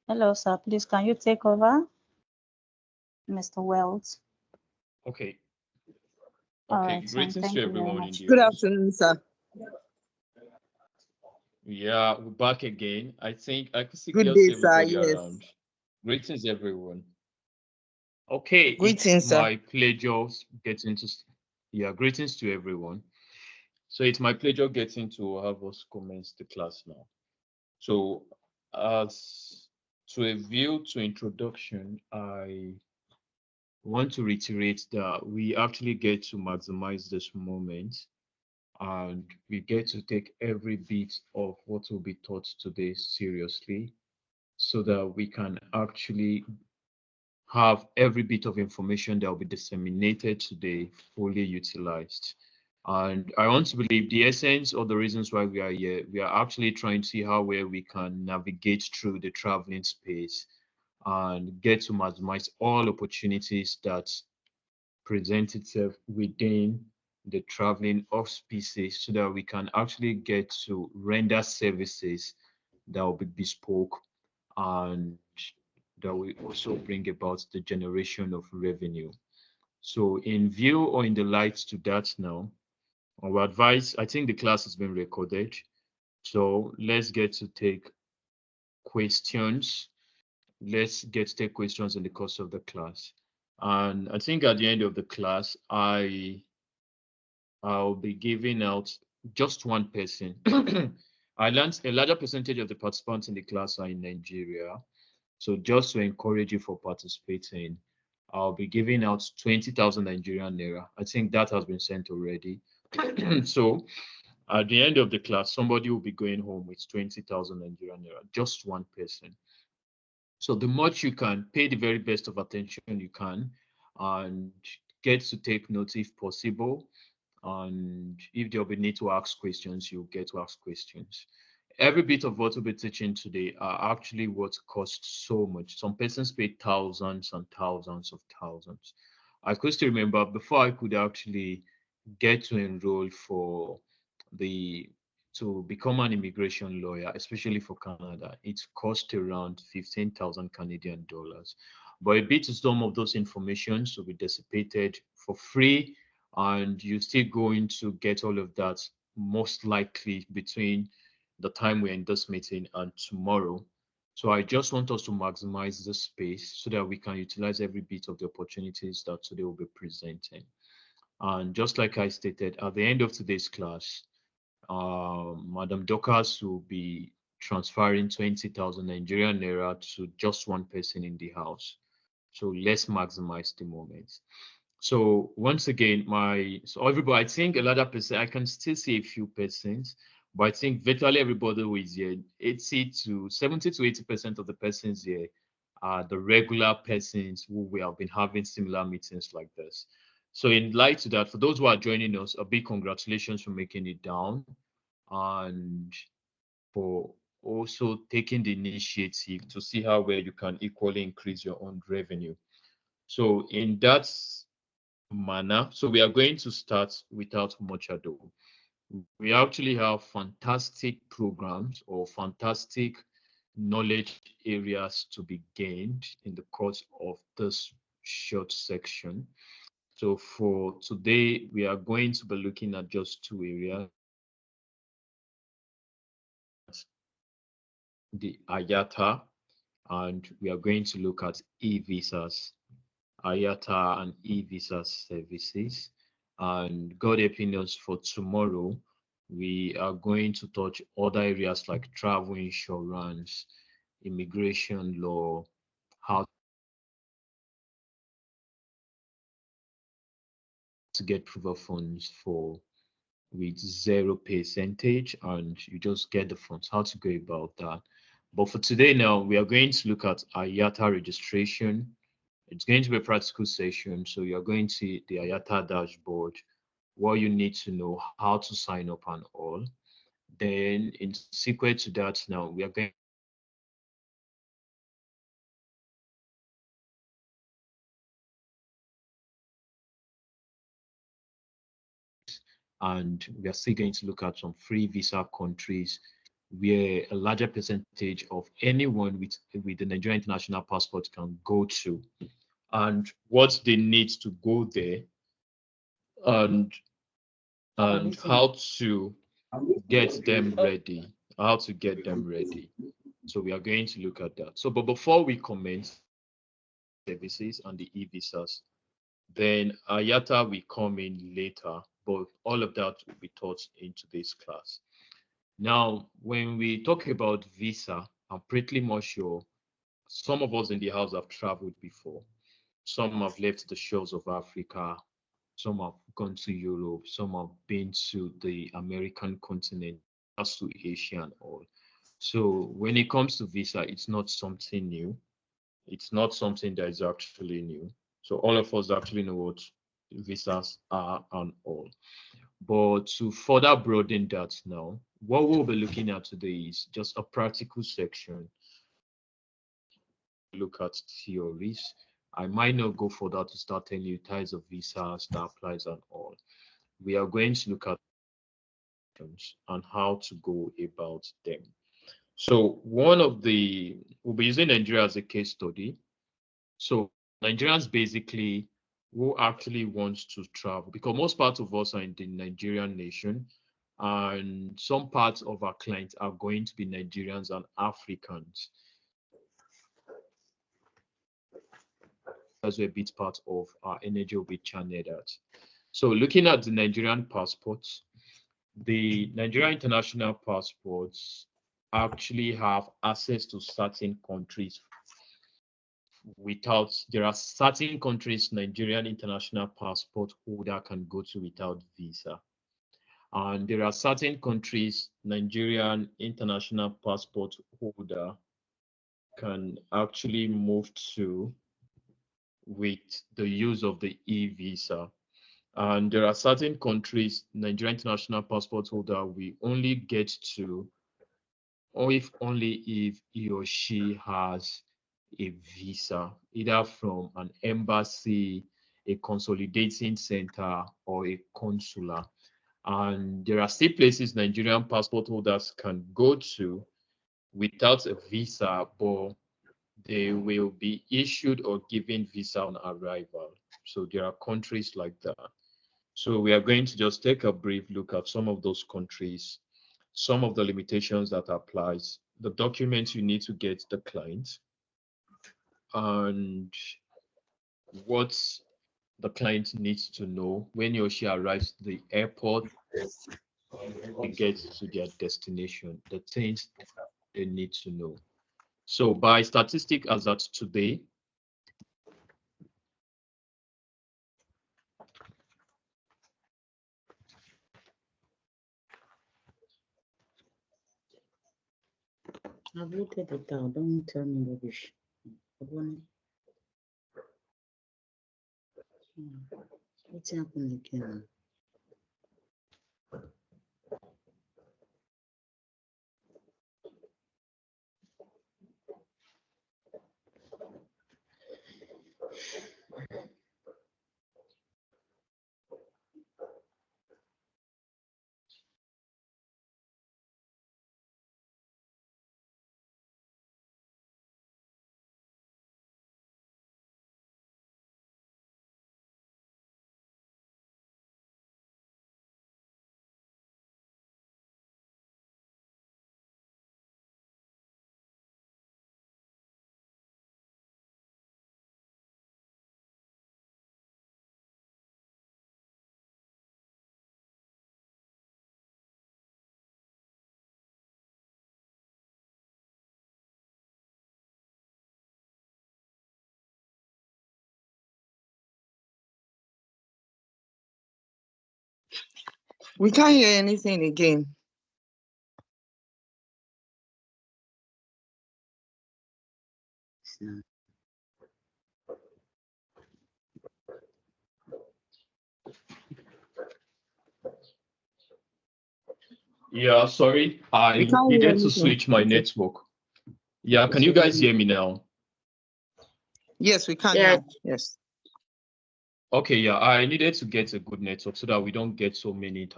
Hello, sir. Please, can you take over, Mr. Wells? Okay. All Okay. right, sir. Greetings to Thank you very everyone in much. the Good room. afternoon, sir. Yeah, we're back again. I think I could Good see day, sir. everybody Yes. around. Greetings, everyone. Okay, it's Greetings, sir. my pleasure getting to. Yeah, greetings to everyone. So it's my pleasure getting to have us commence the class now. So, as to a view to introduction, I want to reiterate that we actually get to maximize this moment and we get to take every bit of what will be taught today seriously so that we can actually have every bit of information that will be disseminated today fully utilized. And I want to believe the essence or the reasons why we are here, we are actually trying to see how well we can navigate through the traveling space and get to maximize all opportunities that present itself within the traveling of species so that we can actually get to render services that will be bespoke and that will also bring about the generation of revenue. So in view or in the light to that now, our advice, I think the class has been recorded. So let's get to take questions. Let's get to take questions in the course of the class. And I think at the end of the class, I'll be giving out just one person. I learned a larger percentage of the participants in the class are in Nigeria. So just to encourage you for participating, I'll be giving out 20,000 Nigerian naira. I think that has been sent already. So at the end of the class, somebody will be going home with 20,000 Nigerian naira, just one person. So the much you can pay the very best of attention you can and get to take notes if possible. And if there'll be need to ask questions, you'll get to ask questions. Every bit of what we'll be teaching today are actually what costs so much. Some persons pay thousands and thousands of thousands. I could still remember before I could actually get to enroll for the to become an immigration lawyer, especially for Canada, it cost around 15,000 Canadian dollars. But a bit of some of those informations will be dissipated for free, and you're still going to get all of that most likely between the time we're in this meeting and tomorrow. So I just want us to maximize the space so that we can utilize every bit of the opportunities that today will be presenting. And just like I stated, at the end of today's class, Madam Dorcas will be transferring 20,000 Nigerian naira to just one person in the house. So let's maximize the moment. So once again, so everybody, I think a lot of person, I can still see a few persons, but I think virtually everybody who is here, 80 to 70 to 80% of the persons here are the regular persons who we have been having similar meetings like this. So in light to that, for those who are joining us, a big congratulations for making it down and for also taking the initiative to see how well you can equally increase your own revenue. So in that manner, so we are going to start without much ado. We actually have fantastic programs or fantastic knowledge areas to be gained in the course of this short section. So for today, we are going to be looking at just two areas, the IATA, and we are going to look at e-visas, IATA and e-visa services. And God helping us for tomorrow, we are going to touch other areas like travel insurance, immigration law, how to get proof of funds for with zero percentage, and you just get the funds, how to go about that. But for today now, we are going to look at IATA registration. It's going to be a practical session, so you're going to see the IATA dashboard, what you need to know, how to sign up and all. Then in sequence to that now, we are going and we are still going to look at some free visa countries where a larger percentage of anyone with the Nigerian international passport can go to, and what they need to go there, and how to get them ready, how to get them ready. So we are going to look at that. So, but before we commence services and the e-visas, then IATA will come in later, but all of that will be taught in today's class. Now, when we talk about visa, I'm pretty much sure some of us in the house have traveled before. Some have left the shores of Africa, some have gone to Europe, some have been to the American continent, as to Asia and all. So when it comes to visa, it's not something new. It's not something that is actually new. So all of us actually know what visas are and all. But to further broaden that now, what we'll be looking at today is just a practical section. Look at theories. I might not go further to start telling you types of visas that applies and all. We are going to look at and how to go about them. So we'll be using Nigeria as a case study. So Nigerians basically who actually wants to travel, because most parts of us are in the Nigerian nation, and some parts of our clients are going to be Nigerians and Africans. As a bit part of our energy will be channeled at. So looking at the Nigerian passports, the Nigerian international passports actually have access to certain countries there are certain countries Nigerian international passport holder can go to without visa. And there are certain countries Nigerian international passport holder can actually move to with the use of the e-visa. And there are certain countries Nigerian international passport holder we only get to, or if only if he or she has a visa, either from an embassy, a consolidating center, or a consular. And there are still places Nigerian passport holders can go to without a visa, but they will be issued or given visa on arrival. So there are countries like that. So we are going to just take a brief look at some of those countries, some of the limitations that applies, the documents you need to get the client, and what the client needs to know when he or she arrives to the airport to get to their destination, the things they need to know. So by statistic as at today, I've written it down. Don't tell me rubbish. What's happening again? We can't hear anything again. yeah, sorry, I needed to switch my network. Yeah, can you guys hear me now? Yes, we can. Yes. Now. Yes. Okay, yeah, I needed to get a good network so that we don't get so many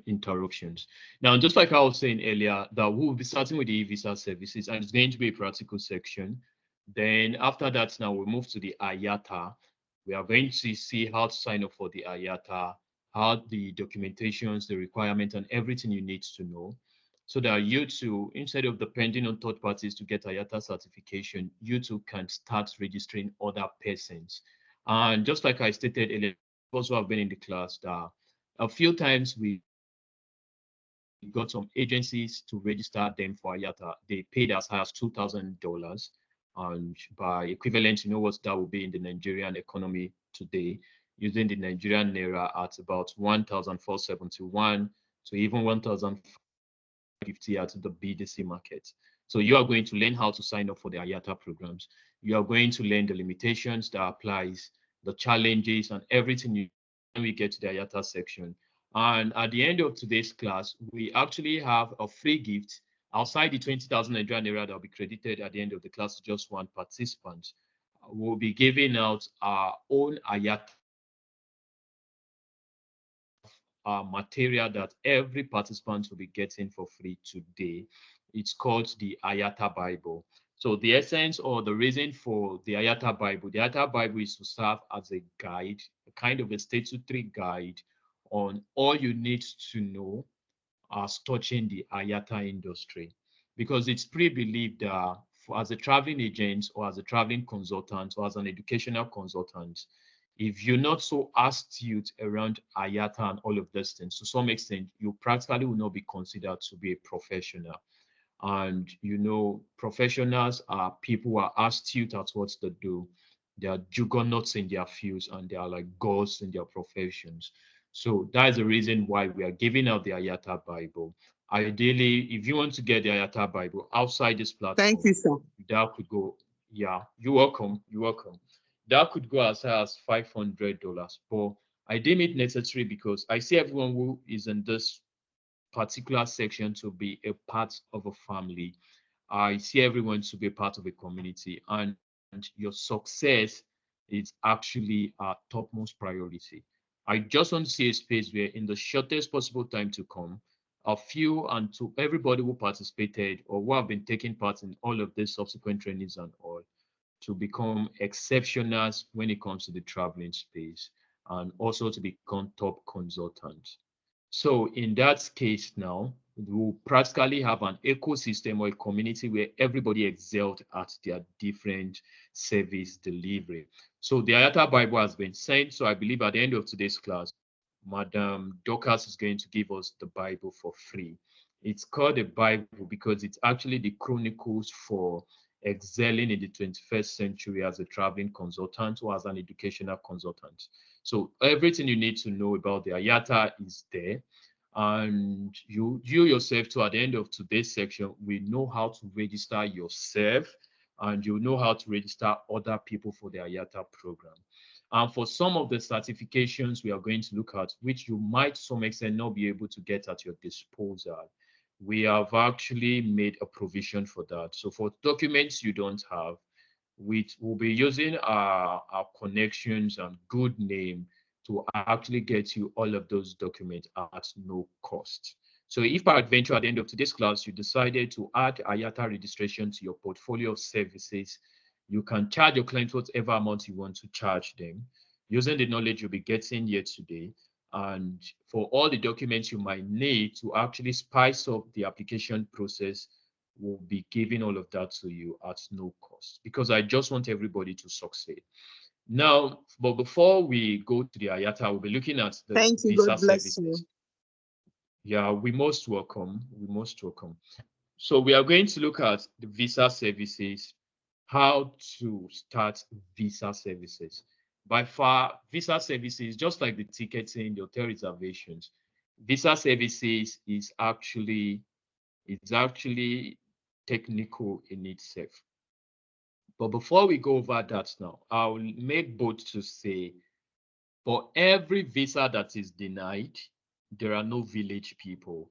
interruptions. Now, just like I was saying earlier, that we'll be starting with the e-visa services, and it's going to be a practical section. Then after that, now we'll move to the IATA. We are going to see how to sign up for the IATA, how the documentations, the requirement, and everything you need to know, so that you too, instead of depending on third parties to get IATA certification, you too can start registering other persons. And just like I stated earlier, also have been in the class that a few times we got some agencies to register them for IATA. They paid as high as $2,000. And by equivalent, you know what that would be in the Nigerian economy today, using the Nigerian naira at about 1,471 to even 1,550 at the BDC market. So you are going to learn how to sign up for the IATA programs. You are going to learn the limitations that applies, the challenges, and everything you when we get to the IATA section. And at the end of today's class, we actually have a free gift outside the 20,000 Nigerian naira that will be credited at the end of the class to just one participant. We'll be giving out our own IATA material that every participant will be getting for free today. It's called the IATA Bible. So the essence or the reason for the IATA Bible is to serve as a guide, a kind of a statutory guide on all you need to know as touching the IATA industry. Because it's pre-believed that as a traveling agent or as a traveling consultant or as an educational consultant, if you're not so astute around IATA and all of those things, to some extent, you practically will not be considered to be a professional. And you know, professionals are people who are astute at what they do. They are juggernauts in their fields and they are like gods in their professions. So that is the reason why we are giving out the IATA Bible. Ideally, if you want to get the IATA Bible outside this Thank platform, you, sir. that could go, yeah, you're welcome. You're welcome. That could go as high as $500. But I deem it necessary because I see everyone who is in this particular section to be a part of a family. I see everyone to be part of a community, and your success is actually our topmost priority. I just want to see a space where, in the shortest possible time to come, a few and to everybody who participated or who have been taking part in all of these subsequent trainings and all, to become exceptionals when it comes to the traveling space and also to become top consultants. So in that case now, we'll practically have an ecosystem or a community where everybody excelled at their different service delivery. So the IATA Bible has been sent. So I believe at the end of today's class, Madam Dorcas is going to give us the Bible for free. It's called the Bible because it's actually the chronicles for excelling in the 21st century as a traveling consultant or as an educational consultant. So everything you need to know about the IATA is there. And you yourself too, at the end of today's section, we know how to register yourself and you know how to register other people for the IATA program. And for some of the certifications we are going to look at, which you might to some extent not be able to get at your disposal, we have actually made a provision for that. So for documents you don't have, we will be using our connections and good name to actually get you all of those documents at no cost. So if by adventure at the end of today's class, you decided to add IATA registration to your portfolio of services, you can charge your clients whatever amount you want to charge them using the knowledge you'll be getting here today. And for all the documents you might need to actually spice up the application process, we'll be giving all of that to you at no cost because I just want everybody to succeed. Now, but before we go to the IATA, we'll be looking at the Thank you. visa God bless you. services. Yeah, we most welcome. We most welcome. So we are going to look at the visa services, how to start visa services. By far, visa services, just like the ticketing, the hotel reservations, visa services is actually technical in itself. But before we go over that now, I'll make bold to say for every visa that is denied, there are no village people.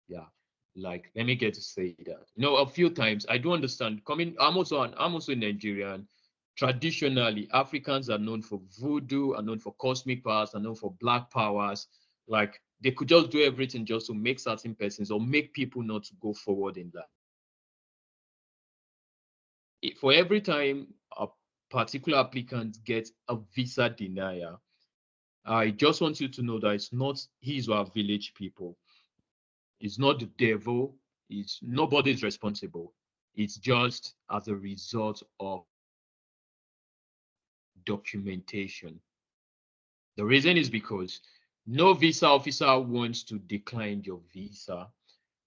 Yeah, like let me get to say that. You know, a few times I do understand coming. I'm also Nigerian. traditionally, Africans are known for voodoo, are known for cosmic powers, are known for black powers. Like they could just do everything just to make certain persons or make people not to go forward in life. For every time a particular applicant gets a visa denial, I just want you to know that it's not his or our village people. It's not the devil. It's nobody's responsible. It's just as a result of documentation. The reason is because no visa officer wants to decline your visa.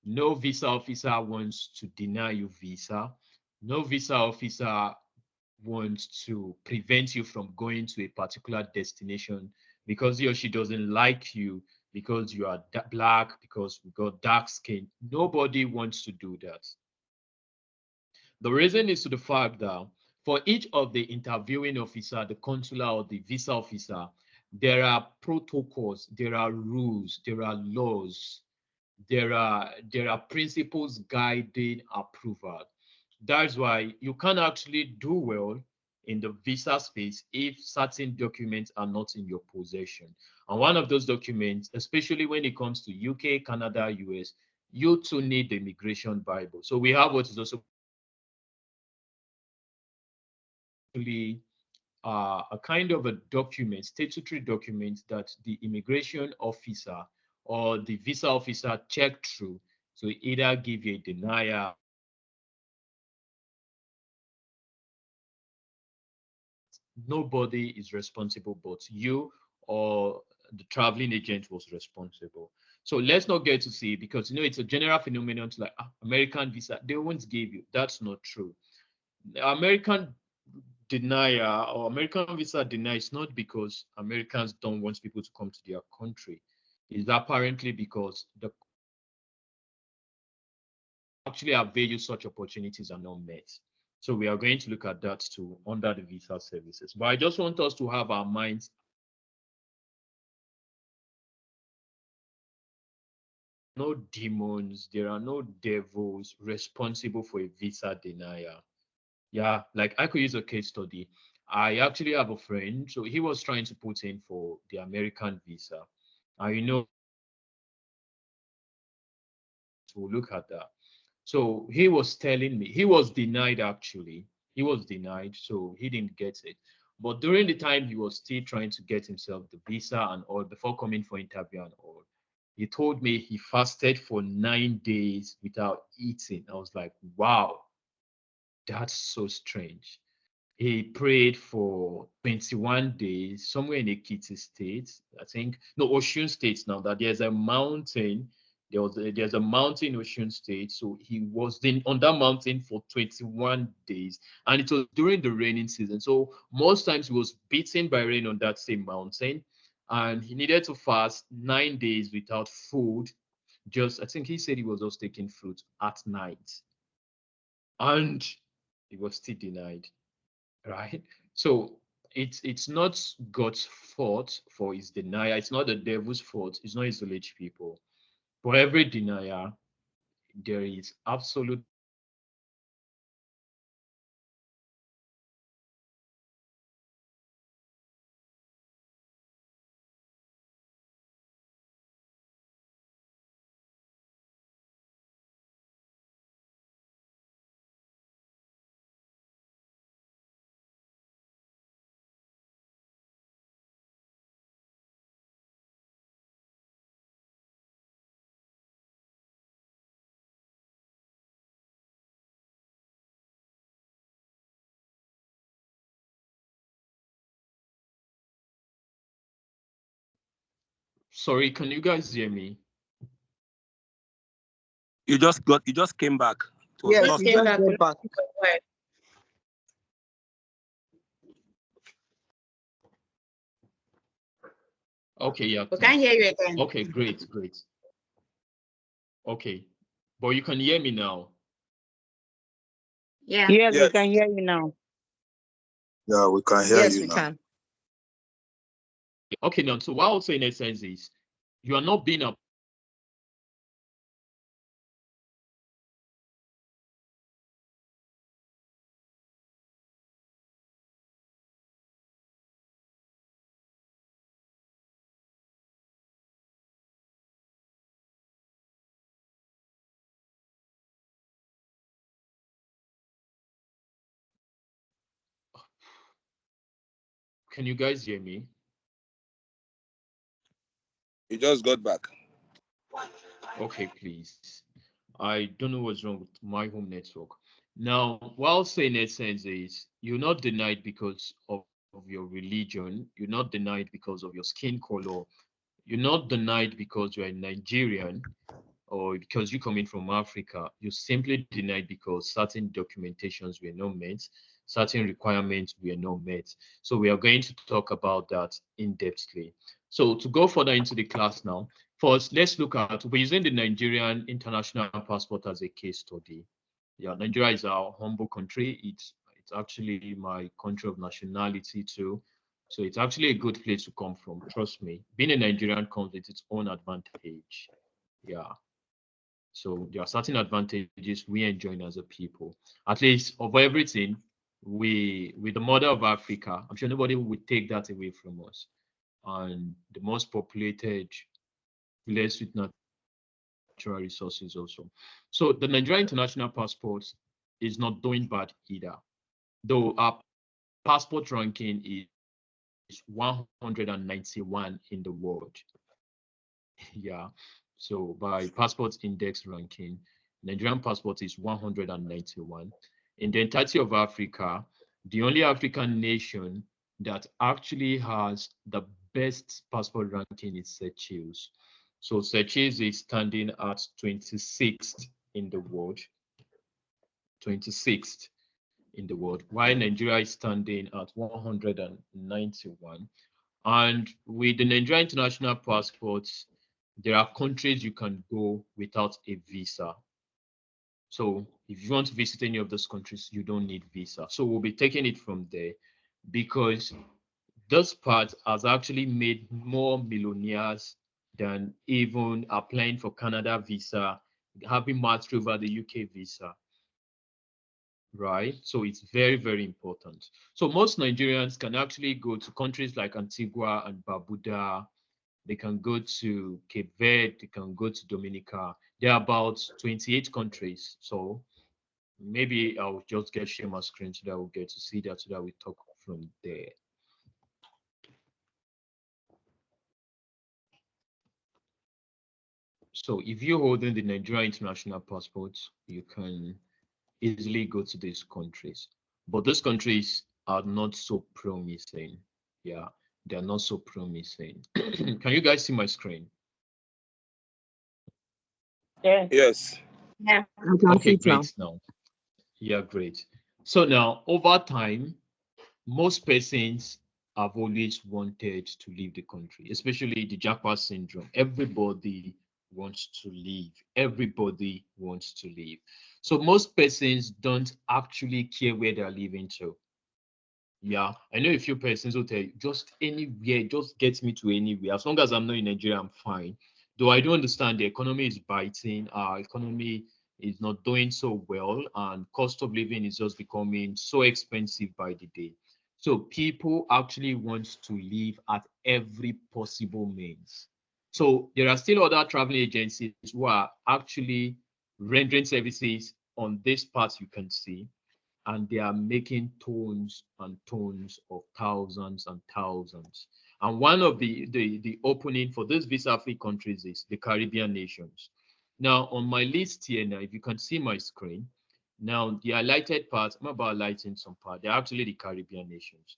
No visa officer wants to deny you visa. No visa officer wants to prevent you from going to a particular destination because he or she doesn't like you, because you are black, because you got dark skin. Nobody wants to do that. The reason is to the fact that for each of the interviewing officer, the consular or the visa officer, there are protocols, there are rules, there are laws, there are principles guiding approval. That's why you can't actually do well in the visa space if certain documents are not in your possession. And one of those documents, especially when it comes to UK, Canada, US, you too need the immigration Bible. So we have what is also a kind of a document, statutory document that the immigration officer or the visa officer check through to either give you a denial. Nobody is responsible but you or the traveling agent was responsible. So let's not get to see, because it's a general phenomenon to like American visa, they won't give you. That's not true. The American denial or American visa denial is not because Americans don't want people to come to their country. It's apparently because the actually avail such opportunities are not met. So we are going to look at that too under the visa services. But I just want us to have our minds. No demons, there are no devils responsible for a visa denial. Yeah, like I could use a case study. I actually have a friend, so he was trying to put in for the American visa. And to look at that. So he was telling me he was denied actually. He was denied, so he didn't get it. But during the time he was still trying to get himself the visa and all before coming for interview and all, he told me he fasted for 9 days without eating. I was like, wow, that's so strange. He prayed for 21 days somewhere in Ekiti State, I think. No, Osun State now, that there's a mountain. There's a mountain in Osun State. So he was on that mountain for 21 days. And it was during the raining season. So most times he was beaten by rain on that same mountain. And he needed to fast 9 days without food. I think he said he was just taking fruit at night. And he was still denied. Right? So it's not God's fault for his denial. It's not the devil's fault. It's not his village people. For every denier, there is absolute. Sorry, can you guys hear me? You just came back. Yes, Just you came just back. get back. Okay, yeah. We can't hear you again. Okay, great. Okay. But you can hear me now. Yeah. Yes, we Yes. can hear you now. Yeah, we can hear Yes, you we now. can. Okay, now, so what I would say in essence is you are not being a Can you guys hear me? You just got back. Okay, please. I don't know what's wrong with my home network. Now, what I'll say in essence is you're not denied because of your religion. You're not denied because of your skin color. You're not denied because you're a Nigerian or because you're coming from Africa. You're simply denied because certain documentations were not met, certain requirements were not met. So we are going to talk about that in-depthly. So to go further into the class now, first, let's look at, we're using the Nigerian international passport as a case study. Yeah, Nigeria is our humble country. It's actually my country of nationality too. So it's actually a good place to come from. Trust me. Being a Nigerian comes with its own advantage. Yeah. So there are certain advantages we enjoy as a people. At least of everything, with the mother of Africa, I'm sure nobody would take that away from us. And the most populated, blessed with natural resources also. So the Nigerian international passport is not doing bad either. Though our passport ranking is 191 in the world. Yeah. So by passport index ranking, Nigerian passport is 191. In the entirety of Africa, the only African nation that actually has the best passport ranking is Seychelles. So Seychelles is standing at 26th in the world. 26th in the world, while Nigeria is standing at 191. And with the Nigerian international passports, there are countries you can go without a visa. So if you want to visit any of those countries, you don't need visa. So we'll be taking it from there because this part has actually made more millionaires than even applying for Canada visa, having mastered over the UK visa. Right? So it's very, very important. So most Nigerians can actually go to countries like Antigua and Barbuda. They can go to Cape Verde. They can go to Dominica. There are about 28 countries. So maybe I'll just share my screen so that we'll get to see that so that we talk from there. So if you're holding the Nigerian international passport, you can easily go to these countries. But those countries are not so promising. Yeah, they're not so promising. Can you guys see my screen? Yeah. Yes. I can Okay, see it now. great now. Yeah, great. So now over time, most persons have always wanted to leave the country, especially the jackpot syndrome. Everybody wants to leave. Everybody wants to leave. So most persons don't actually care where they're leaving to. Yeah, I know a few persons will tell you just anywhere, just get me to anywhere. As long as I'm not in Nigeria, I'm fine. Though I do understand the economy is biting, our economy is not doing so well, and cost of living is just becoming so expensive by the day. So people actually want to live at every possible means. So there are still other travel agencies who are actually rendering services on this part you can see, and they are making tons and tons of thousands and thousands. And one of the opening for these visa-free countries is the Caribbean nations. Now, on my list here now, if you can see my screen, now the highlighted part, I'm about highlighting some part, they're actually the Caribbean nations.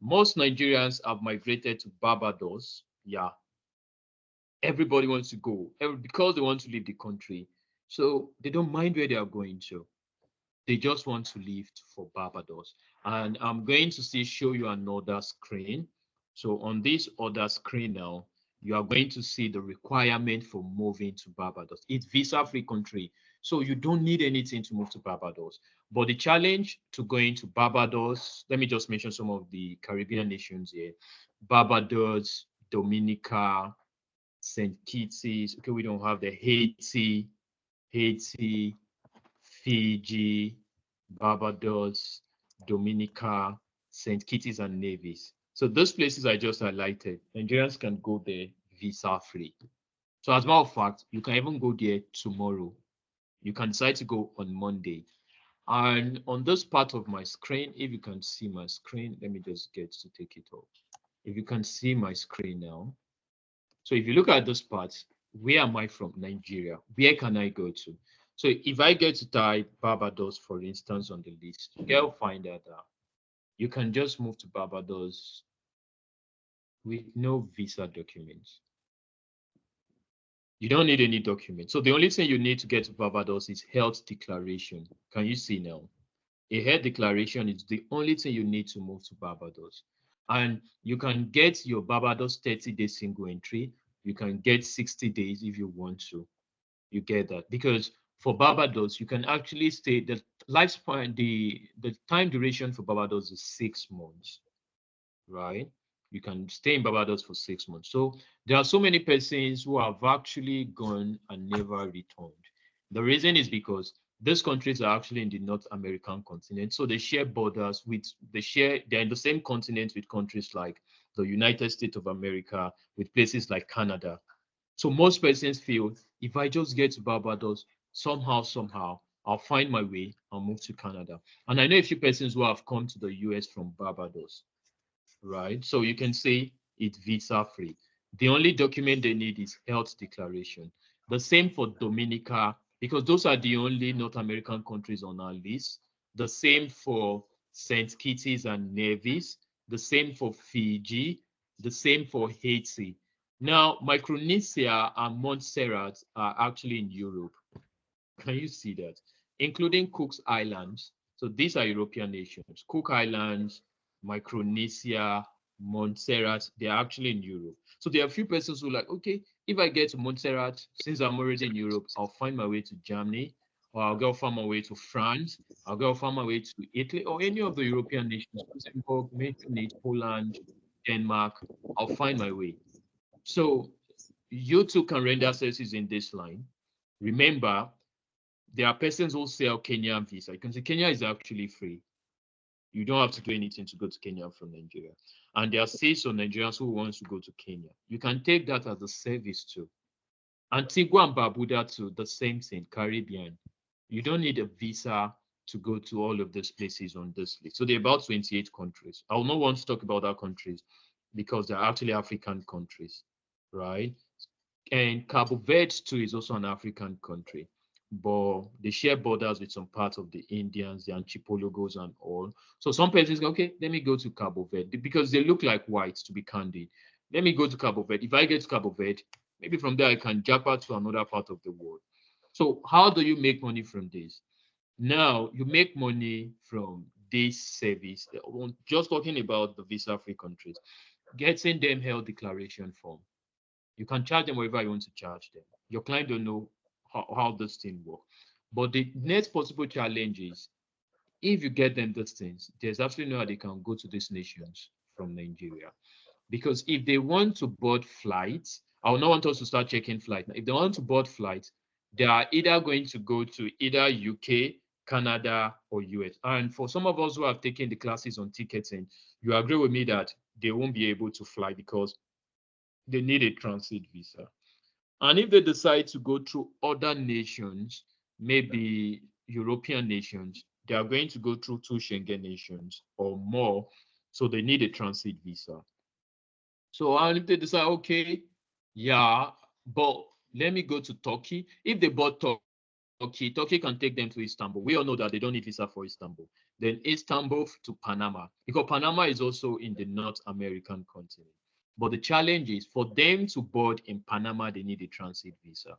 Most Nigerians have migrated to Barbados. Yeah, everybody wants to go because they want to leave the country. So they don't mind where they are going to. They just want to leave for Barbados. And I'm going to show you another screen. So on this other screen now, you are going to see the requirement for moving to Barbados. It's visa-free country, so you don't need anything to move to Barbados. But the challenge to going to Barbados, let me just mention some of the Caribbean nations here. Barbados, Dominica, St. Kitts. Okay, we don't have the Haiti, Fiji, Barbados, Dominica, St. Kitts and Nevis. So those places I just highlighted, Nigerians can go there visa-free. So as a matter of fact, you can even go there tomorrow. You can decide to go on Monday. And on this part of my screen, if you can see my screen, let me just get to take it off. If you can see my screen now. So if you look at this part, where am I from? Nigeria. Where can I go to? So if I get to type Barbados, for instance, on the list, you'll find that you can just move to Barbados with no visa documents. You don't need any document. So the only thing you need to get to Barbados is health declaration. Can you see now? A health declaration is the only thing you need to move to Barbados. And you can get your Barbados 30-day single entry. You can get 60 days if you want to. You get that? Because for Barbados, you can actually stay, the lifespan, the time duration for Barbados is 6 months, right? You can stay in Barbados for 6 months. So there are so many persons who have actually gone and never returned. The reason is because these countries are actually in the North American continent. So they share borders with, they're in the same continent with countries like the United States of America, with places like Canada. So most persons feel if I just get to Barbados, somehow, I'll find my way and move to Canada. And I know a few persons who have come to the US from Barbados, right? So you can say it's visa free. The only document they need is health declaration. The same for Dominica, because those are the only North American countries on our list. The same for St. Kitts and Nevis, the same for Fiji, the same for Haiti. Now, Micronesia and Montserrat are actually in Europe. Can you see that? Including Cook's Islands. So these are European nations. Cook Islands, Micronesia, Montserrat, they're actually in Europe. So there are a few persons who are like, okay, if I get to Montserrat, since I'm already in Europe, I'll find my way to Germany, or I'll go find my way to France, I'll go find my way to Italy, or any of the European nations, Luxembourg, Mexico, Poland, Denmark, I'll find my way. So you too can render services in this line. Remember, there are persons who sell Kenyan visa. You can say Kenya is actually free. You don't have to do anything to go to Kenya from Nigeria. And there are states of Nigerians who wants to go to Kenya. You can take that as a service too. Antigua and Barbuda too, the same thing, Caribbean. You don't need a visa to go to all of these places on this list. So there are about 28 countries. I will not want to talk about our countries because they're actually African countries, right? And Cabo Verde too is also an African country, but they share borders with some parts of the Indians, the archipelagos and all. So some persons go, okay, let me go to Cabo Verde because they look like whites, to be candid. Let me go to Cabo Verde. If I get to Cabo Verde, maybe from there I can jump out to another part of the world. So how do you make money from this? Now you make money from this service. Just talking about the visa-free countries, getting them health declaration form. You can charge them wherever you want to charge them. Your client don't know how this thing works. But the next possible challenge is if you get them these things, there's absolutely no way they can go to these nations from Nigeria. Because if they want to board flights, I will not want us to start checking flights. If they want to board flights, they are either going to go to either UK, Canada, or US. And for some of us who have taken the classes on ticketing, you agree with me that they won't be able to fly because they need a transit visa. And if they decide to go through other nations, maybe European nations, they are going to go through 2 Schengen nations or more. So they need a transit visa. So and if they decide, okay, yeah, but let me go to Turkey. If they bought Turkey can take them to Istanbul. We all know that they don't need visa for Istanbul. Then Istanbul to Panama, because Panama is also in the North American continent. But the challenge is for them to board in Panama, they need a transit visa.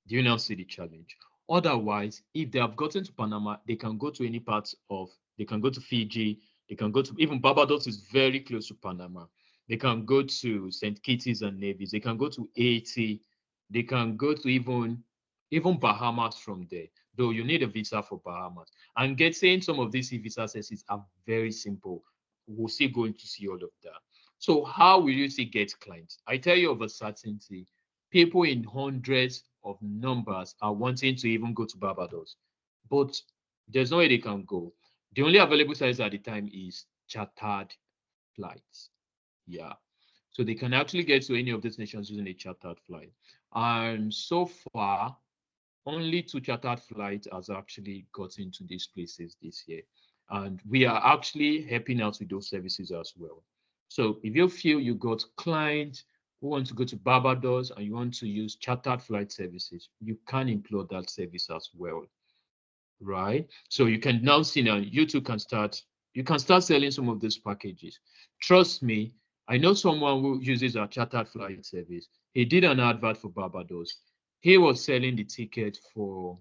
Do you now see the challenge? Otherwise, if they have gotten to Panama, they can go to any part of, they can go to Fiji, they can go to, even Barbados is very close to Panama. They can go to St. Kitts and Nevis, they can go to Haiti, they can go to even Bahamas from there, though you need a visa for Bahamas. And getting some of these visa accesses are very simple. We're still going to see all of that. So how will you see get clients? I tell you of a certainty, people in hundreds of numbers are wanting to even go to Barbados, but there's no way they can go. The only available size at the time is chartered flights. Yeah. So they can actually get to any of these nations using a chartered flight. And so far, only 2 chartered flights has actually got into these places this year. And we are actually helping out with those services as well. So if you feel you got clients who want to go to Barbados and you want to use chartered flight services, you can employ that service as well, right? So you can now see now you too can start, you can start selling some of these packages. Trust me, I know someone who uses our chartered flight service. He did an advert for Barbados. He was selling the ticket for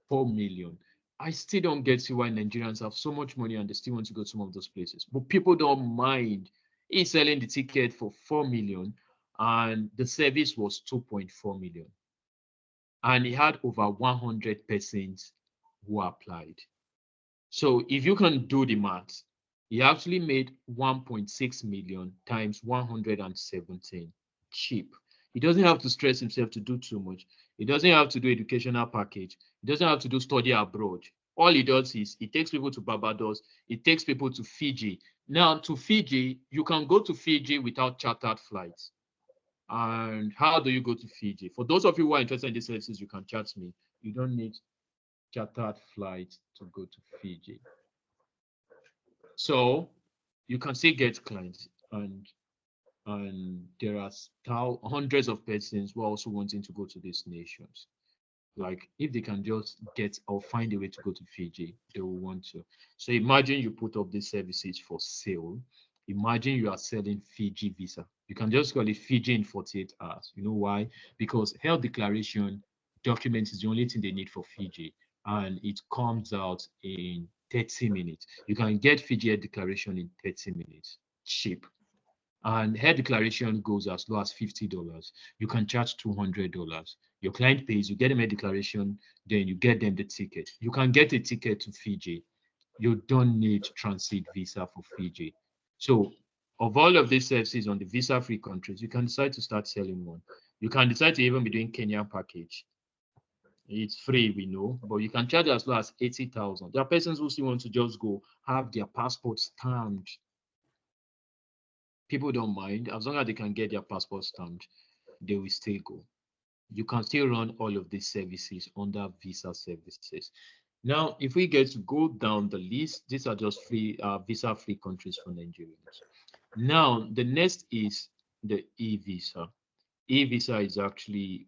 4 million. I still don't get why Nigerians have so much money and they still want to go to some of those places. But people don't mind. He's selling the ticket for 4 million and the service was 2.4 million. And he had over 100 persons who applied. So if you can do the math, he actually made 1.6 million times 117. Cheap. He doesn't have to stress himself to do too much. He doesn't have to do educational package. He doesn't have to do study abroad. All he does is he takes people to Barbados. He takes people to Fiji. Now to Fiji, you can go to Fiji without chartered flights. And how do you go to Fiji? For those of you who are interested in these services, you can chat me. You don't need chartered flight to go to Fiji. So you can still get clients, and there are hundreds of persons who are also wanting to go to these nations. Like if they can just get or find a way to go to Fiji, they will want to. So imagine you put up these services for sale. Imagine you are selling Fiji visa. You can just call it Fiji in 48 hours. You know why? Because health declaration document is the only thing they need for Fiji, and it comes out in 30 minutes. You can get Fiji health declaration in 30 minutes. Cheap. And health declaration goes as low as $50. You can charge $200. Your client pays, you get them a declaration, then you get them the ticket. You can get a ticket to Fiji. You don't need transit visa for Fiji. So of all of these services on the visa-free countries, you can decide to start selling one. You can decide to even be doing Kenya package. It's free, we know, but you can charge as low as 80,000. There are persons who still want to just go have their passport stamped. People don't mind. As long as they can get their passport stamped, they will still go. You can still run all of these services under visa services. Now, if we get to go down the list, these are just free visa-free countries for Nigerians. Now, the next is the e-visa. E-visa is actually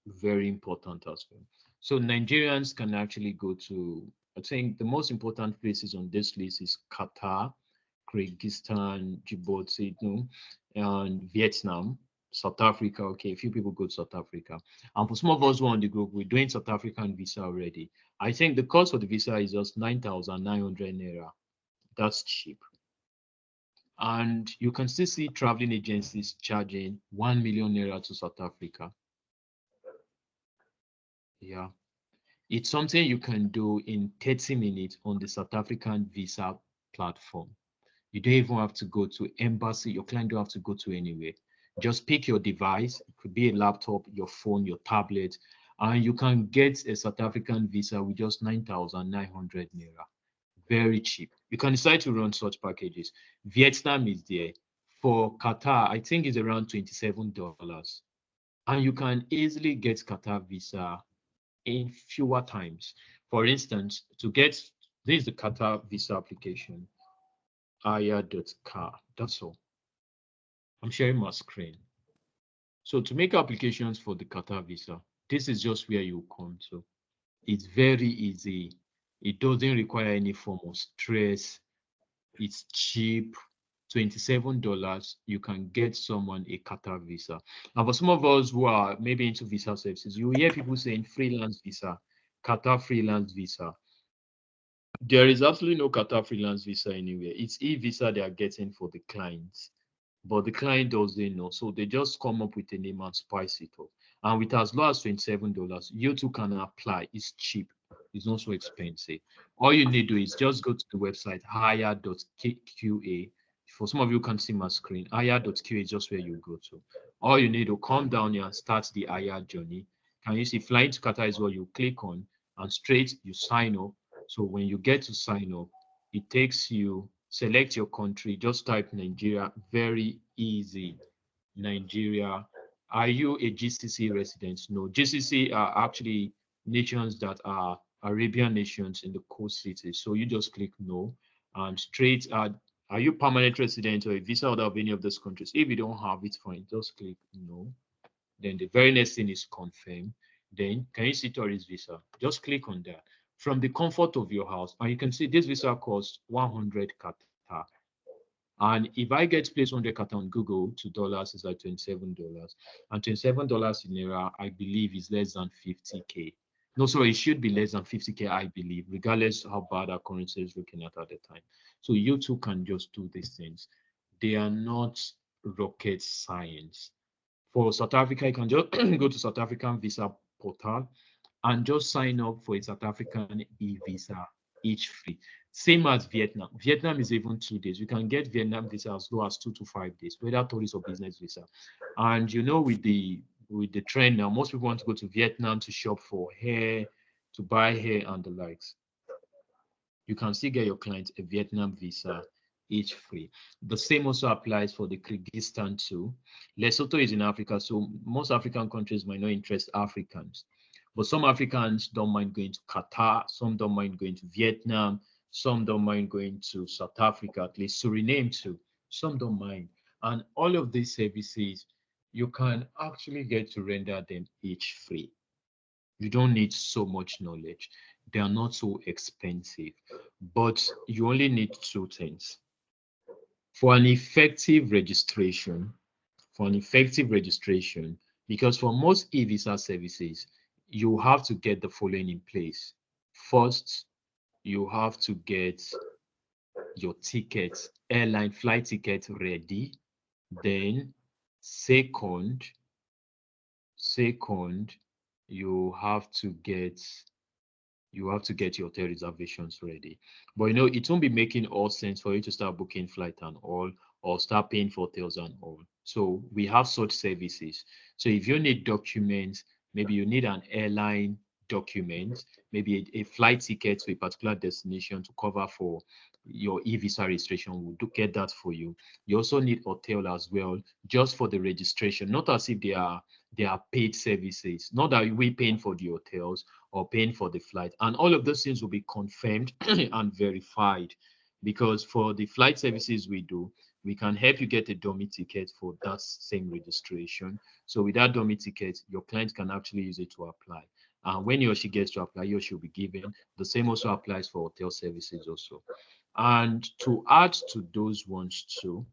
very important as well. So Nigerians can actually go to, I think the most important places on this list is Qatar, Kyrgyzstan, Djibouti, and Vietnam, South Africa. Okay, a few people go to South Africa. And for some of us who are on the group, we're doing South African visa already. I think the cost of the visa is just 9,900 naira. That's cheap. And you can still see traveling agencies charging 1 million naira to South Africa. Yeah. It's something you can do in 30 minutes on the South African visa platform. You don't even have to go to embassy. Your client don't have to go to anywhere. Just pick your device. It could be a laptop, your phone, your tablet, and you can get a South African visa with just 9,900 naira. Very cheap. You can decide to run such packages. Vietnam is there. For Qatar, I think it's around $27. And you can easily get Qatar visa in fewer times. For instance, to get, this is the Qatar visa application, aya.car. That's all. I'm sharing my screen. So to make applications for the Qatar visa, this is just where you come to. It's very easy. It doesn't require any form of stress. It's cheap. $27, you can get someone a Qatar visa. Now, for some of us who are maybe into visa services, you hear people saying freelance visa, Qatar freelance visa. There is absolutely no Qatar freelance visa anywhere. It's e-visa they are getting for the clients, but the client doesn't know. So they just come up with a name and spice it up. And with as low as $27, you too can apply. It's cheap. It's not so expensive. All you need to do is just go to the website hire.qa. For some of you can see my screen, hire.qa is just where you go to. All you need to come down here and start the hire journey. Can you see flying to Qatar is what you click on, and straight you sign up. So when you get to sign up, it takes you, select your country, just type Nigeria, very easy, Nigeria, Are you a GCC resident? No. GCC are actually nations that are Arabian nations in the coast cities. So you just click no, and straight are you permanent resident or a visa holder of any of those countries? If you don't have it, fine, just click no. Then the very next thing is confirm. Then can you see tourist visa? Just click on that from the comfort of your house, and you can see this visa costs 100 Qatar. And if I get place 100 Qatar on Google to dollars, is like $27. And $27 in Naira, I believe, is less than 50K. No, sorry, it should be less than 50K, I believe, regardless how bad our currency is looking at the time. So you too can just do these things. They are not rocket science. For South Africa, you can just go to South African visa portal and just sign up for a South African e-visa, each free. Same as Vietnam. Vietnam is even 2 days. You can get Vietnam visa as low as 2 to 5 days, whether tourist or business visa. And you know, with the trend now, most people want to go to Vietnam to shop for hair, to buy hair and the likes. You can still get your client a Vietnam visa, each free. The same also applies for the Kyrgyzstan too. Lesotho is in Africa, so most African countries might not interest Africans. But some Africans don't mind going to Qatar, some don't mind going to Vietnam, some don't mind going to South Africa, at least Suriname too. Some don't mind. And all of these services, you can actually get to render them each free. You don't need so much knowledge. They are not so expensive, but you only need two things. For an effective registration, because for most e-visa services, you have to get the following in place. First, you have to get your tickets, airline flight ticket ready. Then second, you have to get your hotel reservations ready. But you know, it won't be making all sense for you to start booking flight and all, or start paying for hotels and all. So we have such services. So if you need documents, maybe you need an airline document, maybe a flight ticket to a particular destination to cover for your e-visa registration, we'll get that for you. You also need hotel as well, just for the registration, not as if they are paid services, not that we paying for the hotels or paying for the flight. And all of those things will be confirmed and verified, because for the flight services we do, we can help you get a dummy ticket for that same registration. So with that dummy ticket, your client can actually use it to apply. And when he or she gets to apply, he or she will be given. The same also applies for hotel services also. And to add to those ones too,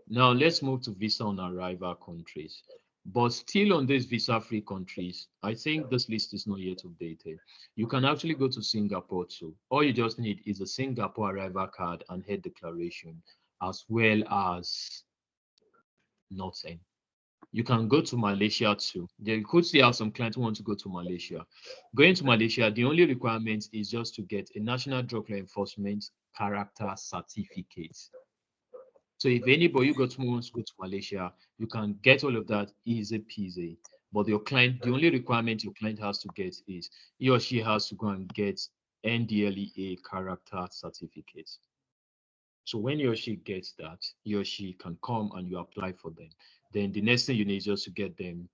now let's move to visa on arrival countries. But still on these visa-free countries, I think this list is not yet updated. You can actually go to Singapore too. All you just need is a Singapore arrival card and head declaration, as well as nothing. You can go to Malaysia too. You could see how some clients want to go to Malaysia. Going to Malaysia, the only requirement is just to get a National Drug Law Enforcement character certificate. So if anybody wants to go to Malaysia, you can get all of that easy peasy. But your client, the only requirement your client has to get is he or she has to go and get NDLEA character certificate. So when he or she gets that, he or she can come and you apply for them. Then the next thing you need is just to get them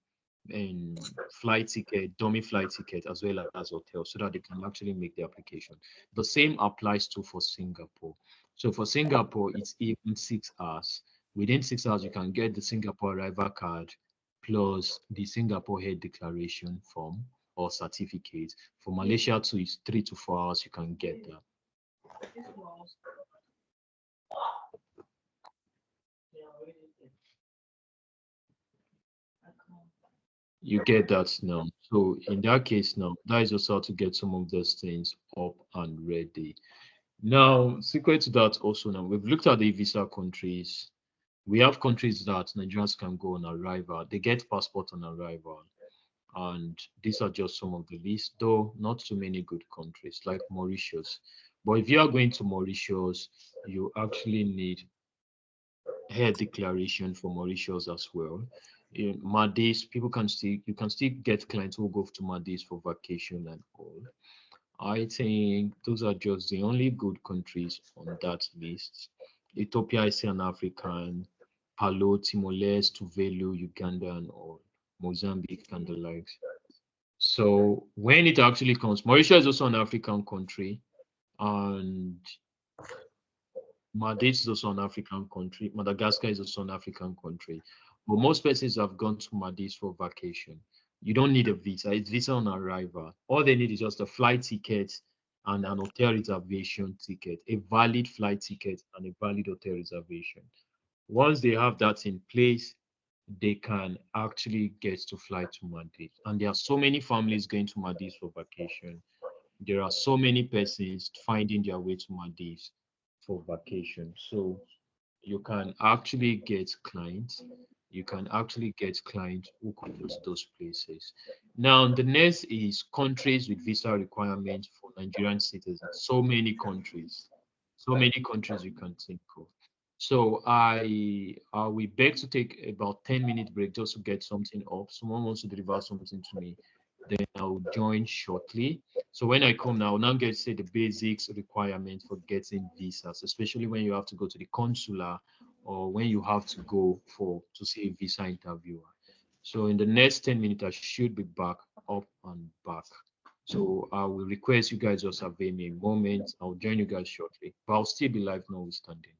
in flight ticket, dummy flight ticket, as well as hotel, so that they can actually make the application. The same applies to for Singapore. So for Singapore, it's even 6 hours. Within 6 hours, you can get the Singapore arrival card plus the Singapore head declaration form or certificate. For Malaysia too, it's 3 to 4 hours you can get that. You get that now. So in that case now, that is also how to get some of those things up and ready. Now, secret to that also now, we've looked at the visa countries. We have countries that Nigerians can go on arrival. They get passport on arrival. And these are just some of the list, though not too many good countries like Mauritius. But if you are going to Mauritius, you actually need head declaration for Mauritius as well. In Maldives, you can still get clients who go to Maldives for vacation and all. I think those are just the only good countries on that list. Ethiopia is an African, Palau, Timor-Leste, Tuvalu, Uganda, and all, Mozambique, and the likes. So when it actually comes, Mauritius is also an African country, and Maldives is also an African country. Madagascar is also an African country. But most persons have gone to Maldives for vacation. You don't need a visa. It's visa on arrival. All they need is just a flight ticket and an hotel reservation ticket, a valid flight ticket and a valid hotel reservation. Once they have that in place, they can actually get to fly to Maldives. And there are so many families going to Maldives for vacation. There are so many persons finding their way to Maldives for vacation. So you can actually get clients. You can actually get clients who could go to those places. Now, the next is countries with visa requirements for Nigerian citizens. So many countries you can think of. So I will beg to take about 10-minute break just to get something up. Someone wants to deliver something to me, then I'll join shortly. So when I come now, I'll now get to say the basics requirements for getting visas, especially when you have to go to the consular or when you have to go to see a visa interviewer. So in the next 10 minutes, I should be back up and back. So I will request you guys just avail me a moment. I'll join you guys shortly, but I'll still be live notwithstanding.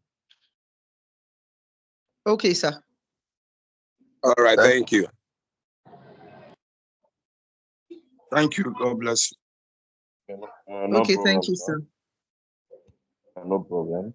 Okay, sir. All right, thank you. Thank you. God bless you. No Okay, problem, thank you, sir. No problem.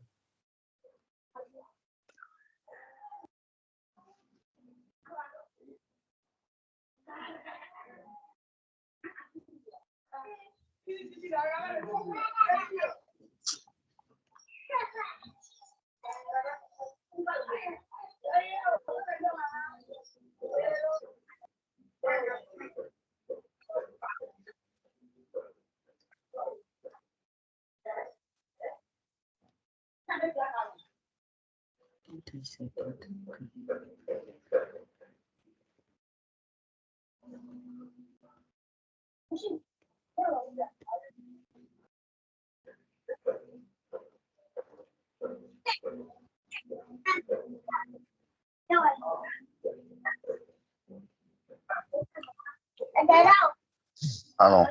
Hello.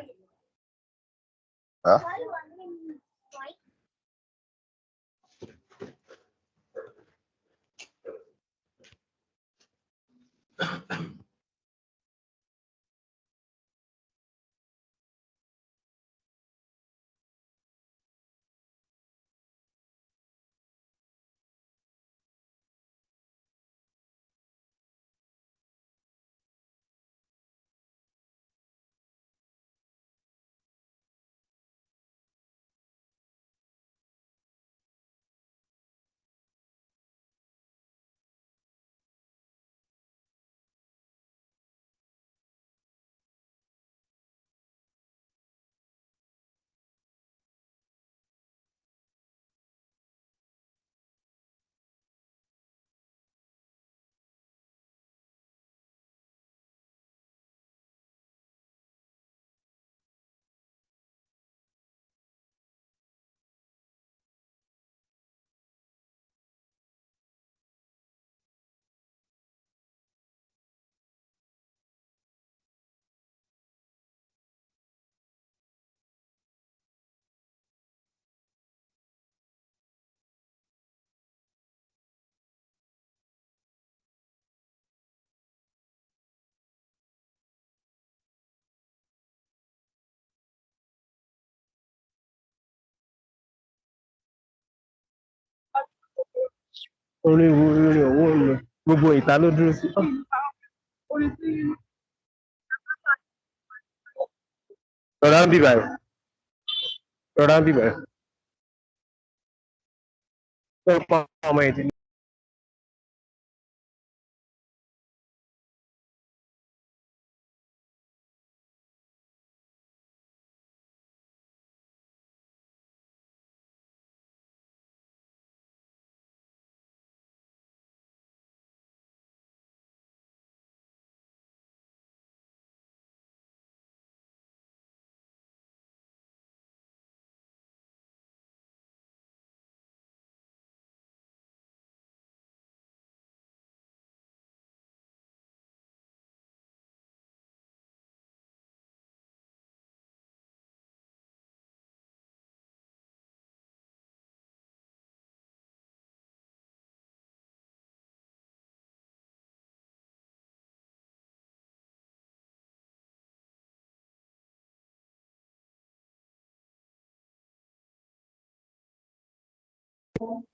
Huh? orí owó mi gbogbo ìta ló dúró sí. rọra ń bíbà ẹ̀ rọra ń bíbà ẹ̀ fẹ́ pa ọmọ ẹ̀ ti Hello?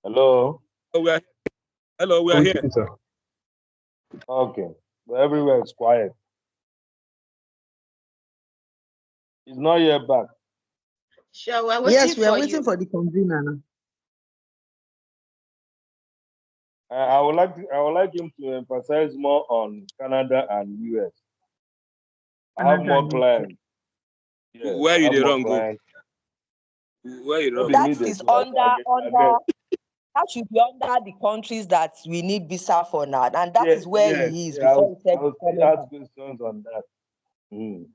Hello? Hello, we are here. Sir. Okay. But everywhere is quiet. He's not yet back. Sure, we're waiting Yes, we are for waiting you. for the convener now. I would like him to emphasize more on Canada and US. I have Canada more and clients. Yes, Where I you have dey more wrong go? clients. Where you No wrong? be That me dey is do, I get. that should be under the countries that we need visa for now, and that is where Yes, he is yeah, before he said I'll he's coming ask back. questions on that.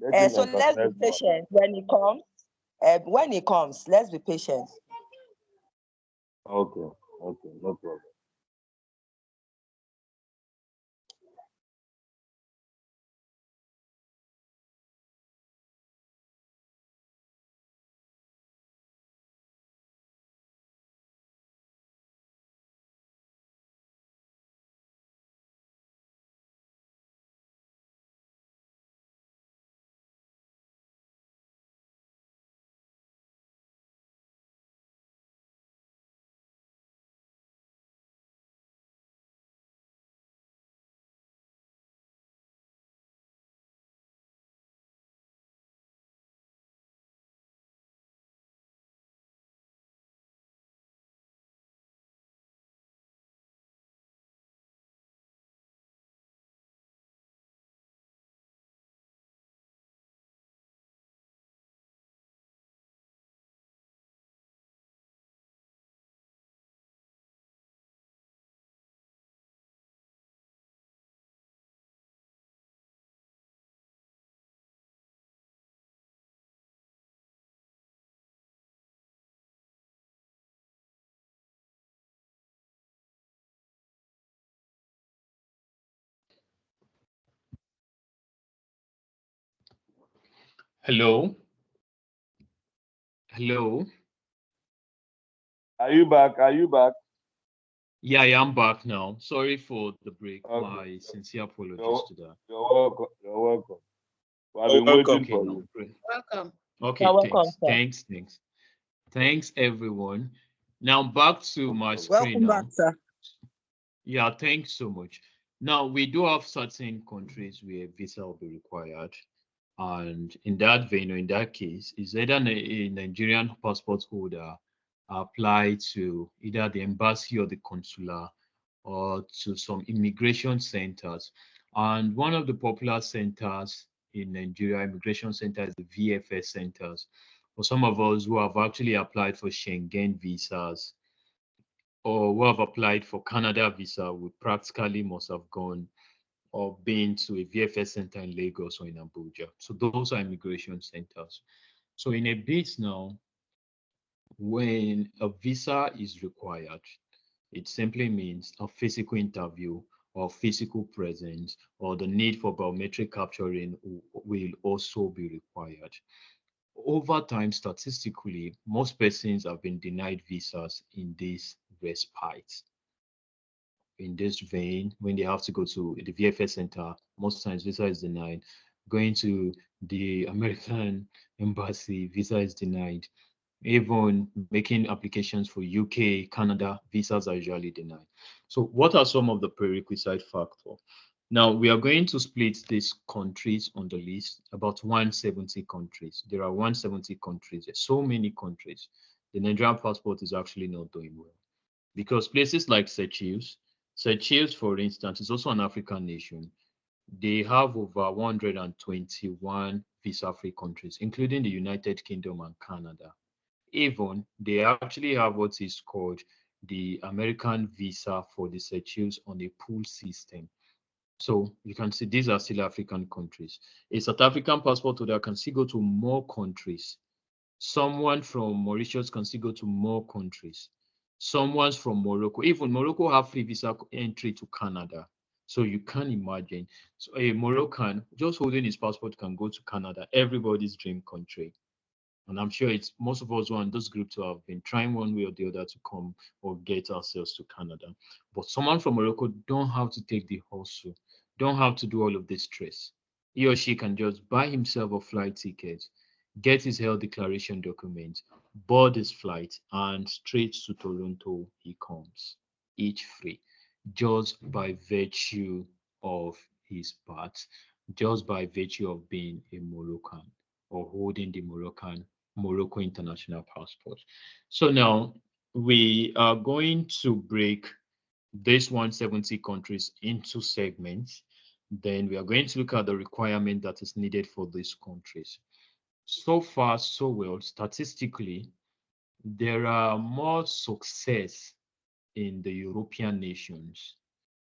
Let him So let's be emphasize more. patient when he comes. When he comes, let's be patient. Okay, okay, no problem. Hello? Hello? Are you back? Are you back? Yeah, I am back now. Sorry for the break. Okay. My sincere apologies You're, to that. you're welcome. You're welcome. I've You're been welcome. waiting Okay, for now. you. Great. Welcome. Okay, You're welcome, sir. Thanks, everyone. Now back to my screen Welcome back, now. sir. Yeah, thanks so much. Now, we do have certain countries where visa will be required. And in that vein, or in that case, is either a Nigerian passport holder apply to either the embassy or the consular or to some immigration centers. And one of the popular centers in Nigeria, immigration centers, the VFS centers. For some of us who have actually applied for Schengen visas, or who have applied for Canada visa, we practically must have gone or been to a VFS center in Lagos or in Abuja. So those are immigration centers. So in a bit now, when a visa is required, It simply means a physical interview or physical presence or the need for biometric capturing will also be required. Over time, statistically, most persons have been denied visas in this respite. In this vein, when they have to go to the VFS center, most times visa is denied. Going to the American embassy, visa is denied. Even making applications for UK, Canada, visas are usually denied. So what are some of the prerequisite factors? Now, we are going to split these countries on the list, about 170 countries. There are 170 countries. There's so many countries. The Nigerian passport is actually not doing well. Because places like Seychelles, for instance, is also an African nation. They have over 121 visa-free countries, including the United Kingdom and Canada. Even they actually have what is called the American visa for the Seychelles on a pool system. So you can see these are still African countries. A South African passport holder can still go to more countries. Someone from Mauritius can still go to more countries. Someone from Morocco, even Morocco have free visa entry to Canada. So you can imagine, so a Moroccan just holding his passport can go to Canada, everybody's dream country. And I'm sure it's most of us who are in this group to have been trying one way or the other to come or get ourselves to Canada. But someone from Morocco don't have to take the hustle, don't have to do all of this stress. He or she can just buy himself a flight ticket, get his health declaration document, board his flight, and straight to Toronto he comes, each free, just by virtue of his birth, just by virtue of being a Moroccan or holding the Morocco international passport. So now we are going to break this 170 countries into segments. Then we are going to look at the requirement that is needed for these countries. So far, so well, statistically, there are more success in the European nations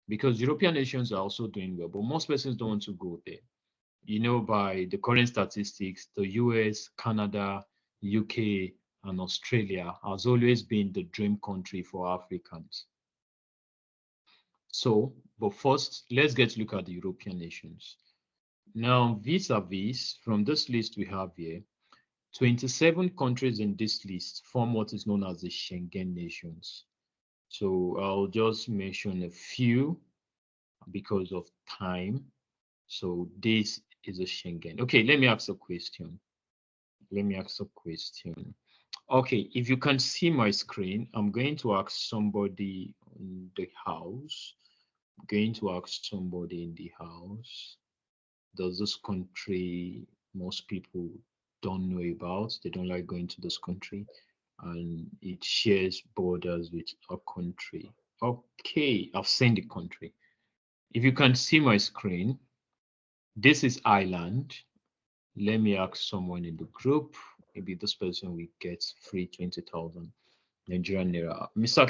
because European nations are also doing well, but most persons don't want to go there. You know, by the current statistics, the US, Canada, UK, and Australia has always been the dream country for Africans. So, but first, let's get to look at the European nations. Now, vis-a-vis, from this list we have here, 27 countries in this list form what is known as the Schengen nations. So I'll just mention a few because of time. So this is a Schengen. Okay, let me ask a question. Okay, if you can see my screen, I'm going to ask somebody in the house. Does this country most people don't know about? They don't like going to this country, and it shares borders with a country. Okay, I've seen the country. If you can see my screen, this is Ireland. Let me ask someone in the group. Maybe this person will get free 20,000 Nigerian naira. Mr.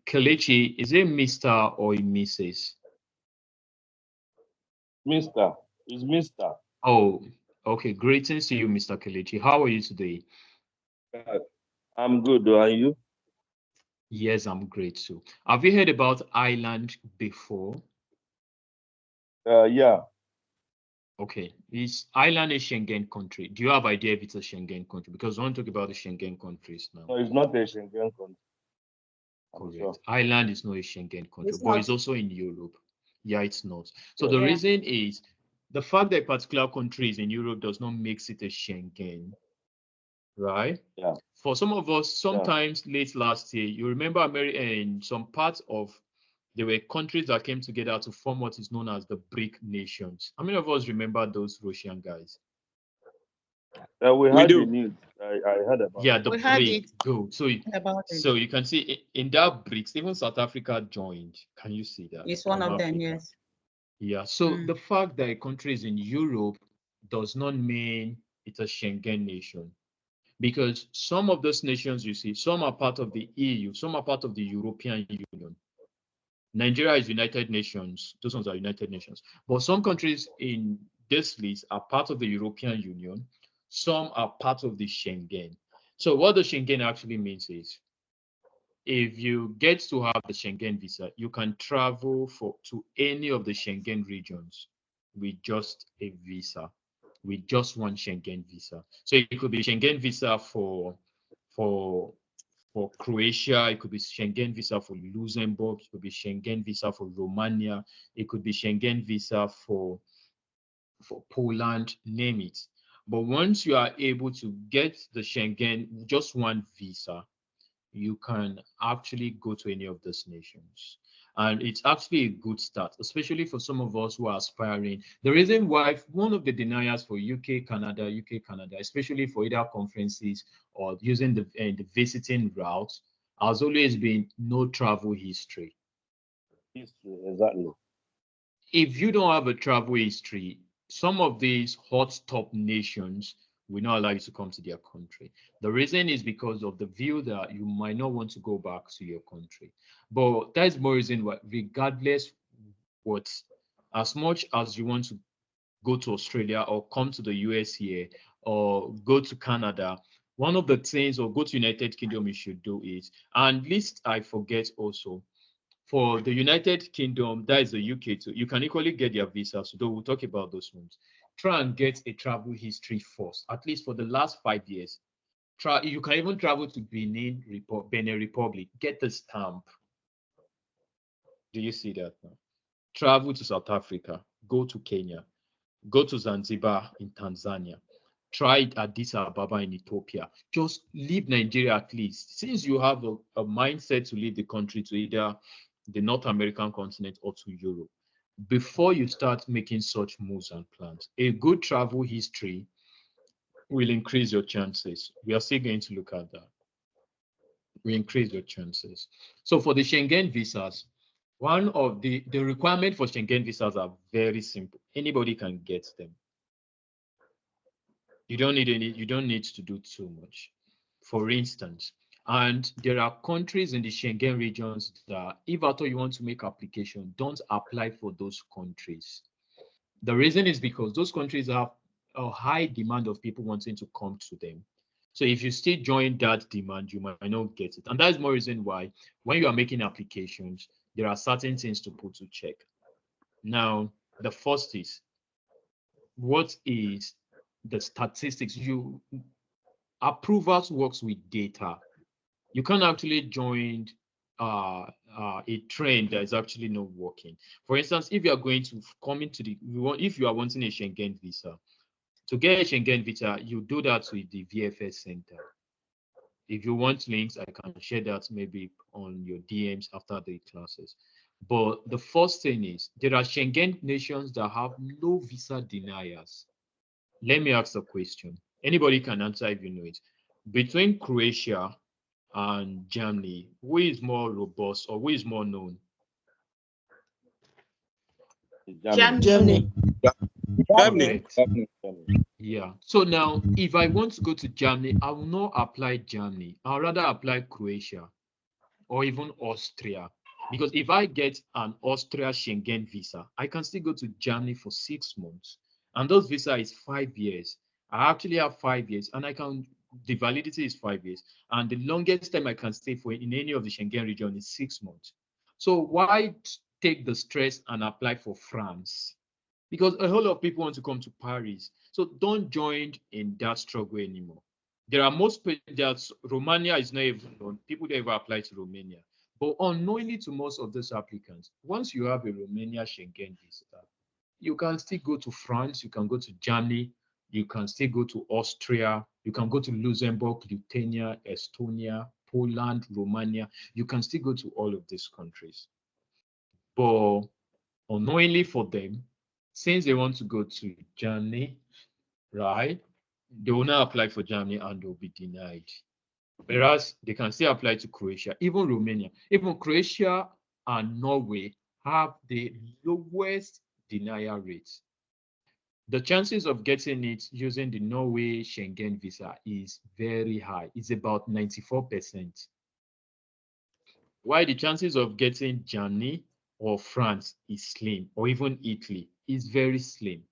Kelechi, is it Mr. or Mrs.? Mr. Is Mr. Oh, okay. Greetings to you, Mr. Kelechi. How are you today? I'm good. Are you? Yes, I'm great too. Have you heard about Ireland before? Yeah. Okay. Is Ireland a Schengen country? Do you have idea if it's a Schengen country? Because I want to talk about the Schengen countries now. No, it's not a Schengen country. Correct. Sure. Ireland is not a Schengen country, It's but not. it's also in Europe. Yeah, it's not. So the Yeah. reason is the fact that a particular country is in Europe does not make it a Schengen, right? Yeah. For some of us, sometimes late last year, you remember in some parts of, there were countries that came together to form what is known as the BRIC nations. How many of us remember those Russian guys? We We had do. the news. I heard about Yeah, it. the We had BRIC. it. Go. So About it. you can see in that BRICS, even South Africa joined. Can you see that? It's one From of them, Africa. yes. Yeah. So Mm. the fact that a country is in Europe does not mean it's a Schengen nation. Because some of those nations you see, some are part of the EU, some are part of the European Union. Nigeria is United Nations, those ones are United Nations. But some countries in this list are part of the European Union, some are part of the Schengen. So what the Schengen actually means is if you get to have the Schengen visa, you can travel to any of the Schengen regions with just a visa, with just one Schengen visa. So it could be Schengen visa for Croatia, it could be Schengen visa for Luxembourg, it could be Schengen visa for Romania, it could be Schengen visa for Poland, name it. But once you are able to get the Schengen, just one visa, you can actually go to any of those nations. And it's actually a good start, especially for some of us who are aspiring. The reason why one of the deniers for UK, Canada, especially for either conferences or using the visiting route, has always been no travel history. History, exactly. If you don't have a travel history, some of these hot top nations will not allow you to come to their country. The reason is because of the view that you might not want to go back to your country. But that's more reason why, regardless what, as much as you want to go to Australia or come to the US here or go to Canada, one of the things, or go to United Kingdom, you should do it. And least I forget also, for the United Kingdom, that is the UK too, you can equally get their visas, though we'll talk about those ones. Try and get a travel history first, at least for the last 5 years. You can even travel to Benin Republic, get the stamp. Do you see that now? Travel to South Africa, go to Kenya, go to Zanzibar in Tanzania, try it at Addis Ababa in Ethiopia. Just leave Nigeria at least. Since you have a mindset to leave the country to either the North American continent or to Europe, before you start making such moves and plans, a good travel history will increase your chances. We are still going to look at that. We increase your chances. So for the Schengen visas, one of the requirement for Schengen visas are very simple. Anybody can get them. You don't need to do too much. For instance, and there are countries in the Schengen regions that if at all you want to make application, don't apply for those countries. The reason is because those countries have a high demand of people wanting to come to them. So if you still join that demand, you might not get it. And that's more reason why when you are making applications, there are certain things to put to check. Now, the first is, what is the statistics? Approvals works with data. You can't actually join a trend that is actually not working. For instance, if you are going to come into if you are wanting a Schengen visa, to get a Schengen visa, you do that with the VFS Center. If you want links, I can share that maybe on your DMs after the classes. But the first thing is, there are Schengen nations that have no visa deniers. Let me ask a question. Anybody can answer if you know it. Between Croatia and Germany, who is more robust or who is more known? Germany. Germany. Yeah. So now, if I want to go to Germany, I will not apply Germany. I'll rather apply Croatia or even Austria. Because if I get an Austria Schengen visa, I can still go to Germany for 6 months. And those visa is 5 years. I actually have 5 years, and the validity is 5 years. And the longest time I can stay for in any of the Schengen region is 6 months. So why take the stress and apply for France? Because a whole lot of people want to come to Paris. So don't join in that struggle anymore. There are Romania is not even known. People don't ever apply to Romania. But unknowingly to most of those applicants, once you have a Romania Schengen visa, you can still go to France, you can go to Germany, you can still go to Austria, you can go to Luxembourg, Lithuania, Estonia, Poland, Romania. You can still go to all of these countries. But unknowingly for them, since they want to go to Germany, right, they will not apply for Germany and they'll be denied. Whereas they can still apply to Croatia, even Romania. Even Croatia and Norway have the lowest denial rates. The chances of getting it using the Norway Schengen visa is very high. It's about 94%. While the chances of getting Germany or France is slim, or even Italy is very slim.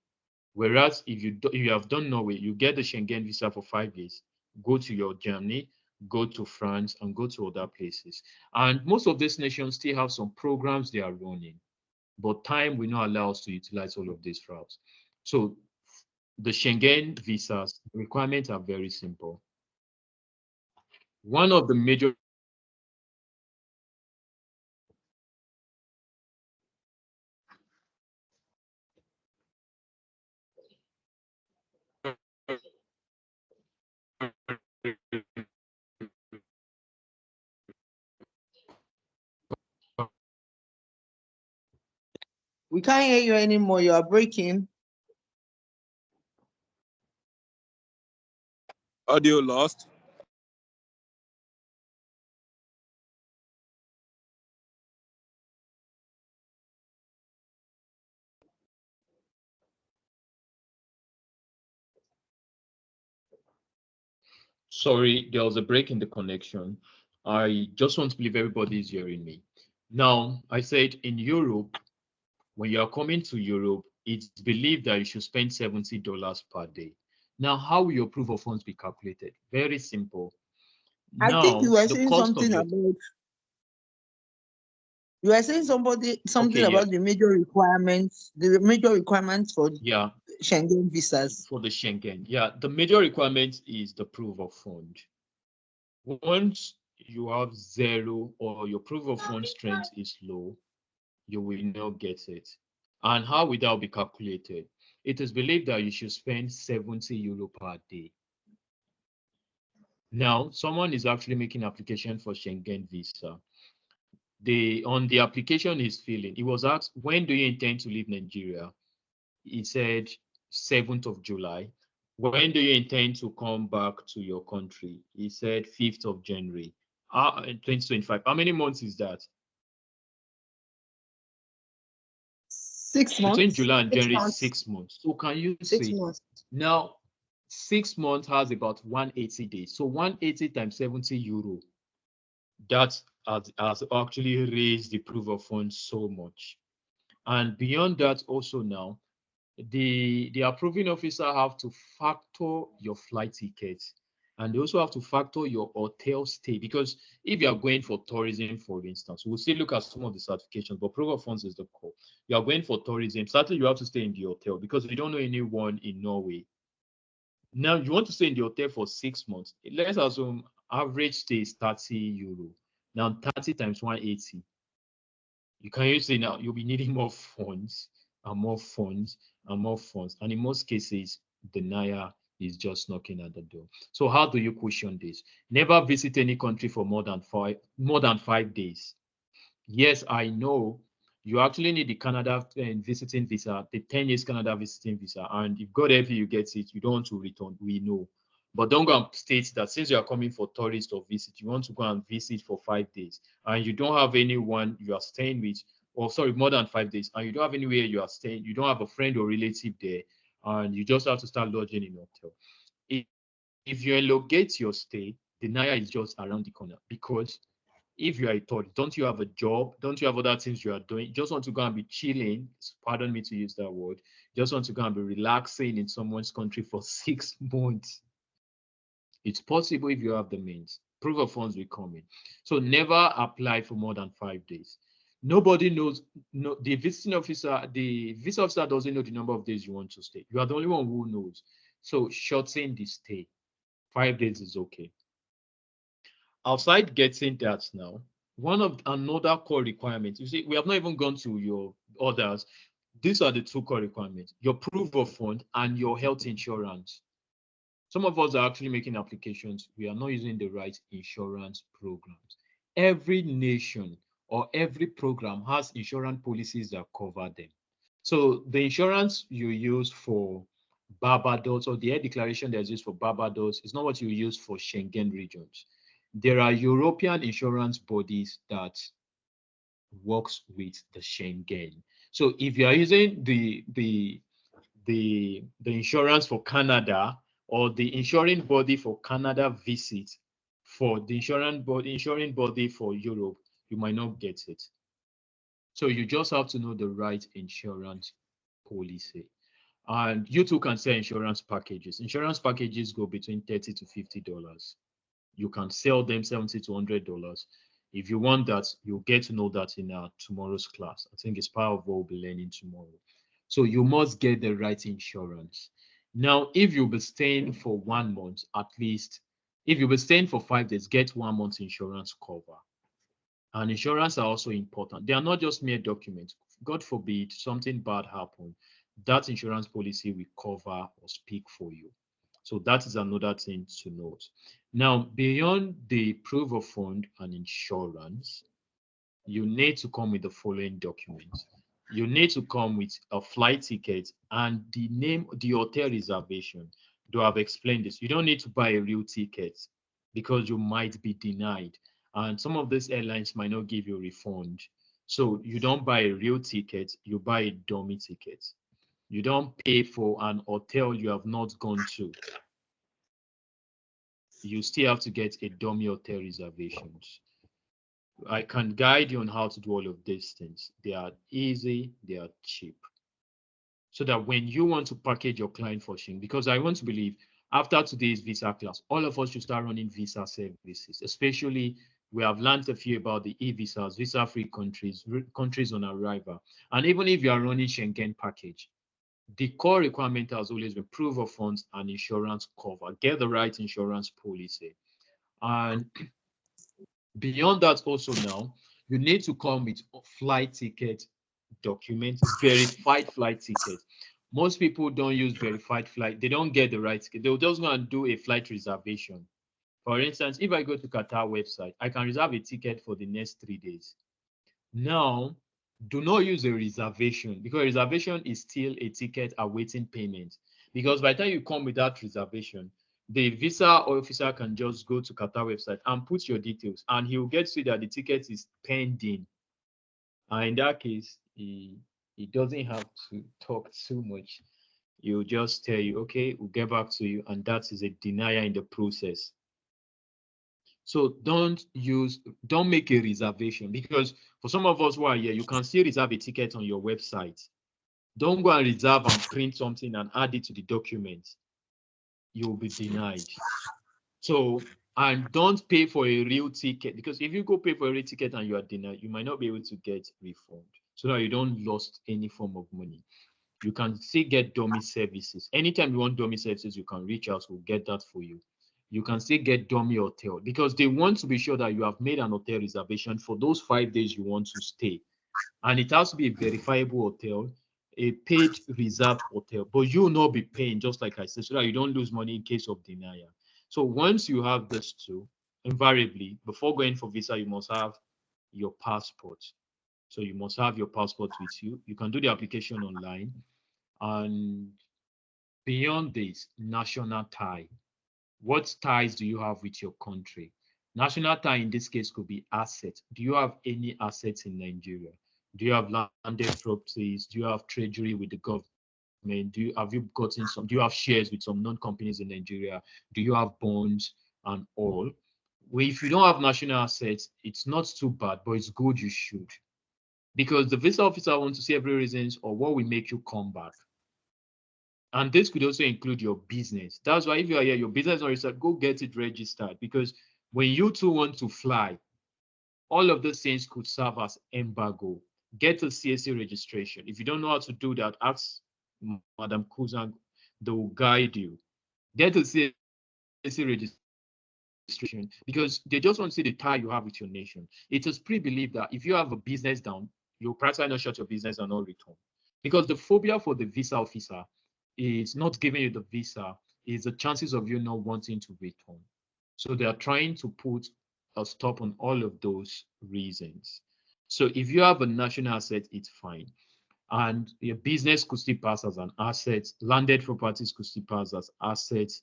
Whereas if you have done Norway, you get the Schengen visa for 5 years, go to your Germany, go to France, and go to other places. And most of these nations still have some programs they are running, but time will not allow us to utilize all of these routes. So the Schengen visas requirements are very simple. One of the major We can't hear you anymore. You are breaking. Audio lost. Sorry, there was a break in the connection. I just want to believe everybody is hearing me. Now, I said in Europe, when you are coming to Europe, it's believed that you should spend $70 per day. Now, how will your proof of funds be calculated? Very simple. I think you Now, were the saying cost of something your about. You were saying something Okay, yeah. about the major requirements for Yeah, Schengen visas. for the Schengen. Yeah, the major requirement is the proof of fund. Once you have zero or your proof of fund strength is low, you will not get it. And how will that be calculated? It is believed that you should spend 70 euro per day. Now, someone is actually making application for Schengen visa. On the application he's filling, he was asked, when do you intend to leave Nigeria? He said 7th of July. When do you intend to come back to your country? He said 5th of January. 2025. How many months is that? 6 months. Between July and 6 January, months. 6 months. So can you 6 see months. now 6 months has about 180 days. So 180 times 70 euro. That has actually raised the proof of funds so much. And beyond that, also now, the approving officer have to factor your flight tickets, and they also have to factor your hotel stay, because if you are going for tourism, for instance, we'll still look at some of the certifications, but proof of funds is the core. You are going for tourism, certainly you have to stay in the hotel, because we don't know anyone in Norway. Now you want to stay in the hotel for 6 months. Let's assume average stay is 30 euro. Now 30 times 180. You can use it now, you'll be needing more funds and more funds and more funds. And in most cases, the Naya is just knocking at the door. So how do you cushion this? Never visit any country for more than 5 days. Yes, I know you actually need the Canada visiting visa, the 10 years Canada visiting visa. And if God help you, you get it, you don't want to return, we know. But don't go and state that since you are coming for tourist or visit, you want to go and visit for 5 days and you don't have anyone you are staying with, or sorry, more than 5 days, and you don't have anywhere you are staying, you don't have a friend or relative there, and you just have to start lodging in a hotel. If you elongate your stay, the Naya is just around the corner, because if you are a tourist, don't you have a job? Don't you have other things you are doing? Just want to go and be chilling, pardon me to use that word, just want to go and be relaxing in someone's country for 6 months. It's possible if you have the means. Proof of funds will come in. So never apply for more than 5 days. Nobody knows, no, the visiting officer, the visa officer doesn't know the number of days you want to stay. You are the only one who knows. So shorten the stay. 5 days is okay. Outside getting that now, another core requirement, you see, we have not even gone to your others. These are the 2 core requirements: your proof of fund and your health insurance. Some of us are actually making applications. We are not using the right insurance programs. Every nation or every program has insurance policies that cover them. So the insurance you use for Barbados, or the air declaration that's used for Barbados, is not what you use for Schengen regions. There are European insurance bodies that works with the Schengen. So if you are using the insurance for Canada, or the insuring body for Canada visit for the insuring body for Europe, you might not get it. So you just have to know the right insurance policy. And you too can sell insurance packages. Insurance packages go between $30 to $50. You can sell them $70 to $100. If you want that, you'll get to know that in tomorrow's class. I think it's part of what we'll be learning tomorrow. So you must get the right insurance. Now, if you'll be staying for 1 month, at least, if you'll be staying for 5 days, get 1 month's insurance cover. And insurance are also important. They are not just mere documents. God forbid something bad happen, that insurance policy will cover or speak for you. So that is another thing to note. Now, beyond the proof of fund and insurance, you need to come with the following documents. You need to come with a flight ticket and the name, the hotel reservation. Though I've explained this, you don't need to buy a real ticket because you might be denied. And some of these airlines might not give you a refund. So you don't buy a real ticket, you buy a dummy ticket. You don't pay for an hotel you have not gone to. You still have to get a dummy hotel reservations. I can guide you on how to do all of these things. They are easy, they are cheap. So that when you want to package your client for Shin, because I want to believe after today's visa class, all of us should start running visa services, especially we have learned a few about the e-visas, visa-free countries, countries on arrival. And even if you are running Schengen package, the core requirement has always been proof of funds and insurance cover. Get the right insurance policy. And beyond that also now, you need to come with flight ticket documents, verified flight ticket. Most people don't use verified flight. They don't get the right ticket. They'll just go and do a flight reservation. For instance, if I go to Qatar website, I can reserve a ticket for the next 3 days. Now, do not use a reservation because reservation is still a ticket awaiting payment. Because by the time you come with that reservation, the visa officer can just go to Qatar website and put your details, and he will get to see that the ticket is pending. And in that case, he doesn't have to talk too much. He'll just tell you, okay, we'll get back to you, and that is a denial in the process. So don't make a reservation, because for some of us who are here, you can still reserve a ticket on your website. Don't go and reserve and print something and add it to the document. You'll be denied. So, and don't pay for a real ticket, because if you go pay for a real ticket and you are denied, you might not be able to get refund, so that you don't lose any form of money. You can still get dummy services. Anytime you want dummy services, you can reach out, we'll get that for you. You can still get dummy hotel, because they want to be sure that you have made an hotel reservation for those 5 days you want to stay. And it has to be a verifiable hotel, a paid reserved hotel, but you will not be paying, just like I said, so that you don't lose money in case of denial. So once you have this two, invariably, before going for visa, you must have your passport. So you must have your passport with you. You can do the application online. And beyond this, national tie. What ties do you have with your country? National tie in this case could be assets. Do you have any assets in Nigeria? Do you have landed properties? Do you have treasury with the government? Have you gotten some? Do you have shares with some non-companies in Nigeria? Do you have bonds and all? Well, if you don't have national assets, it's not too bad, but it's good you should. Because the visa officer wants to see every reasons or what will make you come back. And this could also include your business. That's why if you are here, your business is not registered, go get it registered. Because when you two want to fly, all of those things could serve as embargo. Get a CSC registration. If you don't know how to do that, ask Madam Kuzang, they will guide you. Get a CSC registration, because they just want to see the tie you have with your nation. It is pre-believed that if you have a business down, you'll practically not shut your business and not return. Because the phobia for the visa officer is not giving you the visa, is the chances of you not wanting to return. So they are trying to put a stop on all of those reasons. So if you have a national asset, it's fine. And your business could still pass as an asset. Landed properties could still pass as assets.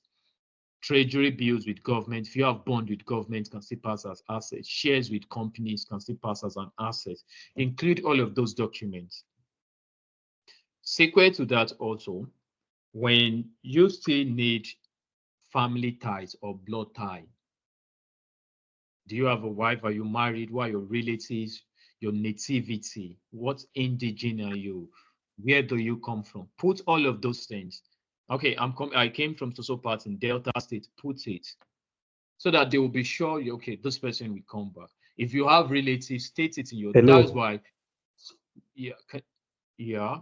Treasury bills with government, if you have bond with government, can still pass as assets. Shares with companies can still pass as an asset. Include all of those documents. Sequel to that also, when you still need family ties or blood tie, do you have a wife? Are you married? What are your relatives? Your nativity? What indigene are you? Where do you come from? Put all of those things. Okay, I came from so part in Delta State. Put it. so that they will be sure, okay, this person will come back. If you have relatives, state it in your. Hello. That's why. Yeah. Yeah.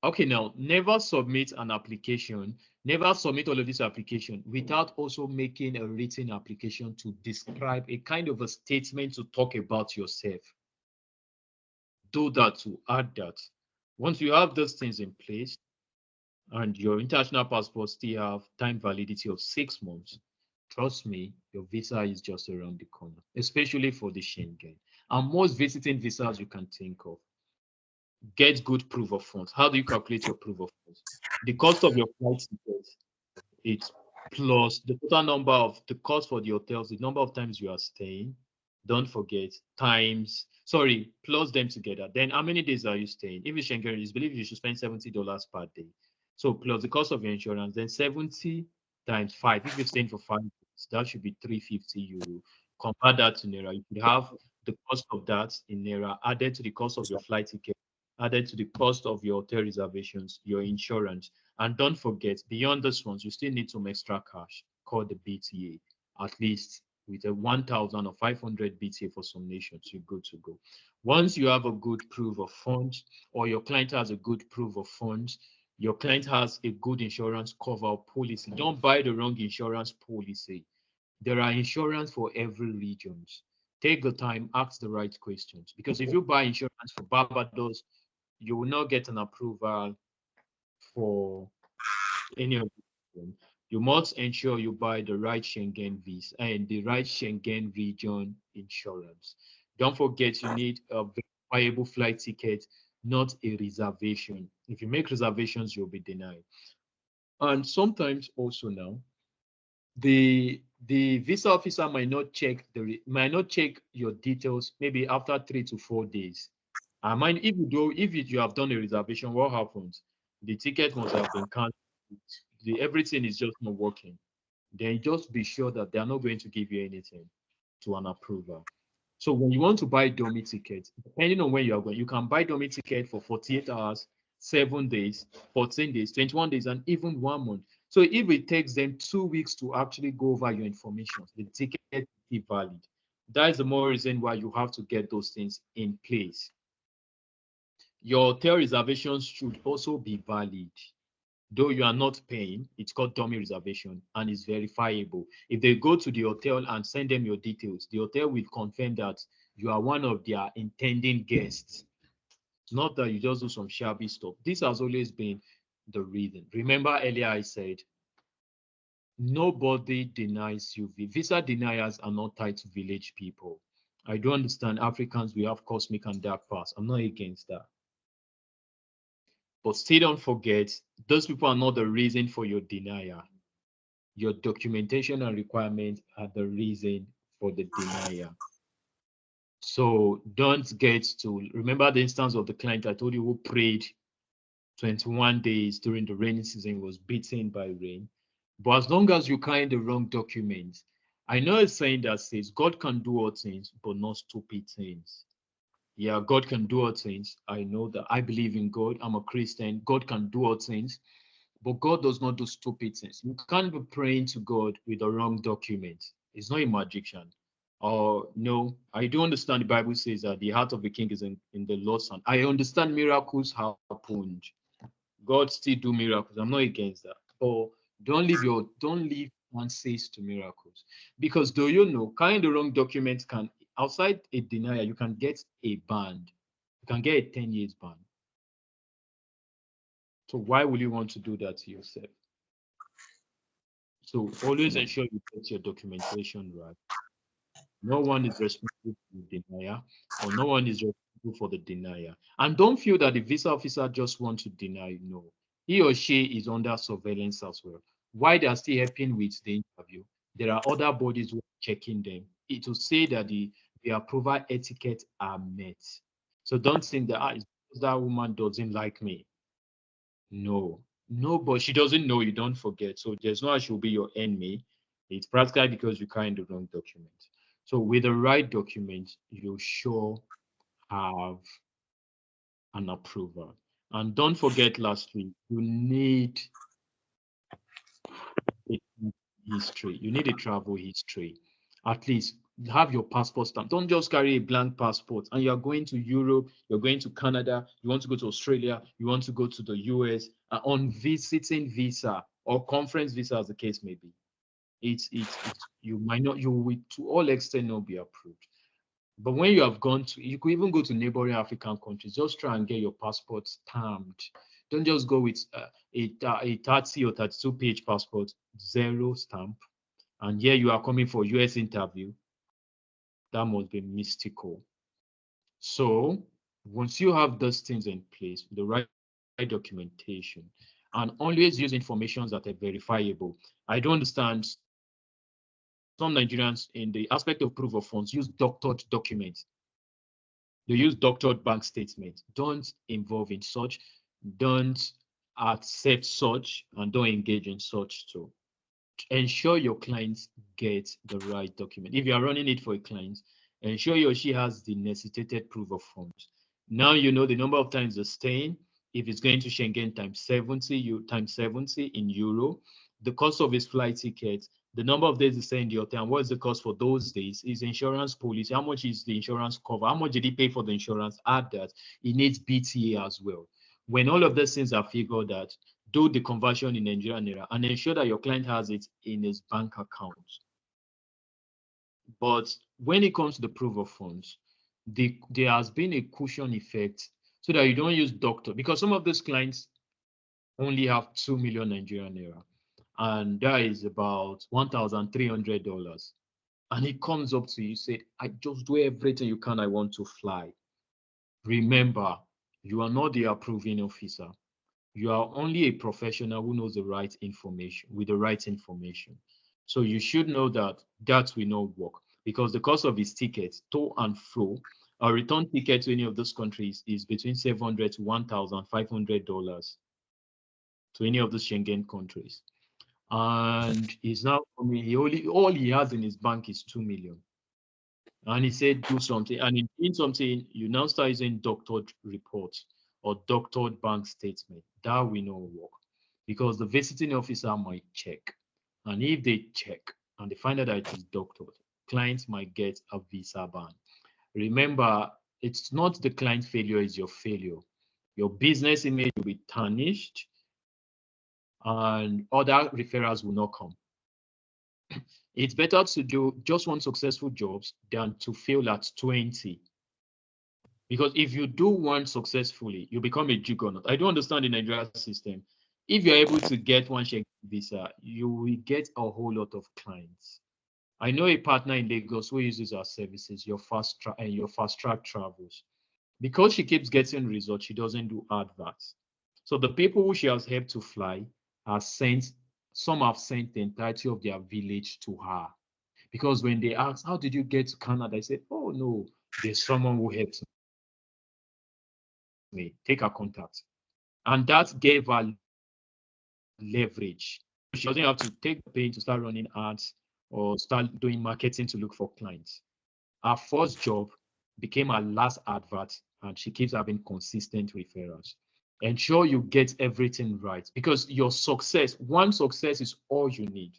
Okay, now never submit an application. Never submit all of this application without also making a written application to describe a kind of a statement to talk about yourself. Do that, to add that. Once you have those things in place and your international passport still have time validity of 6 months, trust me, your visa is just around the corner, especially for the Schengen and most visiting visas you can think of. Get good proof of funds. How do you calculate your proof of funds? The cost of your flight ticket, it's plus the total number of the cost for the hotels, the number of times you are staying. Don't forget times, sorry, plus them together. Then how many days are you staying? If it's Schengen, it's believed you should spend $70 per day. So plus the cost of your insurance, then 70 times 5. If you're staying for 5 days, that should be 350 euro. Convert that to Naira. You could have the cost of that in Naira added to the cost of your flight ticket, added to the cost of your hotel reservations, your insurance. And don't forget, beyond this ones, you still need some extra cash called the BTA, at least with a 1,000 or 500 BTA for some nations, you're good to go. Once you have a good proof of funds, or your client has a good proof of funds, your client has a good insurance cover policy. Don't buy the wrong insurance policy. There are insurance for every region. Take the time, ask the right questions. Because if you buy insurance for Barbados, you will not get an approval for any of them. You must ensure you buy the right Schengen visa and the right Schengen region insurance. Don't forget you need a viable flight ticket, not a reservation. If you make reservations, you'll be denied. And sometimes also now, the visa officer might not check your details maybe after 3 to 4 days. I mind if you have done a reservation, what happens? The ticket must have been canceled. Everything is just not working. Then just be sure that they are not going to give you anything to an approval. So when you want to buy dummy tickets, depending on where you are going, you can buy dummy ticket for 48 hours, 7 days, 14 days, 21 days, and even 1 month. So if it takes them 2 weeks to actually go over your information, the ticket is valid. That is the more reason why you have to get those things in place. Your hotel reservations should also be valid. Though you are not paying, it's called dummy reservation and it's verifiable. If they go to the hotel and send them your details, the hotel will confirm that you are one of their intending guests. Not that you just do some shabby stuff. This has always been the reason. Remember earlier I said, nobody denies you. Visa deniers are not tied to village people. I do understand Africans, we have cosmic and dark past. I'm not against that. But still don't forget, those people are not the reason for your denial. Your documentation and requirements are the reason for the denial. So don't get to, remember the instance of the client I told you who prayed 21 days during the rainy season, was beaten by rain. But as long as you carry the wrong documents, I know a saying that says God can do all things, but not stupid things. Yeah, God can do all things. I know that. I believe in God. I'm a Christian. God can do all things, but God does not do stupid things. You can't be praying to God with the wrong document. It's not a magician. Or no, I do understand the Bible says that the heart of the king is in the Lord's hand. I understand miracles happened. God still do miracles. I'm not against that. But don't leave answers to miracles. Because do you know, carrying the wrong document can, outside a denial, you can get a ban. You can get a 10 years ban. So why would you want to do that to yourself? So always ensure you get your documentation right. No one is responsible for the denier, or no one is responsible for the denier. And don't feel that the visa officer just wants to deny. No, he or she is under surveillance as well. Why they are still helping with the interview, there are other bodies who are checking them. It will say that the approval etiquette are met. So don't think that that woman doesn't like me. No, but she doesn't know you, don't forget. So there's no she'll be your enemy. It's practically because you carry the wrong document. So with the right document, you sure have an approval. And don't forget, lastly, you need a history. You need a travel history. At least have your passport stamp. Don't just carry a blank passport and you're going to Europe, you're going to Canada, you want to go to Australia, you want to go to the US on visiting visa or conference visa, as the case may be. It's you might not, you will to all extent not be approved. But when you have gone to, you could even go to neighboring African countries, just try and get your passport stamped. Don't just go with a 30 or 32 page passport, 0 stamp. And here you are coming for US interview. That must be mystical. So once you have those things in place, the right documentation, and always use information that are verifiable. I don't understand. Some Nigerians in the aspect of proof of funds use doctored documents. They use doctored bank statements. Don't involve in such, don't accept such, and don't engage in such too. Ensure your clients get the right document. If you are running it for a client, ensure he or she has the necessitated proof of funds. Now you know the number of times they're staying. If it's going to Schengen times 70 in euro, the cost of his flight ticket, the number of days he stay in the hotel, and what's the cost for those days, his insurance policy, how much is the insurance cover, how much did he pay for the insurance, add that. He needs BTA as well. When all of those things are figured out, do the conversion in Nigerian naira and ensure that your client has it in his bank account. But when it comes to the proof of funds, there has been a cushion effect so that you don't use doctor, because some of those clients only have 2 million Nigerian naira, and that is about $1,300. And it comes up to you, say, I just do everything you can, I want to fly. Remember, you are not the approving officer. You are only a professional who knows the right information with the right information. So you should know that that will not work, because the cost of his tickets to and fro, a return ticket to any of those countries is between $700 to $1,500 to any of those Schengen countries. And he's now coming, all he has in his bank is 2 million. And he said, do something. And in doing something, you now start using doctored reports or doctored bank statement. That will not work, because the visiting officer might check. And if they check and they find out that it is doctored, clients might get a visa ban. Remember, it's not the client failure, it's your failure. Your business image will be tarnished and other referrals will not come. It's better to do just one successful job than to fail at 20. Because if you do one successfully, you become a juggernaut. I don't understand the Nigerian system. If you're able to get one Schengen visa, you will get a whole lot of clients. I know a partner in Lagos who uses our services, your fast track travels. Because she keeps getting results, she doesn't do adverts. So the people who she has helped to fly are sent, some have sent the entirety of their village to her. Because when they ask, how did you get to Canada? I said, oh no, there's someone who helped me. Take her contact. And that gave her leverage. She doesn't have to take the pain to start running ads or start doing marketing to look for clients. Her first job became her last advert, and she keeps having consistent referrals. Ensure you get everything right, because your success, one success is all you need.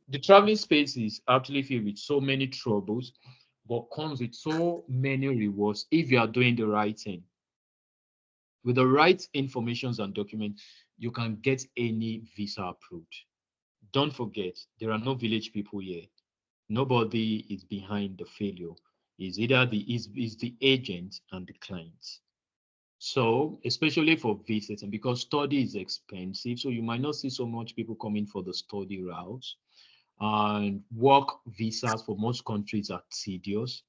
The traveling space is actually filled with so many troubles, but comes with so many rewards if you are doing the right thing. With the right informations and documents, you can get any visa approved. Don't forget, there are no village people here. Nobody is behind the failure. It's either the agent and the client. So, especially for visiting, because study is expensive, so you might not see so much people coming for the study route. And work visas for most countries are tedious.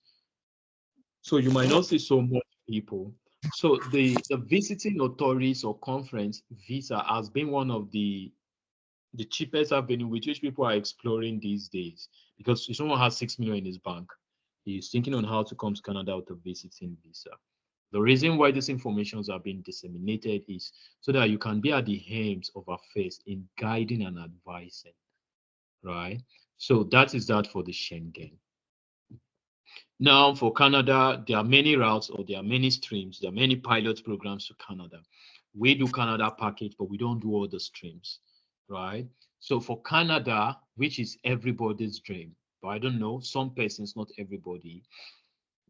So you might not see so much people. So the visiting authorities or conference visa has been one of the cheapest avenue with which people are exploring these days. Because if someone has 6 million in his bank, he's thinking on how to come to Canada with a visiting visa. The reason why these informations are being disseminated is so that you can be at the helms of affairs in guiding and advising, right? So that is that for the Schengen. Now for Canada, there are many routes or there are many streams. There are many pilot programs to Canada. We do Canada package, but we don't do all the streams, right? So for Canada, which is everybody's dream, but I don't know, some persons, not everybody.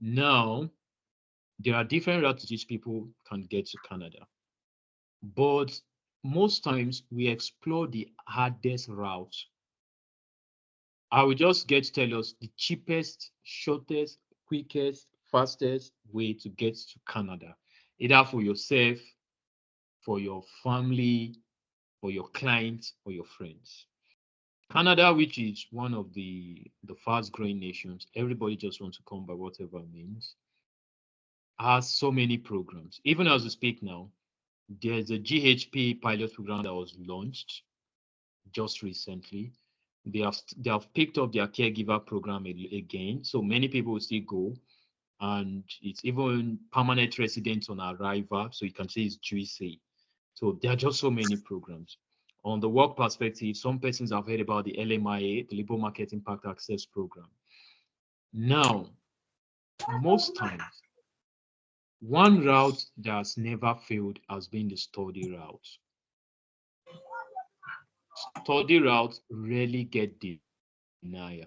Now, there are different routes to which people can get to Canada. But most times we explore the hardest route. I will just get to tell us the cheapest, shortest, quickest, fastest way to get to Canada, either for yourself, for your family, for your clients, or your friends. Canada, which is one of the fast-growing nations, everybody just wants to come by whatever means, has so many programs. Even as we speak now, there's a GHP pilot program that was launched just recently. They have picked up their caregiver program again, so many people will still go, and it's even permanent residents on arrival, so you can say it's juicy. So there are just so many programs. On the work perspective, some persons have heard about the LMIA, the Labor Market Impact Access Program. Now, most times, one route that has never failed has been the study route. Study routes rarely get deniers.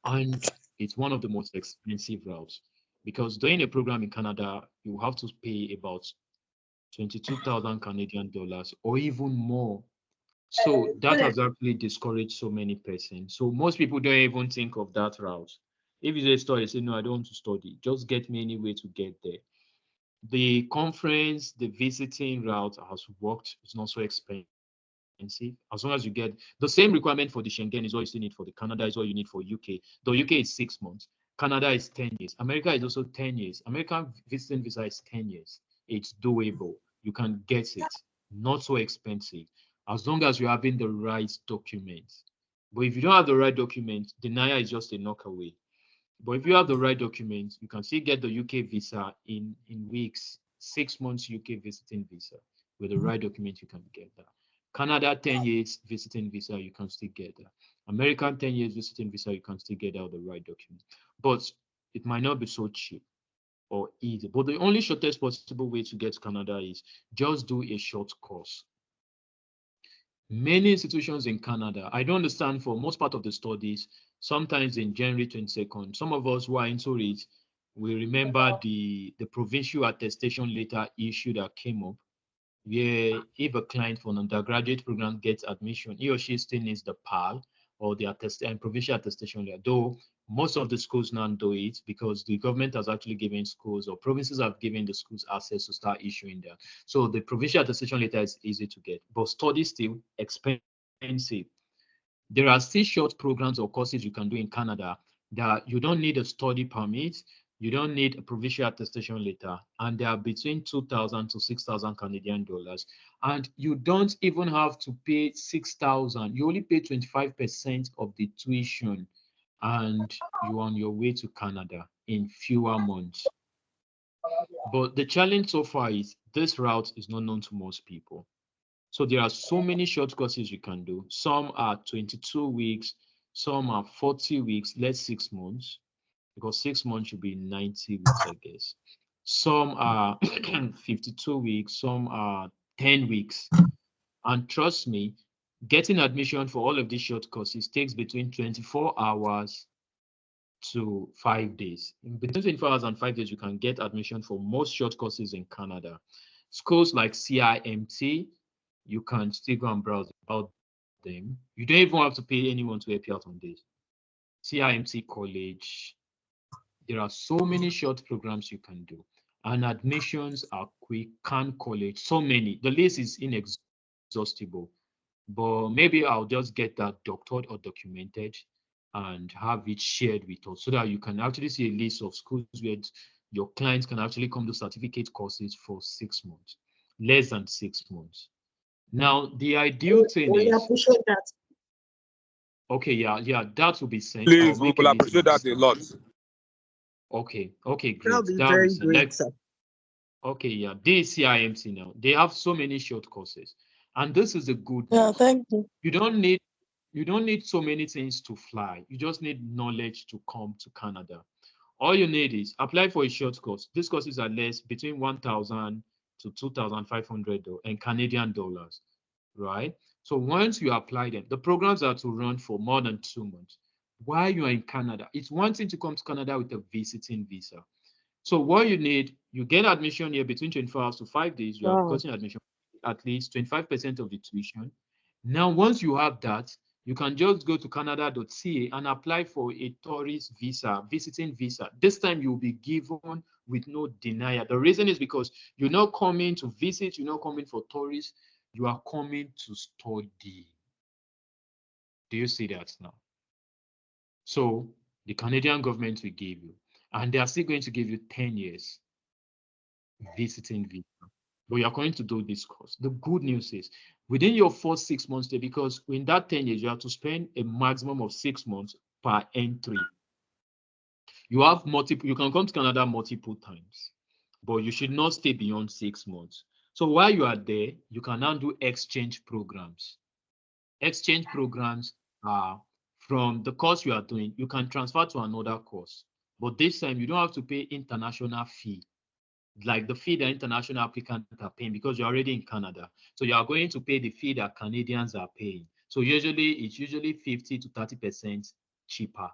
And it's one of the most expensive routes because doing a program in Canada, you have to pay about 22,000 Canadian dollars or even more. So that has actually discouraged so many persons. So most people don't even think of that route. If you say study, say, no, I don't want to study. Just get me any way to get there. The conference, the visiting route has worked. It's not so expensive. As long as you get the same requirement for the Schengen is what you still need for the Canada is what you need for UK. The UK is 6 months. Canada is 10 years. America is also 10 years. American visiting visa is 10 years. It's doable. You can get it. Not so expensive. As long as you're having the right documents. But if you don't have the right documents, denial is just a knock away. But if you have the right documents, you can still get the UK visa in weeks. 6 months UK visiting visa. With the right document, you can get that. Canada 10 years visiting visa, you can still get that. American 10 years visiting visa, you can still get out the right document. But it might not be so cheap or easy. But the only shortest possible way to get to Canada is just do a short course. Many institutions in Canada, I don't understand for most part of the studies, sometimes in January 22nd, some of us who are into it, we remember the provincial attestation letter issue that came up, where if a client for an undergraduate program gets admission, he or she still needs the PAL or the provincial attestation letter, though most of the schools now do it because the government has actually given schools or provinces have given the schools access to start issuing that. So the provincial attestation letter is easy to get, but study still expensive. There are still short programs or courses you can do in Canada that you don't need a study permit, you don't need a provincial attestation letter, and they are between 2,000 to 6,000 Canadian dollars. And you don't even have to pay 6,000. You only pay 25% of the tuition, and you're on your way to Canada in fewer months. But the challenge so far is this route is not known to most people. So there are so many short courses you can do. Some are 22 weeks, some are 40 weeks, less 6 months, because 6 months should be 90 weeks, I guess. Some are 52 weeks, some are 10 weeks. And trust me, getting admission for all of these short courses takes between 24 hours to 5 days. In between 24 hours and 5 days, you can get admission for most short courses in Canada. Schools like CIMT, you can still go and browse about them. You don't even have to pay anyone to help you out on this. CIMT College, there are so many short programs you can do, and admissions are quick. Can College, so many. The list is inexhaustible, but maybe I'll just get that doctored or documented and have it shared with us so that you can actually see a list of schools where your clients can actually come to certificate courses for 6 months, less than 6 months. Now, the ideal thing We is, appreciate that. okay, yeah, that will be sent. Please, I'll we make a will list appreciate of that a stuff. lot. Okay, That'll great. be That will be very sent. great, sir. Okay, yeah, this CIMT now, they have so many short courses, and this is a good Yeah, news. thank you. You don't need so many things to fly. You just need knowledge to come to Canada. All you need is apply for a short course. These courses are less between 1,000 to 2,500 and Canadian dollars, right? So once you apply them, the programs are to run for more than 2 months. While you are in Canada, it's one thing to come to Canada with a visiting visa. So what you need, you get admission here between 24 hours to 5 days. You have gotten admission at least 25% of the tuition. Now, once you have that, you can just go to canada.ca and apply for a tourist visa, visiting visa. This time you'll be given with no denial. The reason is because you're not coming to visit, you're not coming for tourists, you are coming to study. Do you see that now? So the Canadian government will give you, and they are still going to give you 10 years visiting visa. But you're going to do this course. The good news is within your first 6 months there, because in that 10 years, you have to spend a maximum of 6 months per entry. You have multiple, you can come to Canada multiple times, but you should not stay beyond 6 months. So while you are there, you can now do exchange programs. Exchange programs are from the course you are doing, you can transfer to another course. But this time you don't have to pay international fee, like the fee that international applicants are paying, because you're already in Canada. So you are going to pay the fee that Canadians are paying. So it's usually 50 to 30% cheaper.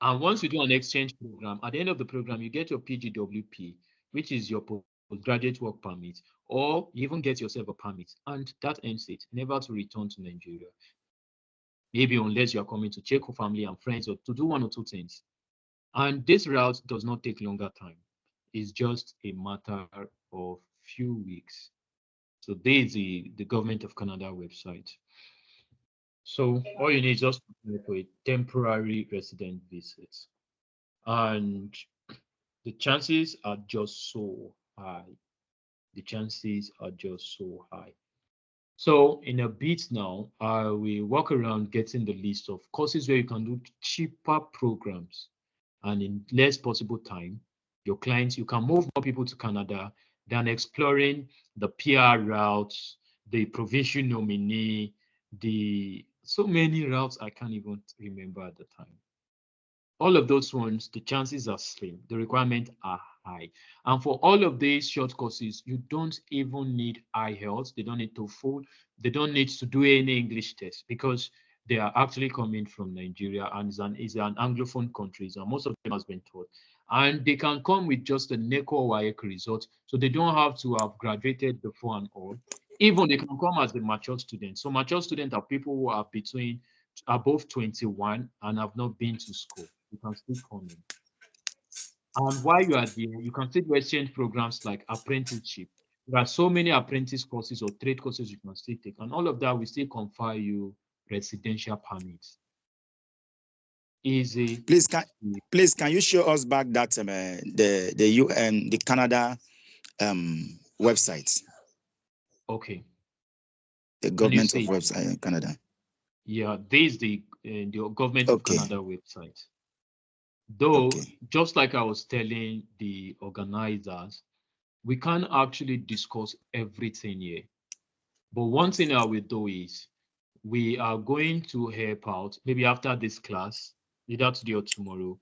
And once you do an exchange program, at the end of the program, you get your PGWP, which is your postgraduate work permit, or you even get yourself a permit. And that ends it, never to return to Nigeria. Maybe unless you're coming to check on family and friends or to do one or two things. And this route does not take longer time. It's just a matter of few weeks. So there is the Government of Canada website. So all you need is just to apply for a temporary resident visit. And the chances are just so high. The chances are just so high. So in a bit now, I will walk around getting the list of courses where you can do cheaper programs, and in less possible time, your clients, you can move more people to Canada than exploring the PR routes, the provincial nominee, the so many routes I can't even remember at the time. All of those ones, the chances are slim, the requirements are high. And for all of these short courses, you don't even need IELTS, they don't need TOEFL, they don't need to do any English test, because they are actually coming from Nigeria, and is an Anglophone country, and most of them has been taught. And they can come with just a NECO or WAEC result, so they don't have to have graduated before and all. Even they can come as the mature students. So mature students are people who are above 21 and have not been to school. You can still come in. And while you are there, you can still do exchange programs like apprenticeship. There are so many apprentice courses or trade courses you can still take, and all of that will still confer you residential permits. Easy. Please, can you show us back that the UN, the Canada website? Okay. The government of website in Canada. Yeah, there's the Government of Canada website. Though, just like I was telling the organizers, we can't actually discuss everything here. But one thing I will do is we are going to help out maybe after this class, either today or tomorrow,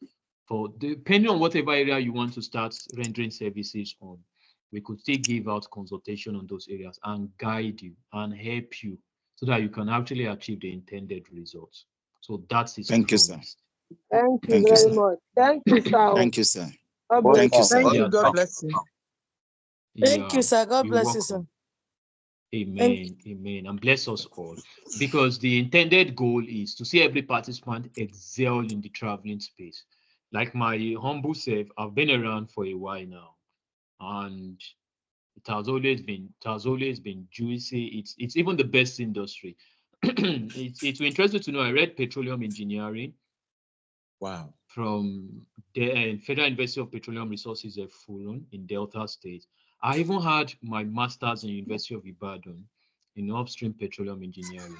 for depending on whatever area you want to start rendering services on. We could still give out consultation on those areas and guide you and help you so that you can actually achieve the intended results. So that's his Thank you, sir. Thank you very much. Thank you, sir. Thank you, sir. Thank you, sir. Thank you. God bless you. Thank you, sir. God bless you, sir. Amen. Amen. And bless us all. Because the intended goal is to see every participant excel in the traveling space. Like my humble self, I've been around for a while now, and it has always been juicy. It's even the best industry. It's interesting to know. I read petroleum engineering. Wow. From the Federal University of Petroleum Resources at Fulham in Delta State. I even had my master's in University of Ibadan in upstream petroleum engineering.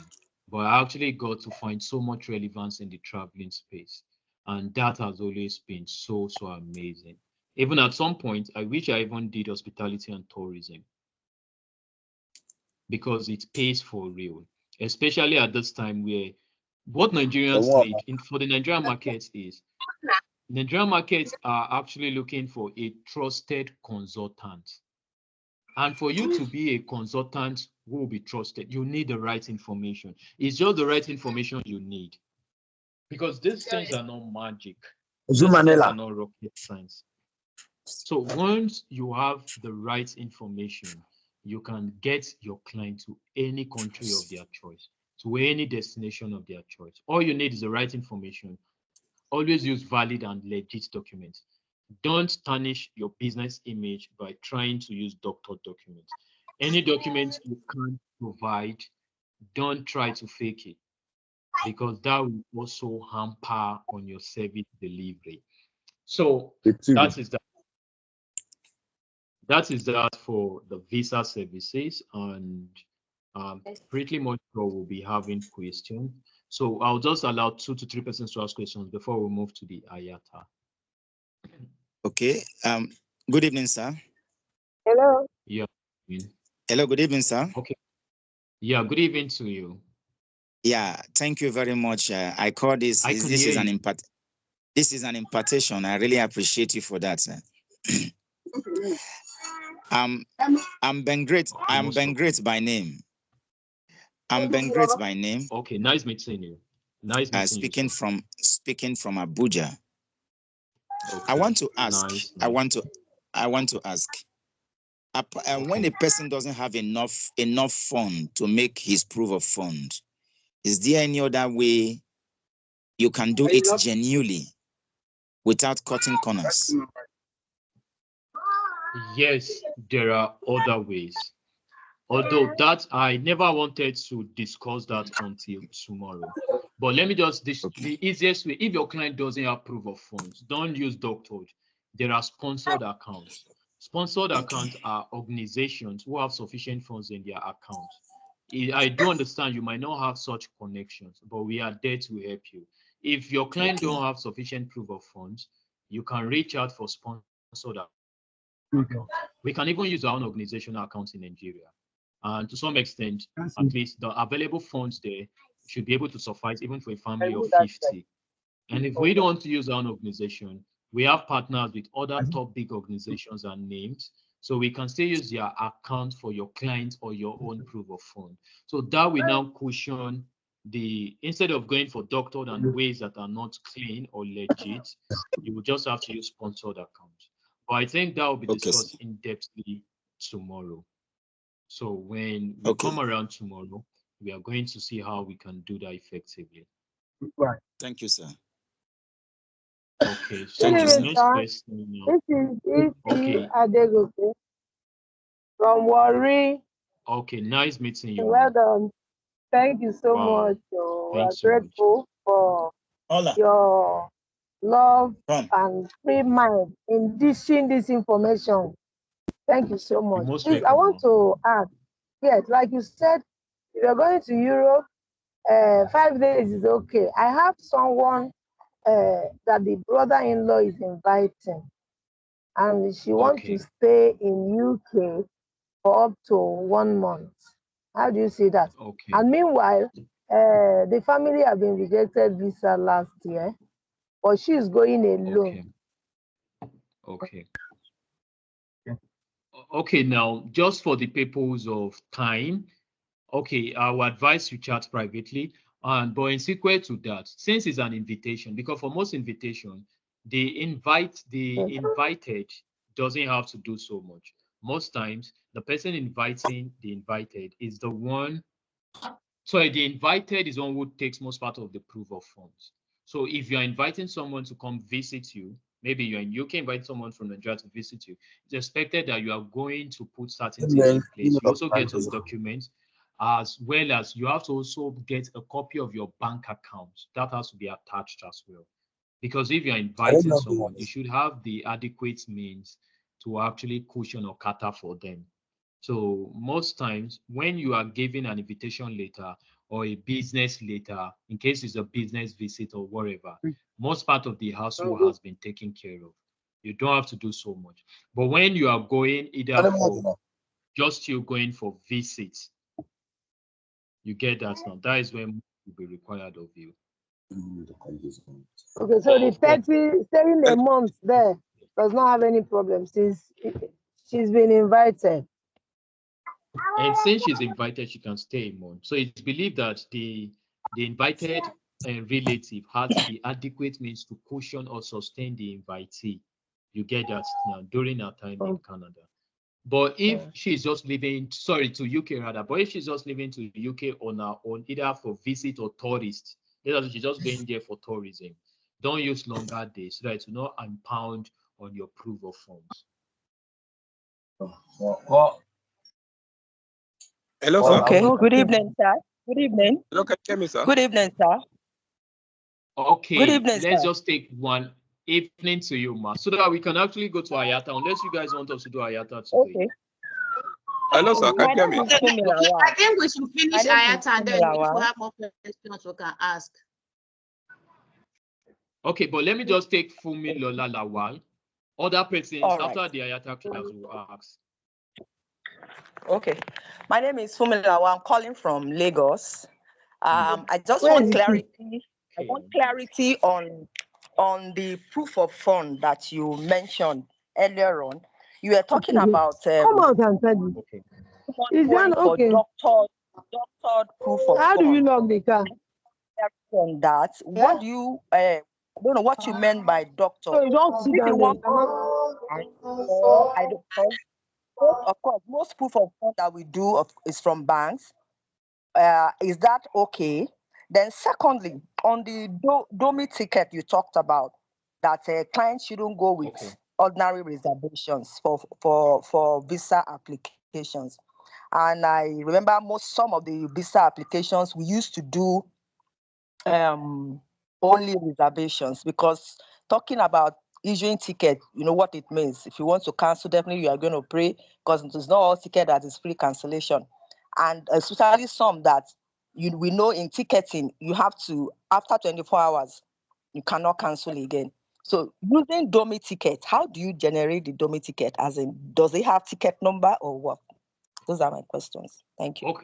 But I actually got to find so much relevance in the traveling space. And that has always been so amazing. Even at some point, I wish I even did hospitality and tourism, because it pays for real, especially at this time where what Nigerians need for the Nigerian markets is Nigerian markets are actually looking for a trusted consultant. And for you to be a consultant who will be trusted. You need the right information. It's just the right information you need. Because these things are not magic. These things are not rocket science. So once you have the right information, you can get your client to any country of their choice, to any destination of their choice. All you need is the right information. Always use valid and legit documents. Don't tarnish your business image by trying to use doctored documents. Any documents you can't provide, don't try to fake it, because that will also hamper on your service delivery. So that is that. That is that for the visa services, and pretty much sure we'll be having questions. So I'll just allow 2 to 3 persons to ask questions before we move to the IATA. Okay. Good evening, sir. Hello. Yeah. Hello. Good evening, sir. Okay. Yeah. Good evening to you. Yeah. Thank you very much. I call this. This is an impart. This is an impartation. I really appreciate you for that, sir. I'm Ben Great. I'm Ben Great by name. I'm Ben Great by name. Okay. Nice meeting you. Nice meeting speaking you. Speaking from Abuja. Okay. I want to ask. Nice. I want to ask. When a person doesn't have enough fund to make his proof of fund, is there any other way you can do it genuinely without cutting corners? Yes, there are other ways. Although that I never wanted to discuss that until tomorrow. But let me just the easiest way. If your client doesn't have proof of funds, don't use doctored. There are sponsored accounts. Sponsored accounts are organizations who have sufficient funds in their accounts. I do understand you might not have such connections, but we are there to help you. If your client don't have sufficient proof of funds, you can reach out for sponsored accounts. We can even use our own organizational accounts in Nigeria. And to some extent, at least the available funds there should be able to suffice even for a family of 50. And if we don't want to use our own organization, we have partners with other top big organizations and names. So we can still use their account for your client or your own proof of fund. So that will now cushion instead of going for doctored and ways that are not clean or legit, you will just have to use sponsored accounts. But I think that will be discussed in depthly tomorrow. So when we come around tomorrow, we are going to see how we can do that effectively. Right. Thank you, sir. Okay, so the next question now. This is Adegoke from Warri. Okay, nice meeting you. Well done. Thank you so much. We are grateful for your love and free mind in dishing this information. Thank you so much. Please, I want to add, yes, like you said, if you're going to Europe, 5 days is okay. I have someone that the brother-in-law is inviting, and she wants to stay in UK for up to 1 month. How do you see that? Okay. And meanwhile, the family have been rejected visa last year, but she's going alone. Okay. Okay, now just for the purpose of time, okay, I will advise you chat privately. But in sequence to that, since it's an invitation, because for most invitation, the invited doesn't have to do so much. Most times, the person inviting the invited is the one. So the invited is one who takes most part of the proof of funds. So if you're inviting someone to come visit you, maybe you're in UK, invite someone from Nigeria to visit you, it's expected that you are going to put certain things in place. You also get some documents, as well as you have to also get a copy of your bank account. That has to be attached as well. Because if you're inviting someone, you should have the adequate means to actually cushion or cater for them. So most times when you are giving an invitation letter or a business letter, in case it's a business visit or whatever, most part of the household has been taken care of. You don't have to do so much. But when you are going either for just you going for visits, you get that now. That is when it will be required of you. Okay, so the 30 staying a month there does not have any problem since she's been invited. And since she's invited, she can stay a month. So it's believed that the invited relative has the adequate means to cushion or sustain the invitee. You get that now during her time in Canada. But if she's just living, sorry, to UK rather, but if she's just living to the UK on her own, either for visit or tourist, she's just going there for tourism, don't use longer days so that it will not impound on your proof of funds. Hello, sir. Okay. Good evening, sir. Good evening. Hello, can you hear me, sir? Good evening, sir. Okay. Good evening, let's sir. just take one evening to you, ma, so that we can actually go to Ayata, unless you guys want us to do Ayata today. Okay. Hello, sir. Can you hear me? I think we should finish Ayata, and then if we have more questions, we can ask. Okay, but let me just take Fumi Lola Lawal. Other persons after the Ayata class will ask. Okay. My name is Fumilawa. I'm calling from Lagos. I just want clarity. I want clarity on the proof of fund that you mentioned earlier on. You were talking about come on, can tell me. Okay. Is that okay? Doctored proof of How fund. do you log the car? On that, what do you I don't know what you meant by doctor. So you don't sit down there. I don't know. Of course, most proof of fund that we do is from banks. Is that okay? Then secondly, on the DOMI ticket you talked about, that clients shouldn't go with ordinary reservations for visa applications. And I remember some of the visa applications we used to do only reservations, because talking about issuing ticket, you know what it means. If you want to cancel, definitely you are going to pay, because it is not all ticket that is free cancellation. And especially some that we know in ticketing, you have to, after 24 hours, you cannot cancel again. So using DOMI ticket, how do you generate the DOMI ticket? As in, does it have ticket number or what? Those are my questions. Thank you.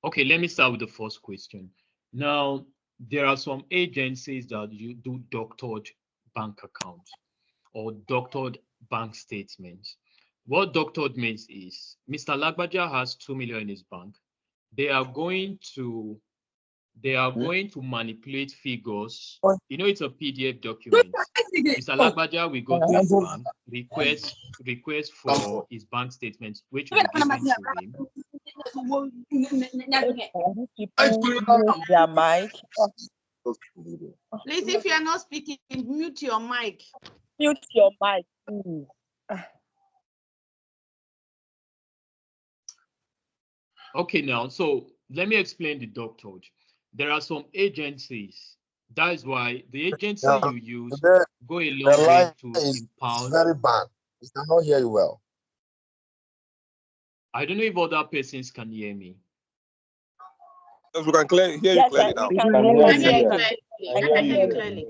Okay, let me start with the first question. Now, there are some agencies that you do doctored bank accounts or doctored bank statements. What doctored means is Mr. Lagbaja has 2 million in his bank. They are going to manipulate figures. You know, it's a PDF document. Mr. Lagbaja will go to his bank, request for his bank statement, which will be given to him. Their mic. Please, if you are not speaking, mute your mic. Mute your mic. Okay, now, so let me explain the doctored. There are some agencies. That is why the agency you use go a long way to impound. Very bad. We cannot hear you well. I don't know if other persons can hear me. Yes, we can hear you clearly now. I can hear you clearly.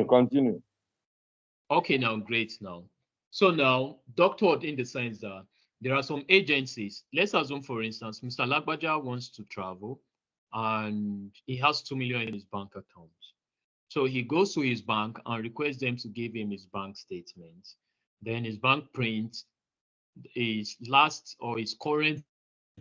Continue. Okay, now, great now. So now, doctored in the sense that there are some agencies. Let's assume, for instance, Mr. Lagbaja wants to travel and he has 2 million in his bank account. So he goes to his bank and requests them to give him his bank statement. Then his bank prints his last or his current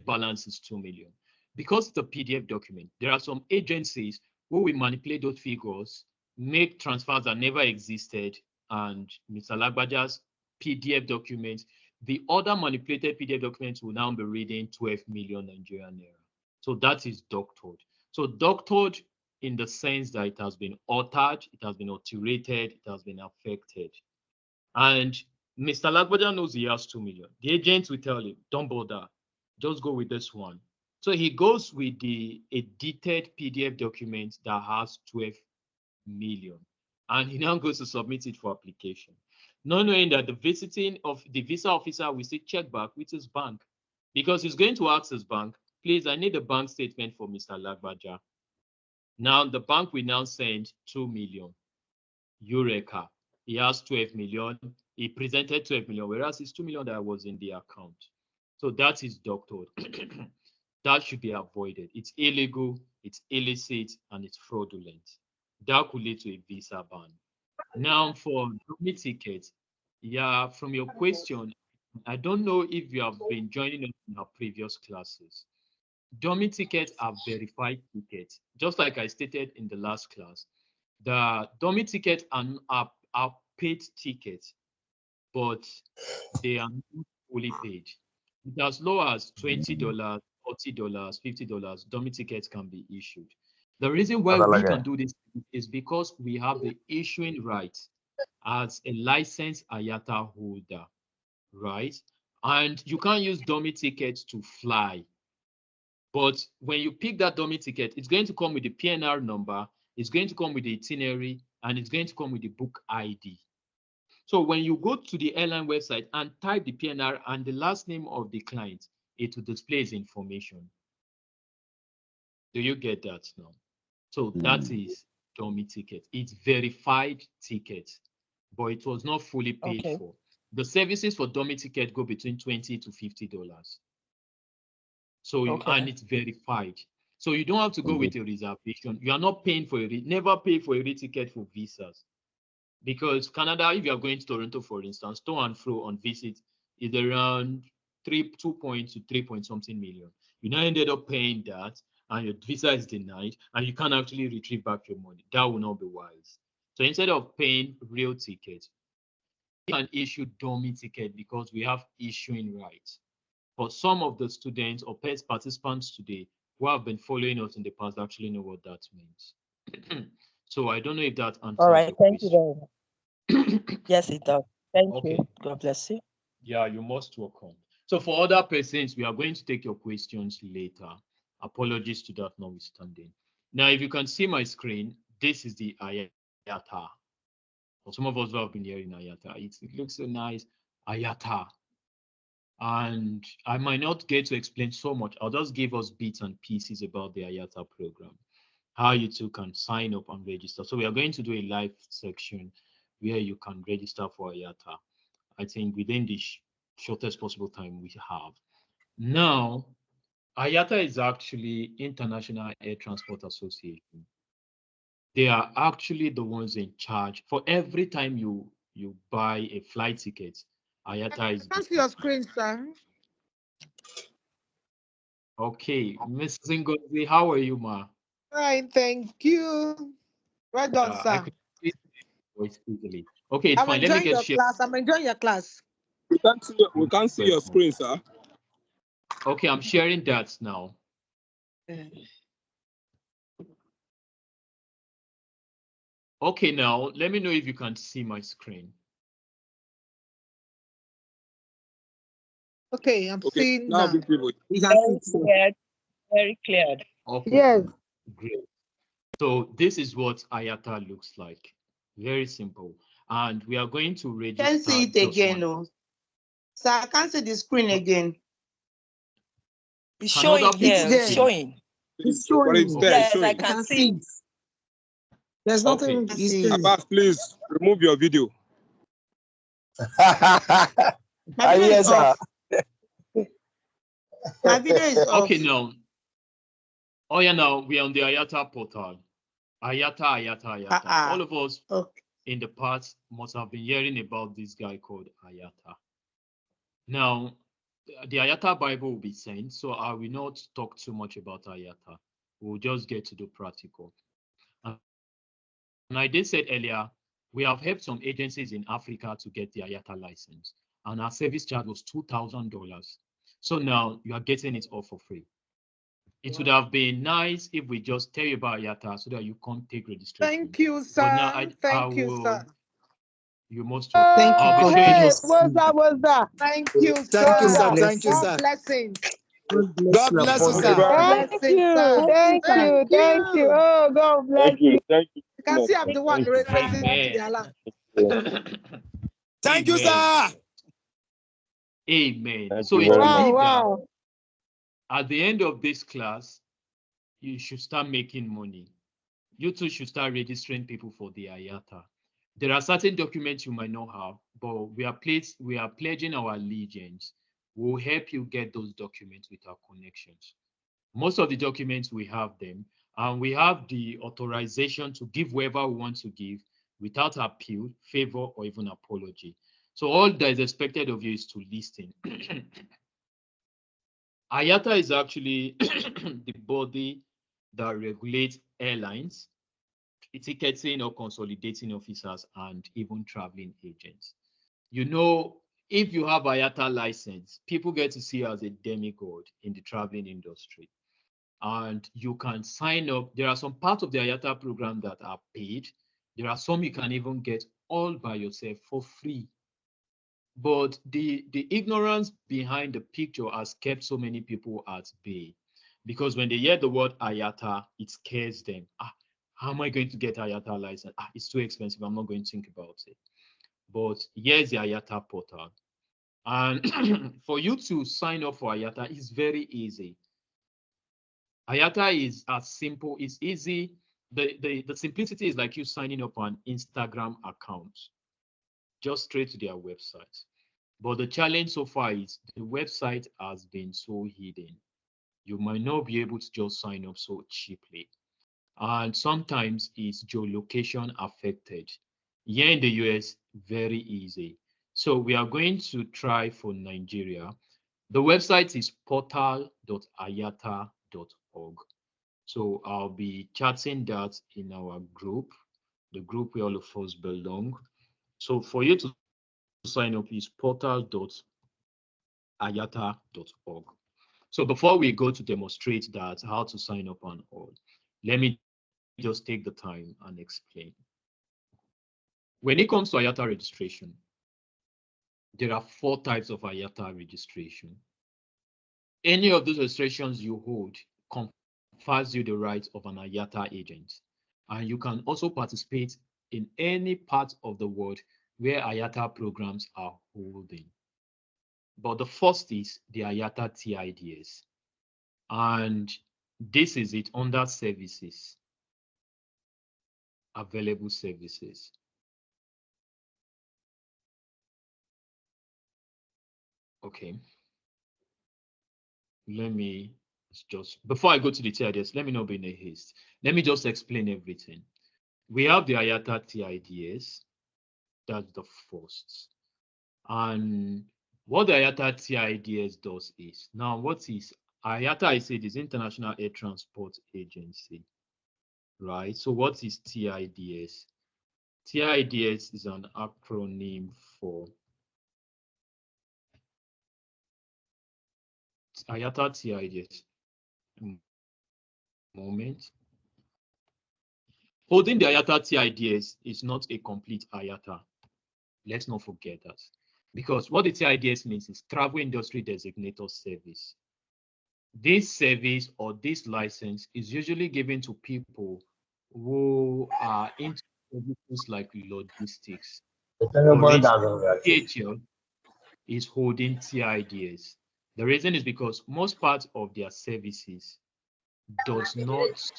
balance is 2 million. Because it's a PDF document, there are some agencies who will manipulate those figures, make transfers that never existed, and Mr. Lagbaja's PDF documents, the other manipulated PDF documents will now be reading 12 million Nigerian naira. So that is doctored. So doctored in the sense that it has been altered, it has been alterated, it has been affected. And Mr. Lagbaja knows he has 2 million. The agent will tell him, don't bother, just go with this one. So he goes with the edited PDF document that has 12 million. And he now goes to submit it for application, not knowing that the visa officer will still check back with his bank, because he's going to ask his bank, please, I need a bank statement for Mr. Lagbaja. Now the bank will now send 2 million. Eureka. He has 12 million. He presented 12 million, whereas it's 2 million that was in the account. So that is doctored. That should be avoided. It's illegal, it's illicit, and it's fraudulent. That could lead to a visa ban. Now for dummy tickets, yeah, from your question, I don't know if you have been joining us in our previous classes. Dummy tickets are verified tickets. Just like I stated in the last class, the dummy tickets are paid tickets, but they are not fully paid. It's as low as $20, $40, $50, dummy tickets can be issued. The reason why we can do this is because we have the issuing right as a licensed IATA holder, right? And you can't use dummy tickets to fly. But when you pick that dummy ticket, it's going to come with the PNR number, it's going to come with the itinerary, and it's going to come with the book ID. So when you go to the airline website and type the PNR and the last name of the client, it will display his information. Do you get that now? So that is dummy ticket. It's verified ticket, but it was not fully paid for. The services for dummy ticket go between $20 to $50. So and it's verified. So you don't have to go with a reservation. You are not paying for never pay for a ticket for visas. Because Canada, if you are going to Toronto, for instance, to and fro on visit is around 2 point to 3 point something million. You now ended up paying that and your visa is denied and you can't actually retrieve back your money. That will not be wise. So instead of paying real tickets, you can issue dummy ticket because we have issuing rights. For some of the students or participants today who have been following us in the past actually know what that means. So I don't know if that answers. All right, thank you very much. Yes, it does. Thank you. God bless you. Yeah, you're most welcome. So for other persons, we are going to take your questions later. Apologies to that notwithstanding. Now, if you can see my screen, this is the IATA. For some of us who have been hearing IATA, it looks so nice, IATA. And I might not get to explain so much. I'll just give us bits and pieces about the IATA program, how you too can sign up and register. So we are going to do a live section where you can register for IATA. I think within the shortest possible time we have. Now, IATA is actually International Air Transport Association. They are actually the ones in charge. For every time you buy a flight ticket, IATA is. I can't see your screen, sir. Okay, Ms. Ngozi, how are you, ma? Fine, thank you. Well done, sir. I could see your voice easily. Okay, it's I'm fine. Let me enjoying get your class. I'm enjoying your class. We can't see your screen, sir. Okay, I'm sharing that now. Okay, now let me know if you can see my screen. Okay, I'm seeing now. Very clear. Okay. Yes. Great. So this is what IATA looks like. Very simple. And we are going to register. Can't see it again, no. So I can't see the screen again. It's showing here. It's showing. It's showing. Yes, I can see it. There's nothing to see. Abbas, please remove your video. Yes, sir. My video is off. Okay, now. Oh yeah, now we're on the IATA portal. IATA. All of us in the past must have been hearing about this guy called IATA. Now, the IATA Bible will be sent, so I will not talk too much about IATA. We'll just get to the practical. And I did say earlier, we have helped some agencies in Africa to get the IATA license, and our service charge was $2,000. So now you are getting it all for free. It would have been nice if we just tell you about IATA so that you can't take registration. Thank you, sir. But now Thank you, sir. You most Thank welcome. Hey, what's that? Thank you, sir. Thank you, sir. Thank you, sir. God blessings. God bless you, sir. Thank you. Thank you. Oh, God bless you. Thank you. You can see I'm the one raising the alarm. Thank you, sir. Amen. So it means that at the end of this class, you should start making money. You too should start registering people for the IATA. There are certain documents you might not have, but we are pledging our allegiance. We'll help you get those documents with our connections. Most of the documents, we have them, and we have the authorization to give whoever we want to give, without appeal, favor, or even apology. So all that is expected of you is to listen. IATA is actually the body that regulates airlines, ticketing or consolidating officers, and even traveling agents. You know, if you have IATA license, people get to see you as a demigod in the traveling industry. And you can sign up. There are some parts of the IATA program that are paid. There are some you can even get all by yourself for free. But the ignorance behind the picture has kept so many people at bay, because when they hear the word IATA, it scares them. How am I going to get IATA license? It's too expensive. I'm not going to think about it. But here's the IATA portal. And for you to sign up for IATA, it's very easy. IATA is as simple, it's easy. The simplicity is like you signing up an Instagram account, just straight to their website. But the challenge so far is the website has been so hidden. You might not be able to just sign up so cheaply. And sometimes it's geolocation affected. Here in the US, very easy. So we are going to try for Nigeria. The website is portal.iata.org. So I'll be chatting that in our group, the group where all of us belong. So for you to sign up is portal.iata.org. So before we go to demonstrate that, how to sign up and all, let me just take the time and explain. When it comes to IATA registration, there are 4 types of IATA registration. Any of those registrations you hold confers you the rights of an IATA agent. And you can also participate in any part of the world where IATA programs are holding. But the first is the IATA TIDS. And this is it under services, available services. Okay. Let me just, before I go to the TIDS, let me not be in a haste. Let me just explain everything. We have the IATA TIDS. That's the first. And what the IATA TIDS does is, now what is IATA? I said is International Air Transport Agency, right? So what is TIDS? TIDS is an acronym for IATA TIDS. Moment. Holding the IATA TIDS is not a complete IATA. Let's not forget that. Because what the TIDS means is Travel Industry Designator Service. This service or this license is usually given to people who are into services like logistics. DHL is holding TIDS. The reason is because most parts of their services does not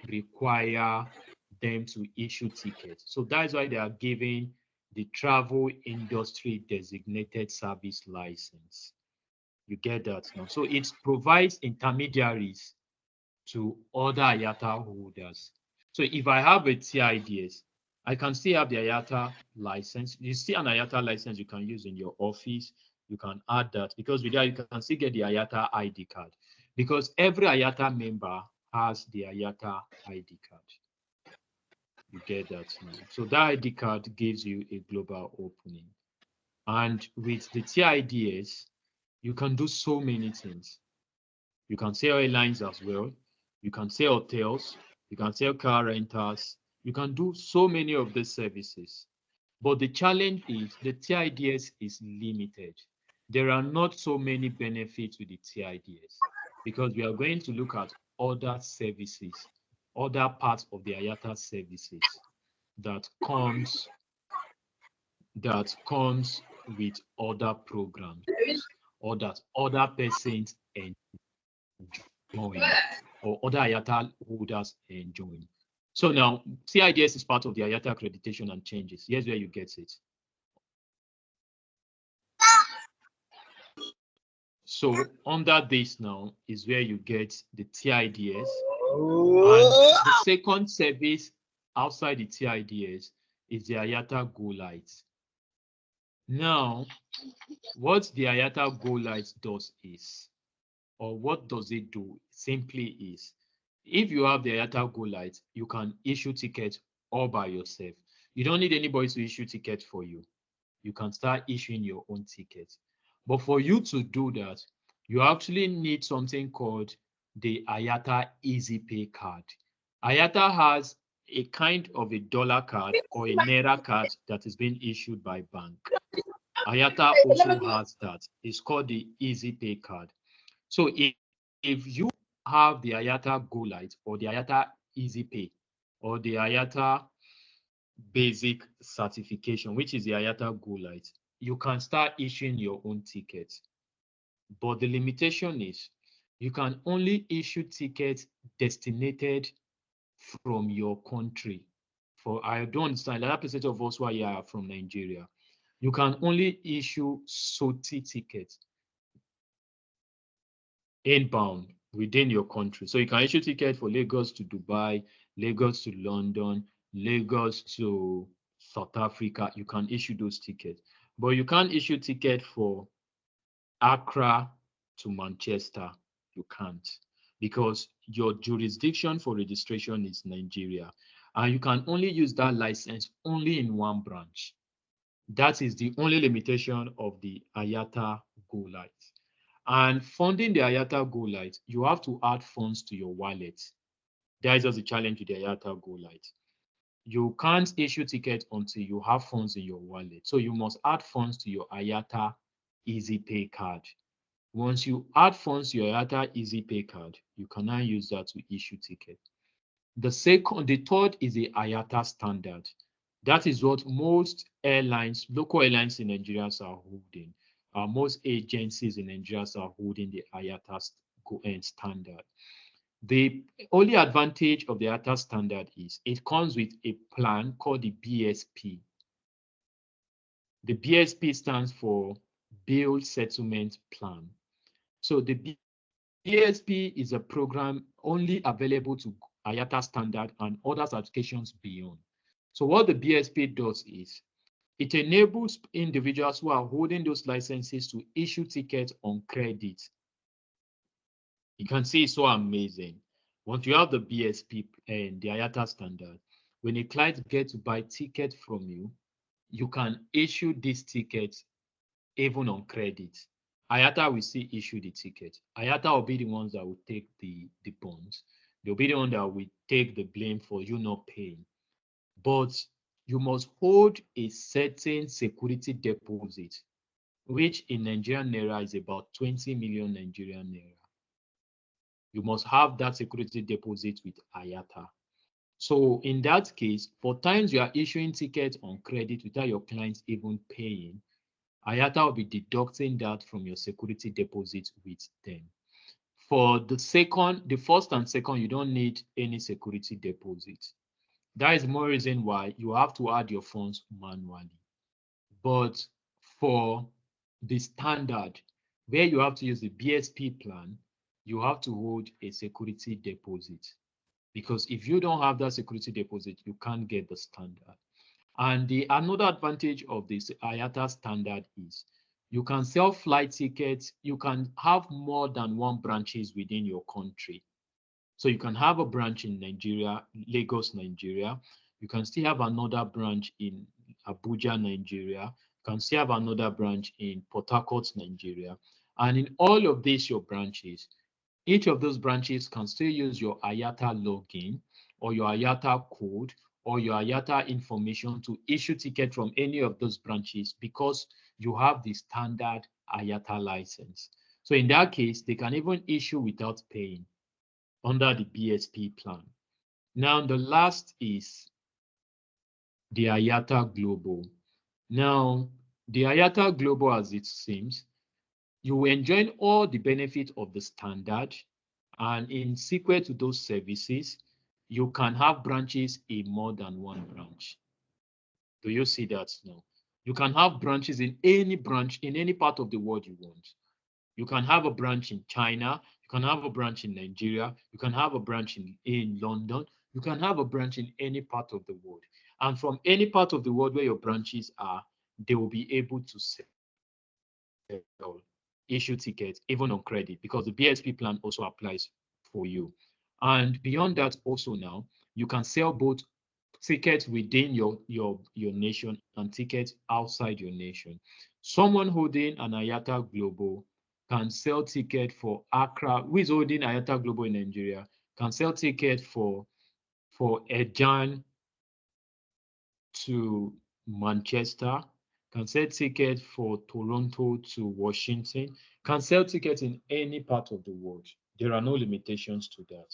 require them to issue tickets. So that's why they are giving the Travel Industry Designated Service License. You get that now. So it provides intermediaries to other IATA holders. So if I have a TIDS, I can still have the IATA license. You see an IATA license you can use in your office. You can add that, because with that you can still get the IATA ID card, because every IATA member has the IATA ID card. You get that now. So that ID card gives you a global opening. And with the TIDS, you can do so many things. You can sell airlines as well. You can sell hotels. You can sell car rentals. You can do so many of these services. But the challenge is the TIDS is limited. There are not so many benefits with the TIDS, because we are going to look at other services, other parts of the IATA services that comes with other programs, or that other persons enjoy, or other IATA holders enjoy. So now TIDS is part of the IATA accreditation and changes. Here's where you get it. So under this now is where you get the TIDS. And the second service outside the TIDS is the IATA Go Light. Now, what the IATA Go Light does is, or what does it do simply is, if you have the IATA Go Light, you can issue tickets all by yourself. You don't need anybody to issue tickets for you. You can start issuing your own tickets. But for you to do that, you actually need something called the IATA Easy Pay card. IATA has a kind of a dollar card or a Naira card that is being issued by bank. IATA also has that. It's called the Easy Pay card. So if you have the IATA Go Light or the IATA Easy Pay or the IATA Basic certification, which is the IATA Go Light, you can start issuing your own tickets. But the limitation is you can only issue tickets destinated from your country. For I don't understand, that percentage of us who are here from Nigeria. You can only issue SOTI tickets inbound within your country. So you can issue tickets for Lagos to Dubai, Lagos to London, Lagos to South Africa. You can issue those tickets. But you can't issue ticket for Accra to Manchester. You can't, because your jurisdiction for registration is Nigeria. And you can only use that license only in one branch. That is the only limitation of the IATA Go Light. And funding the IATA Go Light, you have to add funds to your wallet. That is just a challenge with the IATA Go Light. You can't issue tickets until you have funds in your wallet. So you must add funds to your IATA Easy Pay card. Once you add funds to your IATA Easy Pay card, you can now use that to issue tickets. The third is the IATA standard. That is what most airlines, local airlines in Nigeria are holding. Most agencies in Nigeria are holding the IATA standard. The only advantage of the IATA standard is it comes with a plan called the BSP. The BSP stands for Bill Settlement Plan. So the BSP is a program only available to IATA standard and other certifications beyond. So what the BSP does is it enables individuals who are holding those licenses to issue tickets on credit. You can see it's so amazing. Once you have the BSP and the IATA standard, when a client gets to buy tickets from you, you can issue these tickets even on credit. IATA will still issue the ticket. IATA will be the ones that will take the bonds. They'll be the one that will take the blame for you not paying. But you must hold a certain security deposit, which in Nigerian Naira is about 20 million Nigerian Naira. You must have that security deposit with IATA. So in that case, for times you are issuing tickets on credit without your clients even paying, IATA will be deducting that from your security deposit with them. For the first and second, you don't need any security deposit. That is more reason why you have to add your funds manually. But for the standard, where you have to use the BSP plan, you have to hold a security deposit. Because if you don't have that security deposit, you can't get the standard. And another advantage of this IATA standard is you can sell flight tickets. You can have more than one branches within your country. So you can have a branch in Nigeria, Lagos, Nigeria. You can still have another branch in Abuja, Nigeria. You can still have another branch in Port Harcourt, Nigeria. And in all of these, your branches, each of those branches can still use your IATA login or your IATA code or your IATA information to issue ticket from any of those branches because you have the standard IATA license. So in that case, they can even issue without paying under the BSP plan. Now, the last is the IATA Global. Now, the IATA Global, as it seems, you will enjoy all the benefits of the standard, and in sequence to those services, you can have branches in more than one branch. Do you see that now? You can have branches in any part of the world you want. You can have a branch in China, you can have a branch in Nigeria, you can have a branch in London, you can have a branch in any part of the world. And from any part of the world where your branches are, they will be able to sell, issue tickets, even on credit, because the BSP plan also applies for you. And beyond that, also now, you can sell both tickets within your nation and tickets outside your nation. Someone holding an IATA Global can sell ticket for Accra, who is holding IATA Global in Nigeria, can sell ticket for Ejan to Manchester, can sell ticket for Toronto to Washington, can sell tickets in any part of the world. There are no limitations to that.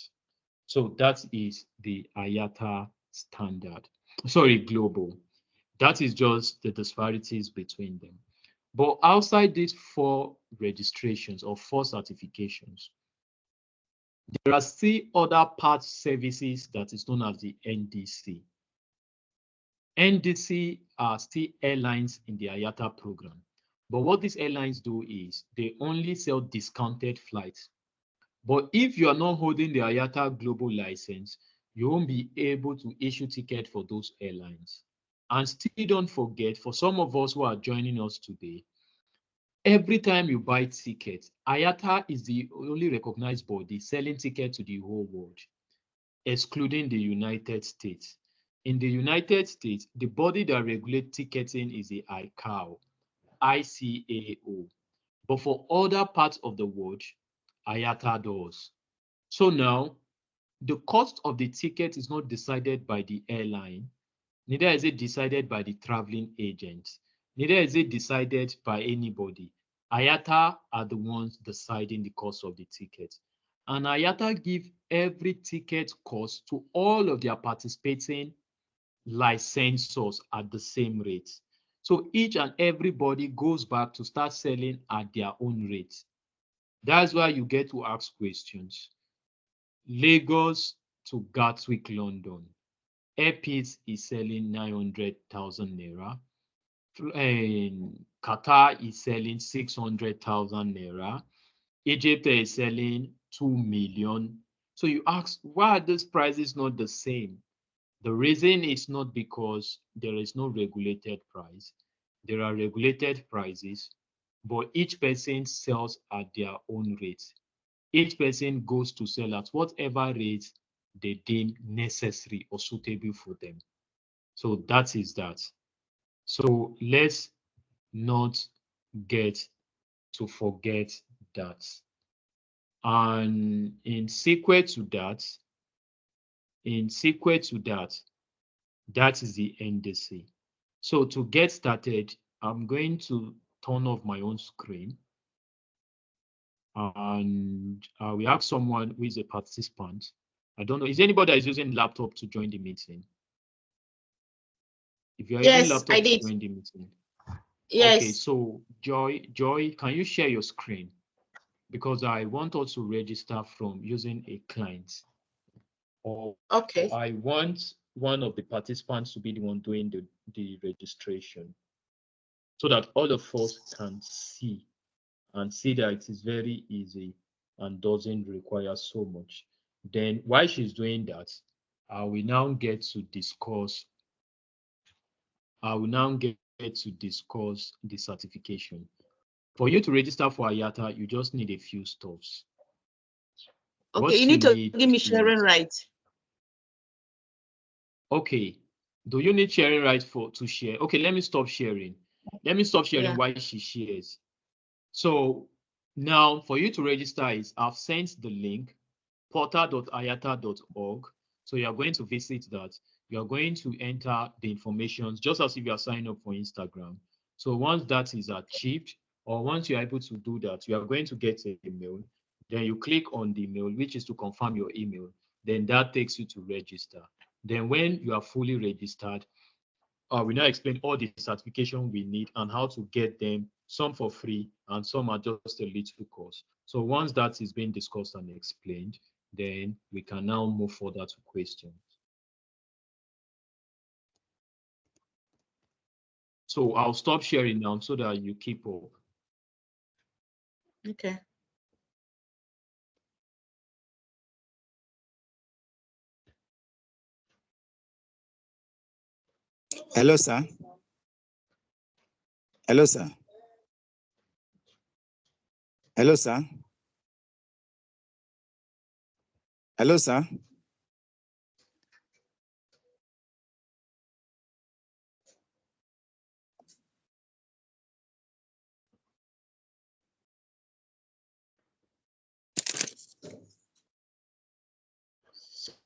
So that is the IATA standard. Sorry, global. That is just the disparities between them. But outside these 4 registrations or 4 certifications, there are still other part services that is known as the NDC. NDC are still airlines in the IATA program. But what these airlines do is they only sell discounted flights. But if you are not holding the IATA Global license, you won't be able to issue tickets for those airlines. And still don't forget, for some of us who are joining us today, every time you buy tickets, IATA is the only recognized body selling tickets to the whole world, excluding the United States. In the United States, the body that regulates ticketing is the ICAO. But for other parts of the world, IATA does. So now, the cost of the ticket is not decided by the airline, neither is it decided by the traveling agent, neither is it decided by anybody. IATA are the ones deciding the cost of the ticket. And IATA give every ticket cost to all of their participating licensors at the same rate. So each and everybody goes back to start selling at their own rate. That's why you get to ask questions. Lagos to Gatwick, London. Airpeace is selling 900,000 naira. Qatar is selling 600,000 naira. Egypt is selling 2 million. So you ask, why are these prices not the same? The reason is not because there is no regulated price. There are regulated prices, but each person sells at their own rate. Each person goes to sell at whatever rate they deem necessary or suitable for them. So that is that. So let's not get to forget that. And in sequence to that, that is the NDC. So to get started, I'm going to turn off my own screen. And we ask someone who is a participant. I don't know, is anybody that is using laptop to join the meeting? If you are using laptop I did. to join the meeting. Yes. Okay, so Joy, can you share your screen? Because I want us to register from using a client. Or I want one of the participants to be the one doing the registration, so that all of us can see that it is very easy and doesn't require so much. Then while she's doing that, I will now get to discuss the certification. For you to register for IATA, you just need a few stuffs. Okay, you need to give me sharing rights. Okay. Do you need sharing rights to share? Okay, let me stop sharing. While she shares. So now for you to register I've sent the link, portal.iata.org. So you are going to visit that. You are going to enter the information just as if you are signing up for Instagram. So once that is achieved, or once you are able to do that, you are going to get a mail. Then you click on the mail, which is to confirm your email. Then that takes you to register. Then when you are fully registered, we now explain all the certification we need and how to get them, some for free and some are just a little cost. So once that is being discussed and explained, then we can now move further to questions. So I'll stop sharing now so that you keep up. Okay. Hello, sir. Hello, sir. Hello, sir. Hello, sir.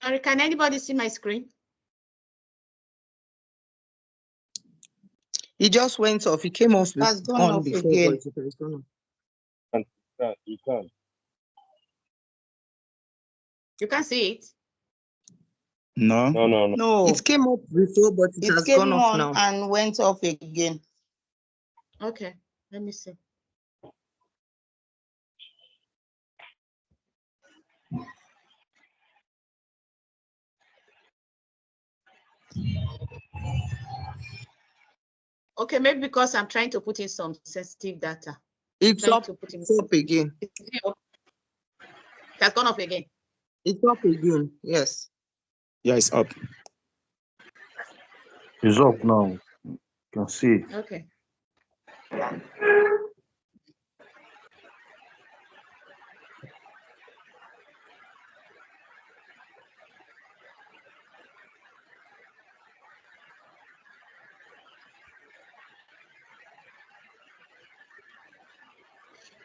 Sorry, can anybody see my screen? He just went off. He came off Has gone on off before, again. but it has gone off. You can. You can see it. No. No, it came up before, but it has came gone off on now. and went off again. Okay, let me see. Okay, maybe because I'm trying to put in some sensitive data. It's up, it's up again. It has gone up again. It's up again, yes. Yeah, it's up. It's up now. You can see. Okay.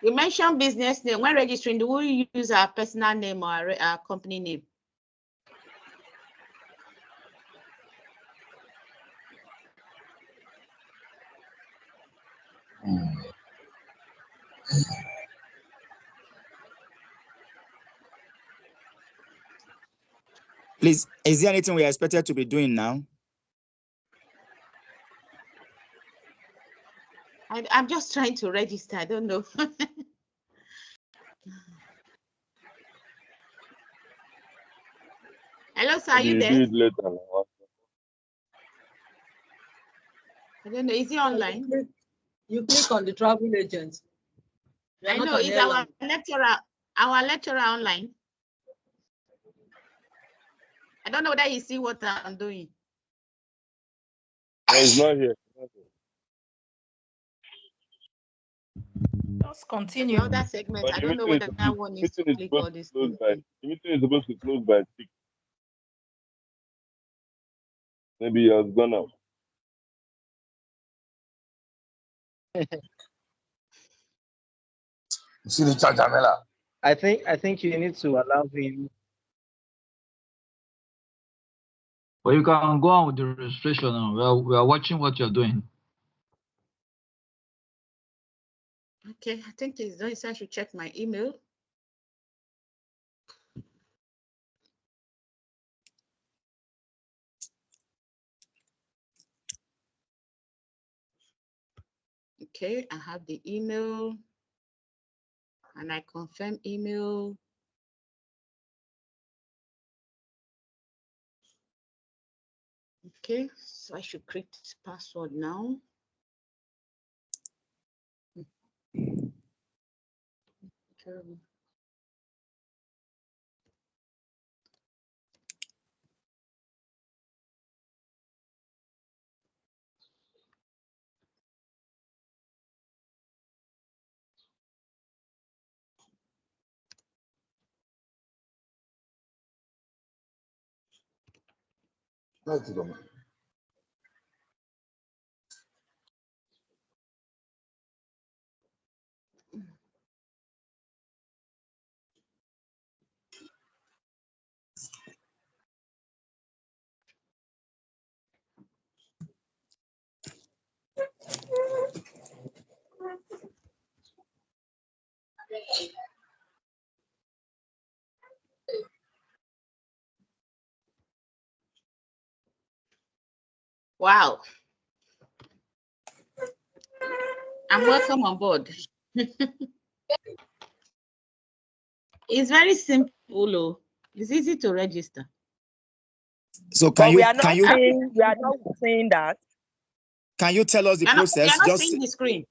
You mentioned business name. When registering, do we use our personal name or our company name? Please, is there anything we are expected to be doing now? I'm just trying to register. I don't know. Hello, sir. Are you there? Do it later now. I don't know. Is he online? You click on the travel agent. I know. Is our lecturer online? I don't know whether you see what I'm doing. He's not here. Just continue. The other segment, I don't know whether that one is to click all this. The meeting is supposed to close by 6. Maybe he has gone out. See the chat, Jamela. I think you need to allow him. Well, you can go on with the registration now. We are watching what you're doing. Okay, I think it's done. So I should check my email. Okay, I have the email and I confirm email. Okay, so I should create this password now. Okay. Let's go. Wow. I'm welcome on board. It's very simple. Oh. It's easy to register. So but we are not saying that. Can you tell us the process? We are not seeing the screen.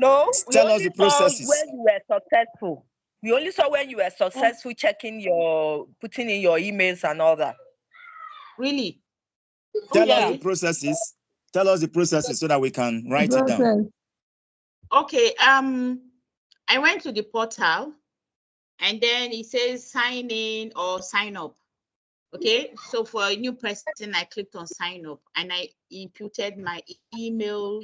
No, we tell us only the saw processes. when you were successful. We only saw when you were successful checking putting in your emails and all that. Really? Tell us the processes. Tell us the processes so that we can write it down. Okay. I went to the portal, and then it says sign in or sign up. Okay. So for a new person, I clicked on sign up, and I inputted my email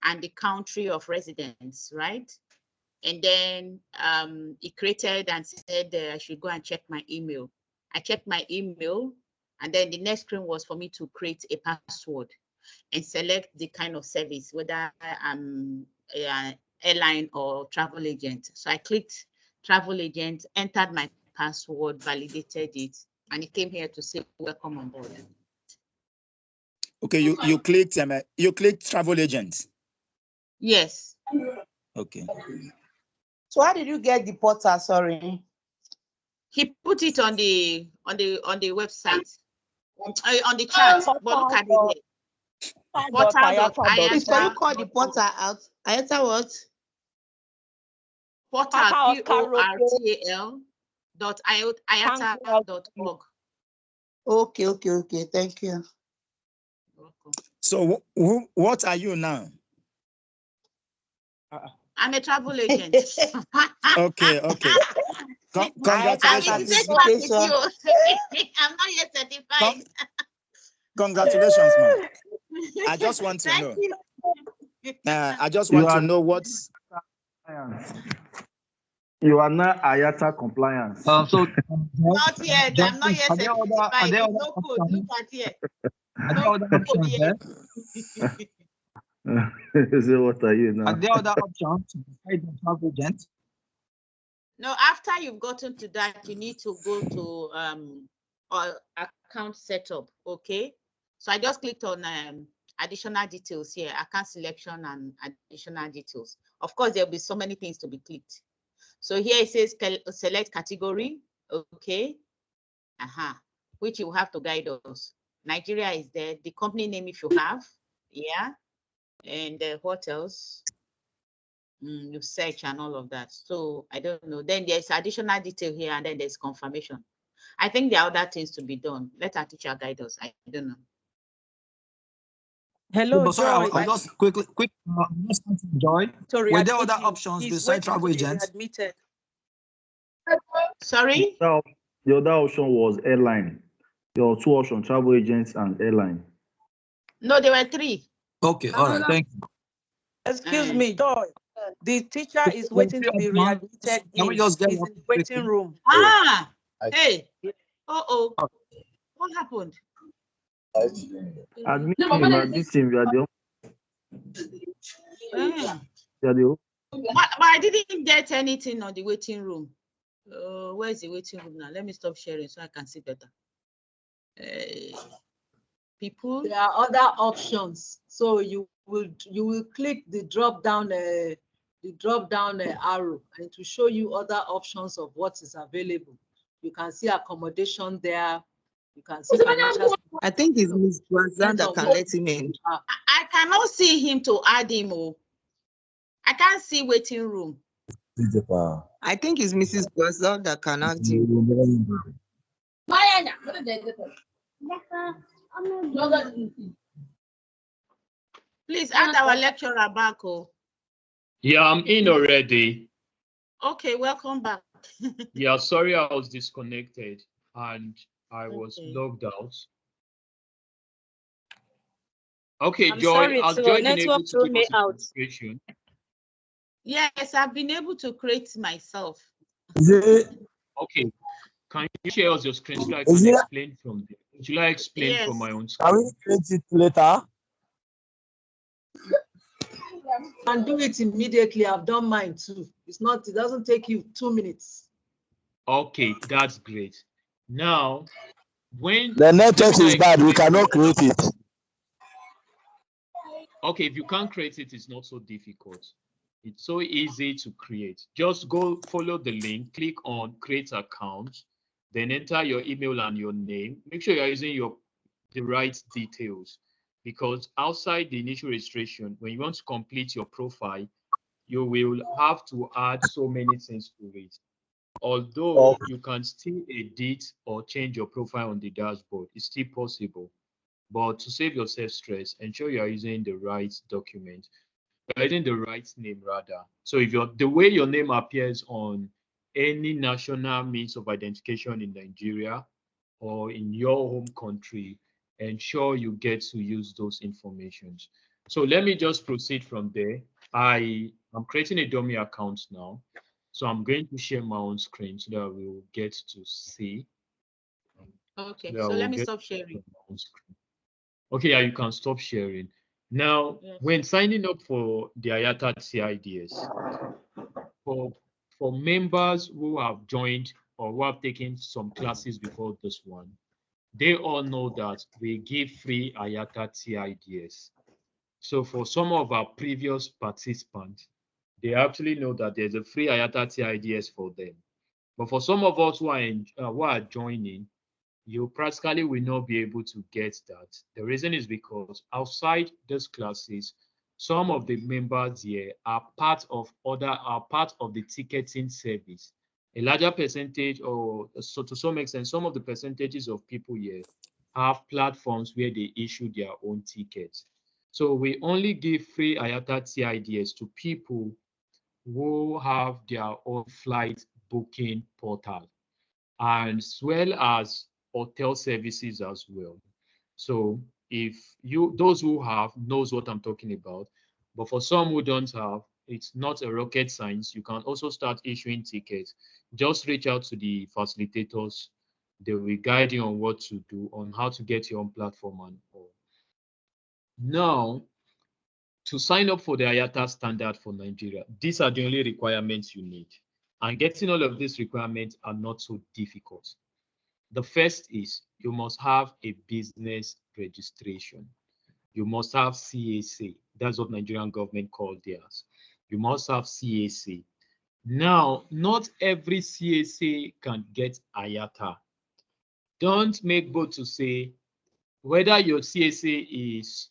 and the country of residence, right? And then it created and said I should go and check my email. I checked my email, and then the next screen was for me to create a password and select the kind of service, whether I'm an airline or travel agent. So I clicked travel agent, entered my password, validated it, and it came here to say welcome on board. Okay, you clicked travel agent. Yes. Okay. So how did you get the portal? Sorry. He put it on the website, on the chat. But look at it here. Please, can you call the portal out? Ayata what? Portal portal.ayata.org. Okay. Thank you. So what are you now? I'm a travel agent. Okay. Congratulations. I'm not yet certified. Congratulations, man. I just want to know. I just want to know what's. You are not IATA compliant. So not yet. I'm not yet certified. No code. Look at here. No code yet. So what are you now? Are there other options besides the travel agent? No, after you've gotten to that, you need to go to account setup. Okay. So I just clicked on additional details here, account selection and additional details. Of course, there'll be so many things to be clicked. So here it says select category. Okay. Which you have to guide us. Nigeria is there. The company name if you have. Yeah. And what else? You search and all of that. So I don't know. Then there's additional detail here, and then there's confirmation. I think there are other things to be done. Let our teacher guide us. I don't know. Hello, sorry, Joy. I'll just quick. Joy. Sorry, were there other options besides travel agents? Admitted. Sorry? The other option was airline. There were two options, travel agents and airline. No, there were three. Okay, all right, thank you. Excuse me, Joy. The teacher is waiting to be readmitted. Can we just get in the waiting room. Hey. What happened? Admit him, you are the But I didn't get anything on the waiting room. Where's the waiting room now? Let me stop sharing so I can see better. People. There are other options. So you will click the drop down arrow, and to show you other options of what is available. You can see accommodation there. You can see financial. I think it's Ms. Kuzang that can let him in. I cannot see him to add him. I can't see waiting room. I think it's Mrs. Kuzang that can add him. Please add our lecturer back. Yeah, I'm in already. Okay, welcome back. Yeah, sorry I was disconnected and I was logged out. Okay, Joy, has Joy been able to give us a demonstration? Yes, I've been able to create myself. Okay, can you share us your screen so I can explain from there? Should I explain from my own screen? Can we create it later? And do it immediately. I've done mine too. It doesn't take you 2 minutes. Okay, that's great. Now, when the network is bad, we cannot create it. Okay, if you can't create it, it's not so difficult. It's so easy to create. Just go follow the link, click on create account, then enter your email and your name. Make sure you're using the right details, because outside the initial registration, when you want to complete your profile, you will have to add so many things to it. Although you can still edit or change your profile on the dashboard, it's still possible. But to save yourself stress, ensure you are using the right document. You are using the right name rather. So if the way your name appears on any national means of identification in Nigeria or in your home country, ensure you get to use those informations. So let me just proceed from there. I am creating a dummy account now. So I'm going to share my own screen so that we'll get to see. Okay, so let me stop sharing. Okay, yeah, you can stop sharing. Now, Yes. when signing up for the IATA CIDS, for members who have joined or who have taken some classes before this one, they all know that we give free IATA CIDS. So for some of our previous participants, they actually know that there's a free IATA CIDS for them. But for some of us who are joining, you practically will not be able to get that. The reason is because outside these classes, some of the members here are part of the ticketing service. A larger percentage, or so to some extent, some of the percentages of people here have platforms where they issue their own tickets. So we only give free IATA CIDS to people who have their own flight booking portal, and as well as hotel services as well. So if those who have knows what I'm talking about, but for some who don't have, it's not a rocket science. You can also start issuing tickets. Just reach out to the facilitators. They will guide you on what to do, on how to get your own platform and all. Now, to sign up for the IATA standard for Nigeria, these are the only requirements you need. And getting all of these requirements are not so difficult. The first is you must have a business registration. You must have CAC. That's what Nigerian government called theirs. You must have CAC. Now, not every CAC can get IATA. Don't make bold to say whether your CAC is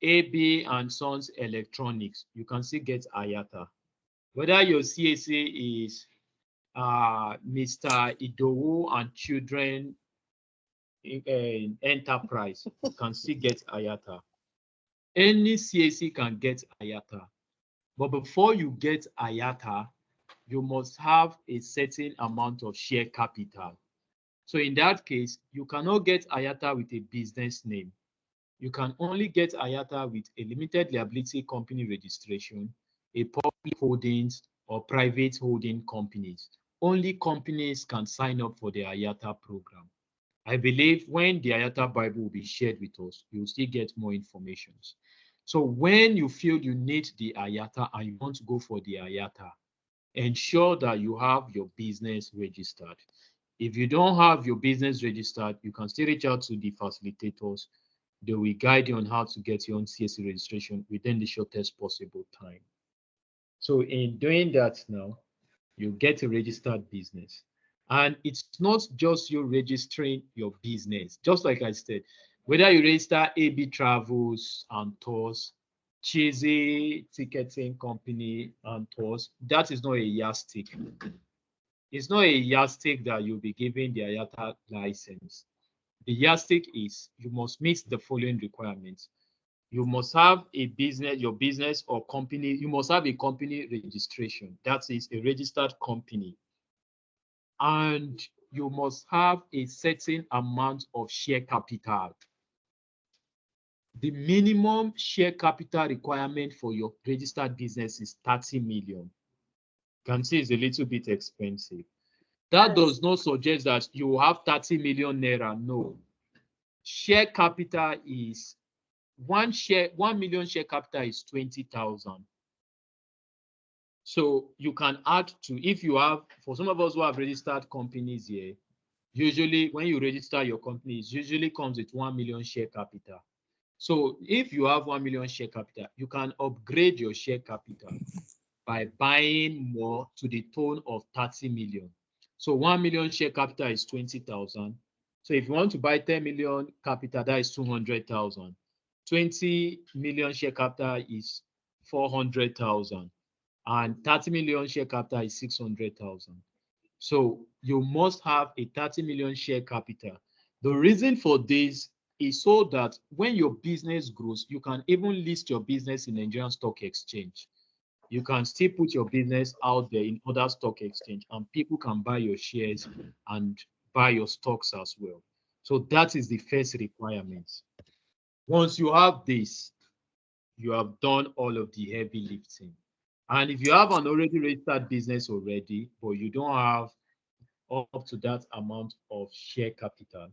AB and Sons Electronics, you can still get IATA. Whether your CAC is Mr. Idowu and Children Enterprise, you can still get IATA. Any CAC can get IATA. But before you get IATA, you must have a certain amount of share capital. So in that case, you cannot get IATA with a business name. You can only get IATA with a limited liability company registration, a public holdings or private holding companies. Only companies can sign up for the IATA program. I believe when the IATA Bible will be shared with us, you'll still get more information. So when you feel you need the IATA and you want to go for the IATA, ensure that you have your business registered. If you don't have your business registered, you can still reach out to the facilitators. They will guide you on how to get your own CAC registration within the shortest possible time. So in doing that now, you get a registered business. And it's not just you registering your business. Just like I said, whether you register AB Travels and Tours, Cheesy Ticketing Company and Tours, that is not a yardstick. It's not a yardstick that you'll be given the IATA license. The yardstick is you must meet the following requirements. You must have a business, your business or company, you must have a company registration. That is a registered company. And you must have a certain amount of share capital. The minimum share capital requirement for your registered business is 30 million. You can see it's a little bit expensive. That does not suggest that you have 30 million naira. No. Share capital is 1 million share capital is 20,000. So you can add to, if you have, for some of us who have registered companies here, usually when you register your company, it usually comes with 1 million share capital. So if you have 1 million share capital, you can upgrade your share capital by buying more to the tune of 30 million. So 1 million share capital is 20,000. So if you want to buy 10 million capital, that is 200,000. 20 million share capital is 400,000. And 30 million share capital is 600,000. So you must have a 30 million share capital. The reason for this is so that when your business grows, you can even list your business in Nigerian Stock Exchange. You can still put your business out there in other stock exchange, and people can buy your shares and buy your stocks as well. So that is the first requirement. Once you have this, you have done all of the heavy lifting. And if you have an already registered business already, but you don't have up to that amount of share capital,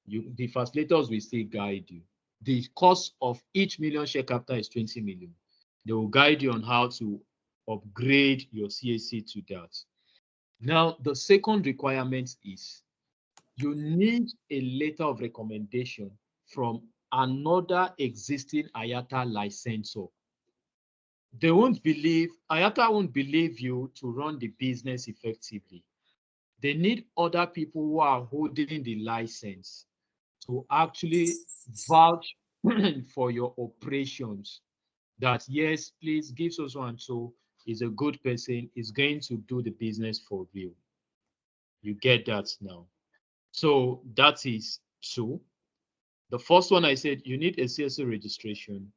the facilitators will still guide you. The cost of each million share capital is 20 million. They will guide you on how to upgrade your CAC to that. Now, the second requirement is you need a letter of recommendation from another existing IATA licensor. IATA won't believe you to run the business effectively. They need other people who are holding the license to actually vouch for your operations, that yes, please give so and so is a good person, is going to do the business for real. You get that now. So that is two. The first one I said, you need a CSO registration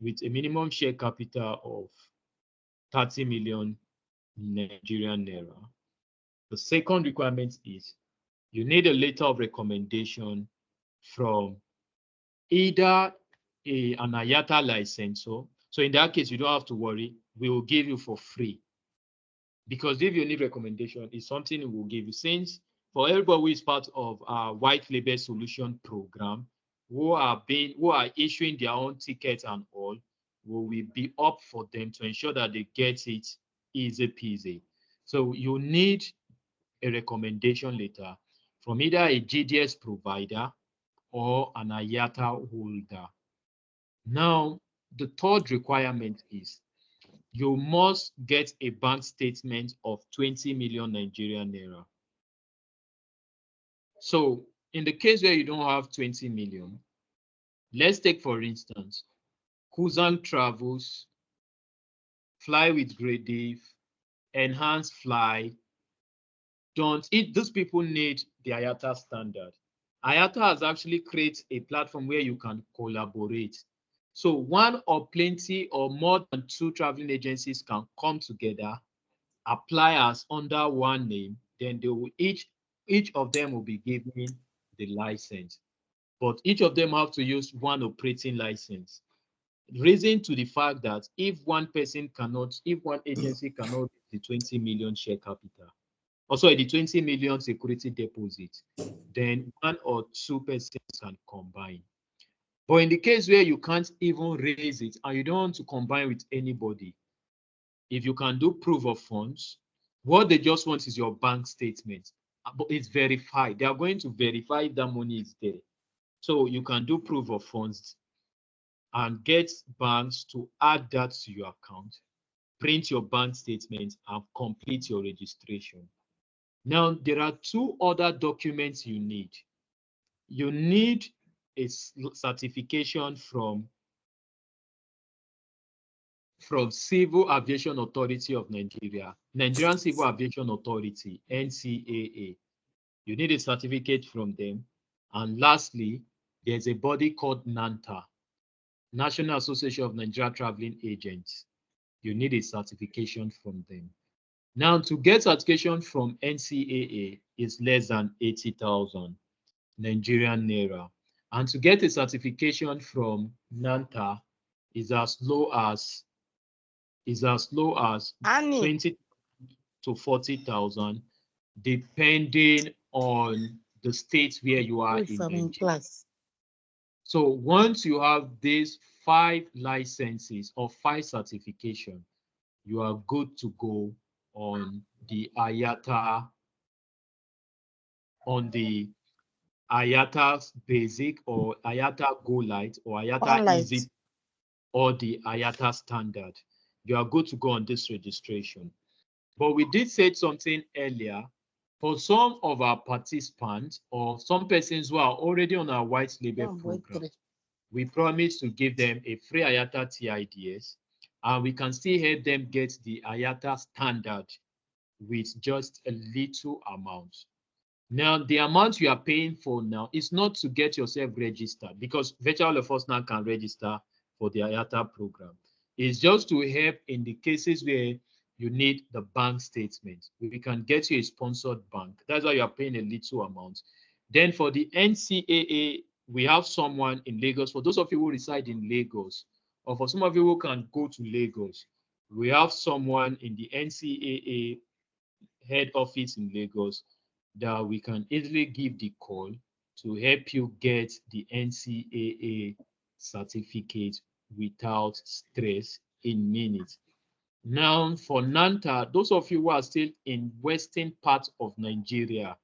with a minimum share capital of 30 million Nigerian naira. The second requirement is you need a letter of recommendation from either an IATA licensor. So in that case, you don't have to worry. We will give you for free. Because if you need recommendation, it's something we will give you. Since for everybody who is part of our white label solution program, who are issuing their own tickets and all, we will be up for them to ensure that they get it easy peasy. So you need a recommendation letter from either a GDS provider or an IATA holder. Now, the third requirement is you must get a bank statement of 20 million Nigerian naira. So in the case where you don't have 20 million, let's take for instance, Kuzang Travels, Fly with Great Dave, Enhanced Fly. Those people need the IATA standard. IATA has actually created a platform where you can collaborate. So one or plenty or more than two traveling agencies can come together, apply as under one name, then they will each of them will be given the license. But each of them have to use one operating license. Reason to the fact that if one agency cannot the 20 million share capital, also the 20 million security deposit, then one or two persons can combine. But in the case where you can't even raise it and you don't want to combine with anybody, if you can do proof of funds, what they just want is your bank statement, but it's verified. They are going to verify if that money is there. So you can do proof of funds and get banks to add that to your account, print your bank statement, and complete your registration. Now, there are two other documents you need. You need a certification from Civil Aviation Authority of Nigeria, Nigerian Civil Aviation Authority, NCAA. You need a certificate from them. And lastly, there's a body called NANTA, National Association of Nigeria Traveling Agents. You need a certification from them. Now, to get certification from NCAA is less than 80,000 Nigerian naira. And to get a certification from NANTA is as low as 20 to 40,000, depending on the state where you are in Nigeria. So once you have these 5 licenses or 5 certification, you are good to go on the IATA, Basic or IATA Go Light or IATA Easy or the IATA Standard. You are good to go on this registration. But we did say something earlier. For some of our participants or some persons who are already on our white label program, we promise to give them a free IATA TIDS, and we can still help them get the IATA Standard with just a little amount. Now, the amount you are paying for now is not to get yourself registered, because virtually all of us now can register for the IATA program. It's just to help in the cases where you need the bank statement. We can get you a sponsored bank. That's why you are paying a little amount. Then for the NCAA, we have someone in Lagos. For those of you who reside in Lagos, or for some of you who can go to Lagos, we have someone in the NCAA head office in Lagos that we can easily give the call to help you get the NCAA certificate without stress in minutes. Now, for NANTA, those of you who are still in western part of Nigeria,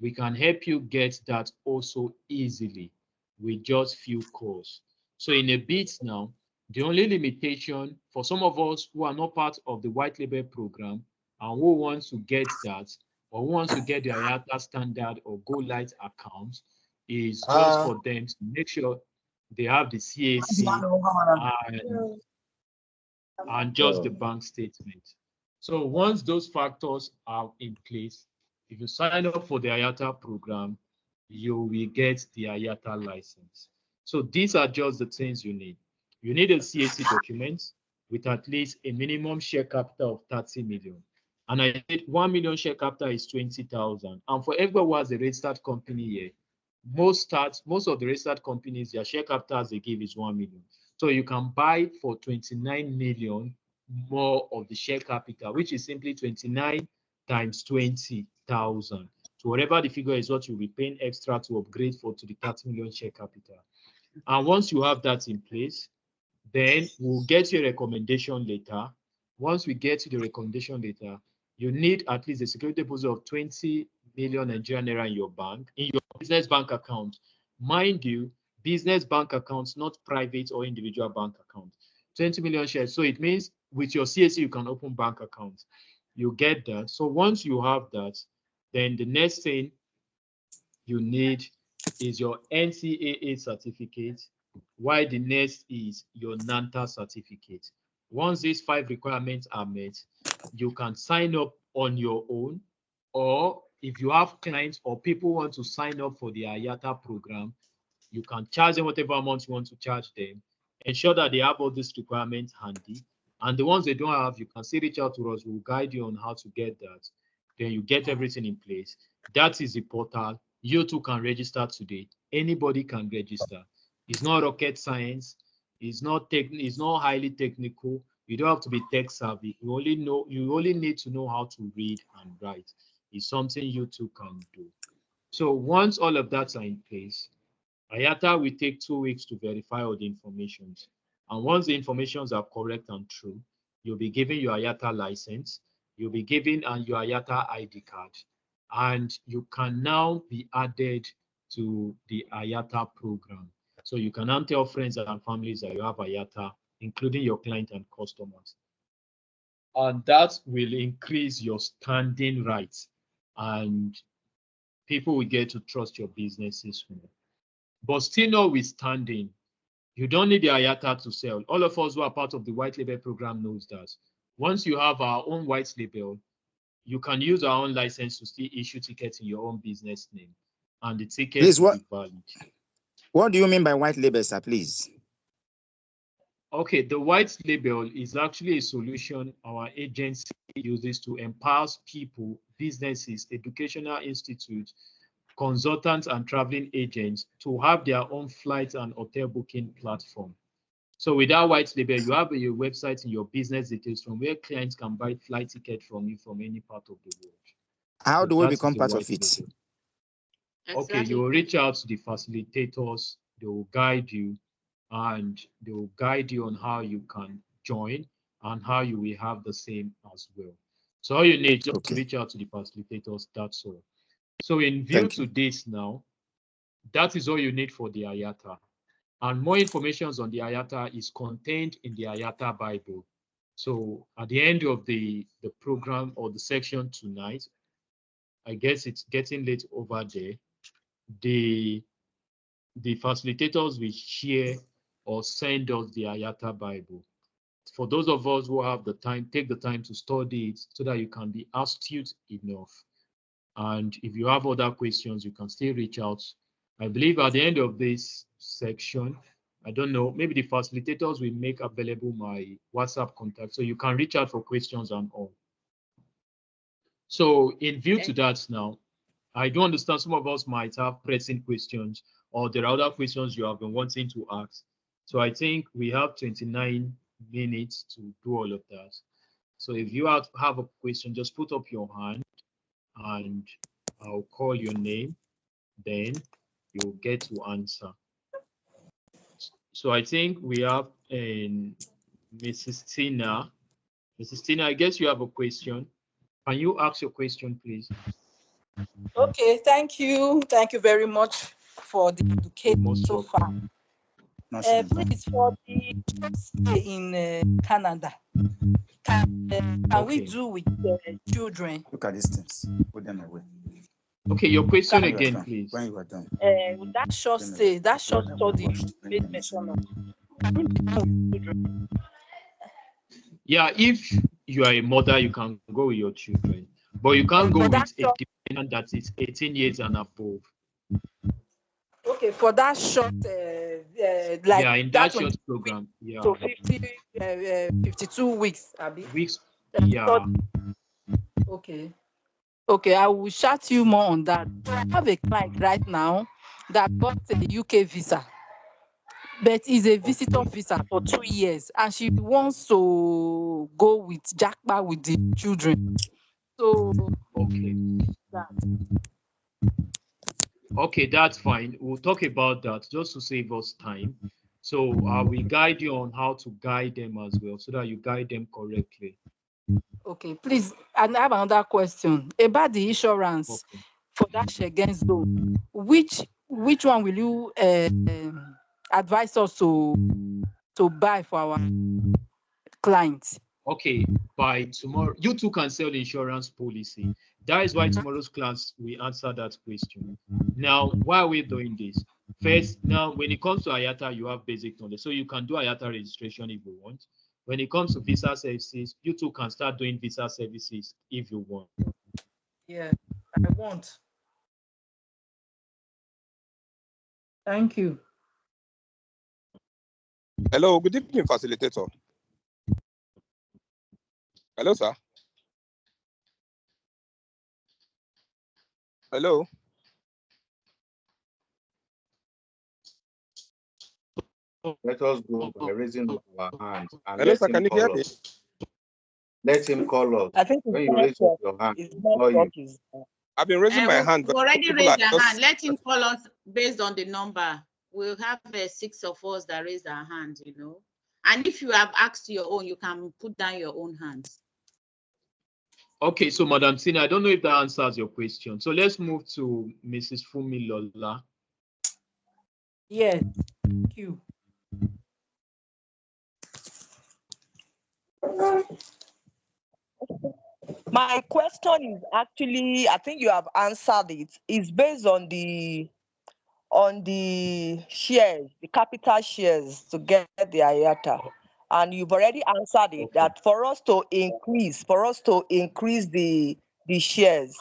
we can help you get that also easily with just few calls. So in a bit now, the only limitation for some of us who are not part of the white label program and who wants to get that, or who wants to get the IATA standard or Go Light account, is just for them to make sure they have the CAC and just the bank statement. So once those factors are in place, if you sign up for the IATA program, you will get the IATA license. So these are just the things you need. You need a CAC document with at least a minimum share capital of 30 million. And I said 1 million share capital is 20,000. And for everyone who has a registered company here, most of the registered companies, their share capital they give is 1 million. So you can buy for 29 million more of the share capital, which is simply 29 times 20,000. So whatever the figure is, what you'll be paying extra to upgrade to the 30 million share capital. And once you have that in place, then we'll get you a recommendation letter. Once we get you the recommendation letter, you need at least a security deposit of 20 million Nigerian naira in your bank, in your business bank account. Mind you, business bank accounts, not private or individual bank accounts. 20 million shares. So it means with your CAC, you can open bank accounts. You get that. So once you have that, then the next thing you need is your NCAA certificate, while the next is your NANTA certificate. Once these 5 requirements are met, you can sign up on your own, or if you have clients or people want to sign up for the IATA program, you can charge them whatever amount you want to charge them. Ensure that they have all these requirements handy. And the ones they don't have, you can still reach out to us. We'll guide you on how to get that. Then you get everything in place. That is the portal. You too can register today. Anybody can register. It's not rocket science. It's not highly technical. You don't have to be tech savvy. You only need to know how to read and write. It's something you too can do. So once all of that are in place, IATA will take 2 weeks to verify all the information. And once the informations are correct and true, you'll be given your IATA license, you'll be given your IATA ID card, and you can now be added to the IATA program. So you can now tell friends and families that you have IATA, including your client and customers. And that will increase your standing rights, and people will get to trust your businesses more. But still notwithstanding, you don't need the IATA to sell. All of us who are part of the white label program knows that. Once you have our own white label, you can use our own license to still issue tickets in your own business name, and the tickets will be valid. What do you mean by white label, sir, please? Okay, the white label is actually a solution our agency uses to empower people, businesses, educational institutes, consultants, and traveling agents to have their own flight and hotel booking platform. So with that white label, you have your website and your business details from where clients can buy flight tickets from you from any part of the world. How do we become part of it? Label. Okay, you will reach out to the facilitators. They will guide you, and they will guide you on how you can join and how you will have the same as well. So all you need just to reach out to the facilitators, that's all. So in view to this now, that is all you need for the IATA. And more information on the IATA is contained in the IATA Bible. So at the end of the program or the section tonight, I guess it's getting late over there, the facilitators will share or send us the IATA Bible. For those of us who have the time, take the time to study it so that you can be astute enough And if you have other questions, you can still reach out. I believe at the end of this section, I don't know, maybe the facilitators will make available my WhatsApp contact, so you can reach out for questions and all. So in view to that now, I do understand some of us might have pressing questions, or there are other questions you have been wanting to ask. So I think we have 29 minutes to do all of that. So if you have a question, just put up your hand and I'll call your name, then you'll get to answer. So I think we have Mrs. Tina. Mrs. Tina, I guess you have a question. Can you ask your question, please? Okay, thank you. Thank you very much for the education so far. Please, for the stay in Canada, can we do with children? Look at these things. Put them away. Okay, your question again, please. When you are done. That short stay, that short study made mention of. Can it be done with children? Yeah, if you are a mother, you can go with your children, but you can't go with a dependent that is 18 years and above. Okay, for that short, like yeah, in that short program, yeah. So 52 weeks, Abby. Weeks, yeah. Okay. Okay, I will chat you more on that. I have a client right now that got a UK visa, but is a visitor visa for 2 years, and she wants to go with Jackpa with the children. So okay. Okay, that's fine. We'll talk about that just to save us time. So I will guide you on how to guide them as well, so that you guide them correctly. Okay, please. And I have another question about the insurance for that against zone. Which one will you advise us to buy for our clients? Okay, by tomorrow, you too can sell the insurance policy. That is why tomorrow's class we answer that question. Now, why are we doing this? First, now when it comes to IATA, you have basic knowledge, so you can do IATA registration if you want. When it comes to visa services, you too can start doing visa services if you want. Yeah, I want. Thank you. Hello, good evening, facilitator. Hello, sir. Hello. Let us go by raising up our hands and Hello, sir, can you hear me? Let him call us. I think when you raise up your hand, I've been raising my hand. We already raised their hand. Let him call us based on the number. We'll have 6 of us that raise our hands, you know. And if you have asked your own, you can put down your own hands. Okay, so Madam Tina, I don't know if that answers your question. So let's move to Mrs. Fumi Lola. Yes, thank you. My question is actually, I think you have answered it. It's based on the shares, the capital shares to get the IATA. And you've already answered it, that for us to increase the shares,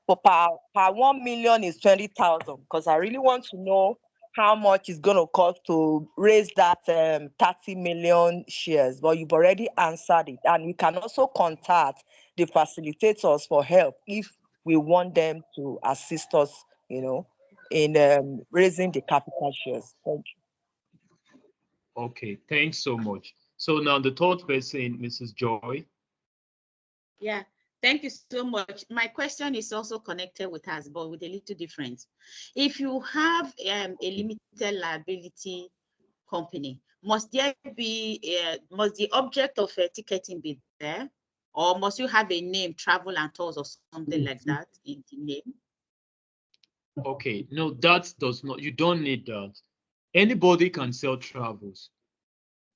per 1 million is 20,000, because I really want to know how much it's going to cost to raise that 30 million shares. But you've already answered it. And we can also contact the facilitators for help if we want them to assist us, you know, in raising the capital shares. Thank you. Okay, thanks so much. So now the third person, Mrs. Joy. Yeah, thank you so much. My question is also connected with us, but with a little difference. If you have a limited liability company, must there be must the object of ticketing be there, or must you have a name, travel and tours, or something like that in the name? Okay, no, that does not. You don't need that. Anybody can sell travels,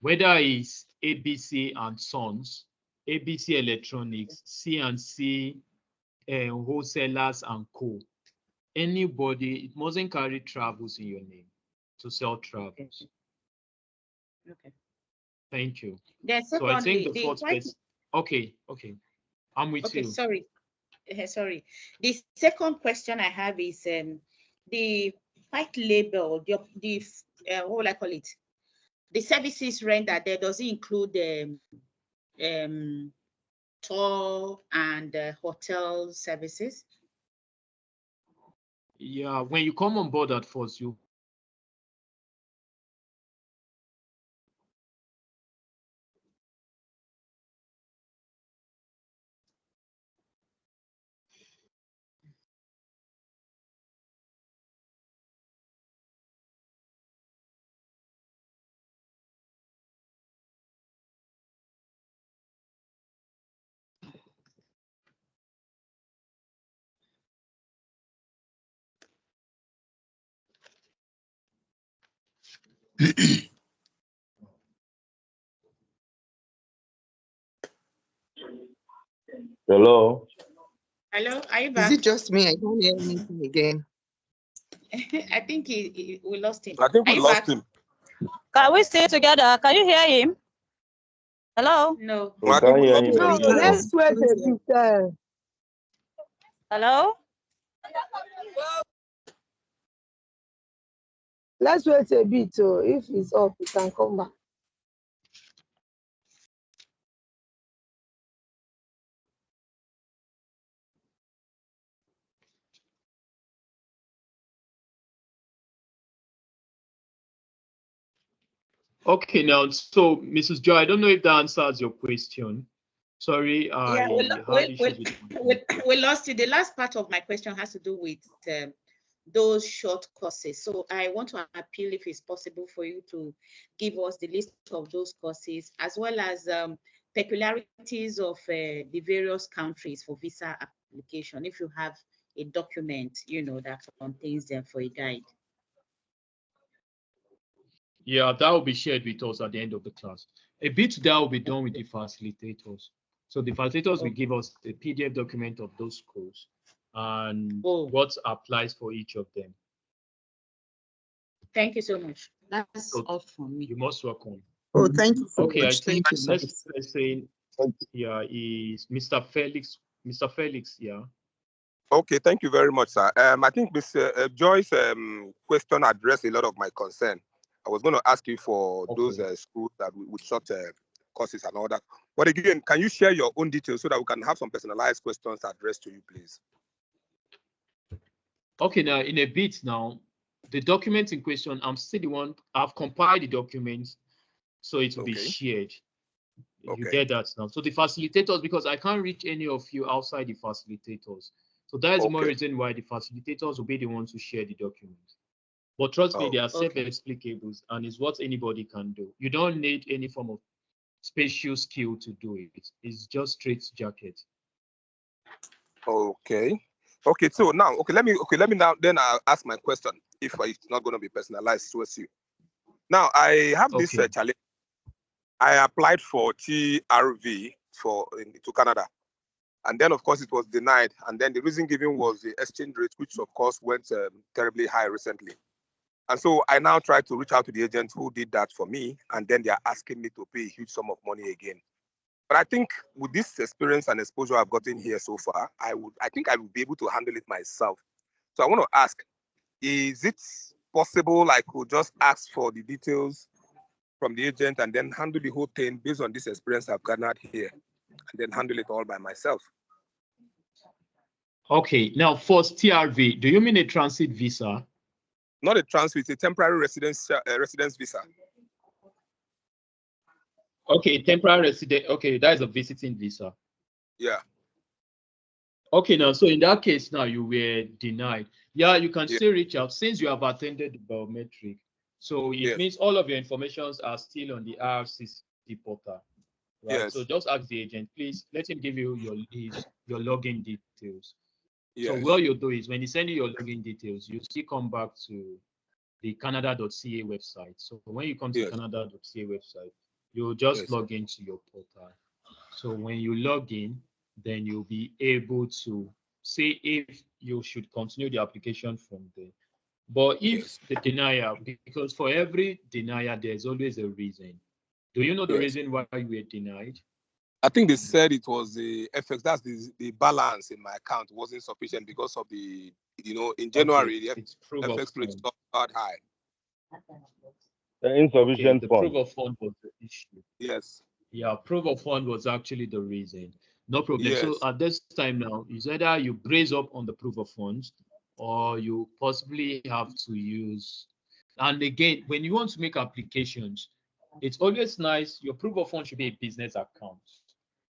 whether it's ABC and Sons, ABC Electronics, C&C wholesalers and co. Anybody, it mustn't carry travels in your name to sell travels. Okay. Thank you. Then so I think secondly, the fourth person. Okay, I'm with you. Okay, sorry. sorry. The second question I have is the white label, the what will I call it? The services rendered there, does it include tour and hotel services? Yeah, when you come on board at first, you Hello. Hello, are you Is back? it just me? I can't hear anything again. I think we lost him. I think we lost him. Can we stay together? Can you hear him? Hello? No. We can't hear him No, again. let's wait a bit. Hello? Let's wait a bit. So if it's up, we can come back. okay now. So, Mrs. Joy, I don't know if that answers your question. Sorry, I had issues with we lost you. The last part of my question has to do with those short courses. So I want to appeal if it's possible for you to give us the list of those courses, as well as peculiarities of the various countries for visa application, if you have a document, that contains them for a guide. Yeah, that will be shared with us at the end of the class. A bit that will be done with the facilitators. So the facilitators will give us a PDF document of those schools and what applies for each of them. Thank you so much. That's all from me. You're most welcome. Oh, thank you so Okay, much. I think Thank you the so next person, yeah, is Mr. Felix. Mr. Felix, yeah. Okay, thank you very much, sir. I think Mr. Joy's question addressed a lot of my concern. I was going to ask you for those schools that with short courses and all that. But again, can you share your own details so that we can have some personalized questions addressed to you, please? Okay, now in a bit now, the document in question, I'm still the one, I've compiled the documents, so it will be shared. You get that now. So the facilitators, because I can't reach any of you outside the facilitators. So that is more reason why the facilitators will be the ones who share the documents. But trust me, they are self-explicables and it's what anybody can do. You don't need any form of special skill to do it. It's just straight jacket. Okay. Okay, so now, let me now, then I'll ask my question if it's not going to be personalized towards you. Now, I have this challenge. I applied for TRV to Canada. And then, of course, it was denied. And then the reason given was the exchange rate, which, of course, went terribly high recently. And so I now try to reach out to the agent who did that for me. And then they are asking me to pay a huge sum of money again. But I think with this experience and exposure I've gotten here so far, I think I will be able to handle it myself. So I want to ask, is it possible I could just ask for the details from the agent and then handle the whole thing based on this experience I've garnered here, and then handle it all by myself? Okay, now for TRV, do you mean a transit visa? Not a transit, it's a temporary residence visa. Okay, temporary resident. Okay, that is a visiting visa. Yeah. Okay, now, so in that case, now you were denied. Yeah, you can still reach out since you have attended the biometric. So it means all of your informations are still on the IRCC portal. Right. Yes. So just ask the agent, please let him give you your login details. Yes. So what you do is when you send you your login details, you still come back to the Canada.ca website. So when you come to the Canada.ca website, you'll just log into your portal. So when you log in, then you'll be able to say if you should continue the application from there. But if the denier, because for every denier, there's always a reason. Do you know the reason why you were denied? I think they said it was the FX. That's the balance in my account wasn't sufficient because of the, in January, the FX rate got high. The insufficient the fund. proof of fund was the issue. Yes. Yeah, proof of fund was actually the reason. No problem. Yes. So at this time now, it's either you brace up on the proof of funds or you possibly have to use. And again, when you want to make applications, it's always nice. Your proof of funds should be a business account.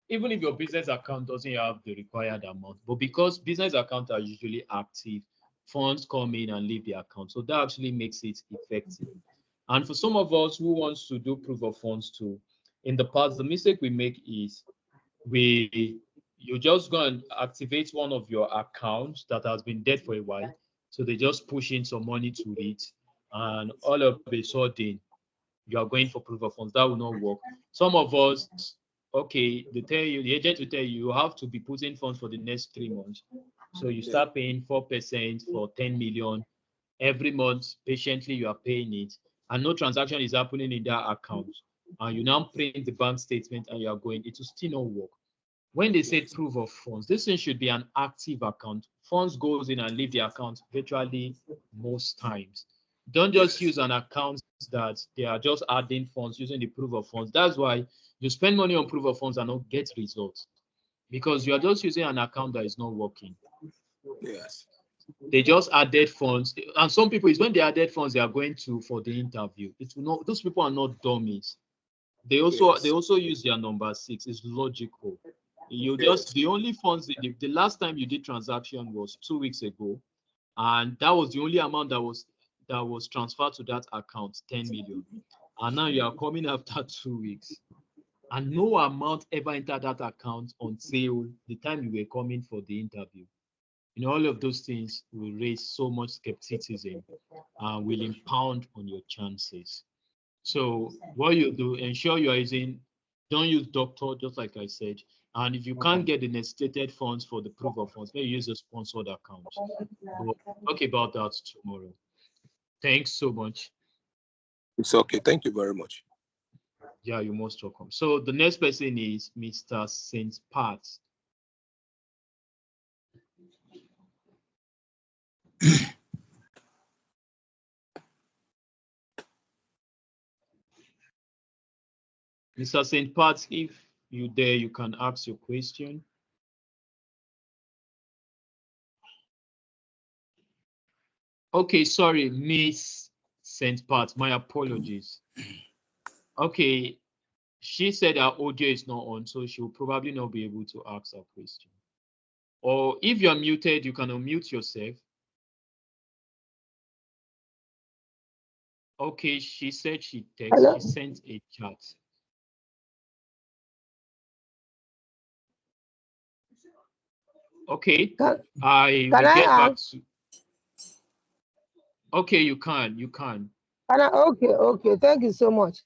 Even if your business account doesn't have the required amount, but because business accounts are usually active, funds come in and leave the account. So that actually makes it effective. And for some of us who wants to do proof of funds too, in the past, the mistake we make is you just go and activate one of your accounts that has been dead for a while. So they just push in some money to it, and all of a sudden you are going for proof of funds. That will not work. Some of us, okay, the agent will tell you have to be putting funds for the next 3 months. So you start paying 4% for 10 million every month. Patiently, you are paying it, and no transaction is happening in that account. And you now print the bank statement and you are going, it will still not work. When they say proof of funds, this thing should be an active account. Funds goes in and leave the account virtually most times. Don't just use an account that they are just adding funds using the proof of funds. That's why you spend money on proof of funds and not get results, because you are just using an account that is not working. Yes. They just added funds, and some people, is when they added funds, they are going to for the interview. It will not. Those people are not dummies. They also use their number 6. It's logical. You just the only funds the last time you did transaction was 2 weeks ago, and that was the only amount that was transferred to that account, 10 million. And now you are coming after 2 weeks, and no amount ever entered that account until the time you were coming for the interview. All of those things will raise so much skepticism and will impound on your chances. So what you do, ensure you are don't use doctor, just like I said. And if you can't get the necessitated funds for the proof of funds, maybe use a sponsored account. We'll talk about that tomorrow. Thanks so much. It's okay. Thank you very much. Yeah, you're most welcome. So the next person is Mr. Saint Pat. Mr. Saint Pat, if you're there, you can ask your question. Okay, sorry, Miss Saint Pat, my apologies. Okay, she said her audio is not on, so she will probably not be able to ask her question. Or if you're muted, you can unmute yourself. Okay, she said she sent a chat. Okay, I will get back to. Okay, you can. Okay. Thank you so much.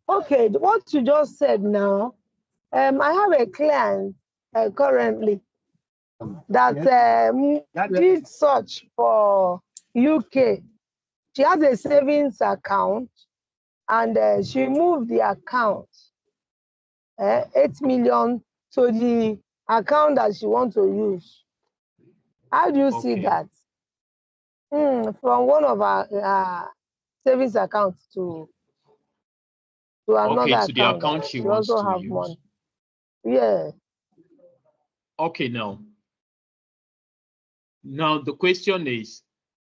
Okay, what you just said now, I have a client currently that did search for UK. She has a savings account, and she moved the account, 8 million, to the account that she wants to use. How do you see that? From one of our savings accounts to another to the account she wants also to have use. money. Yeah. Okay, now the question is,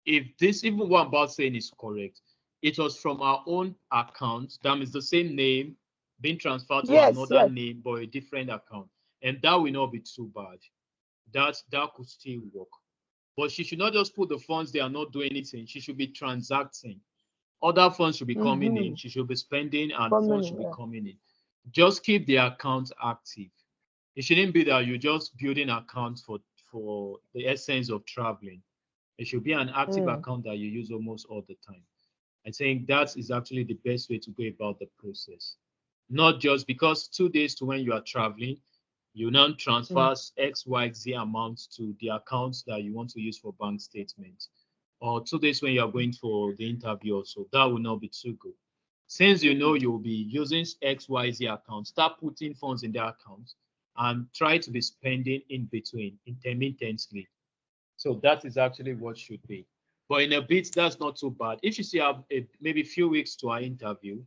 if this, even what I'm about saying is correct, it was from our own account, that means the same name being transferred to another name but a different account, and that will not be too bad. That could still work. But she should not just put the funds there and not do anything. She should be transacting. Other funds should be coming in. She should be spending, and funds should be coming in. Just keep the account active. It shouldn't be that you're just building accounts for the essence of traveling. It should be an active account that you use almost all the time. I think that is actually the best way to go about the process. Not just because 2 days to when you are traveling, you now transfer X, Y, Z amounts to the accounts that you want to use for bank statements. Or 2 days when you are going for the interview also. That will not be too good. Since you know you'll be using XYZ account, start putting funds in their account and try to be spending in between intermittently. So that is actually what should be. But in a bit, that's not too bad. If you see have maybe a few weeks to our interview,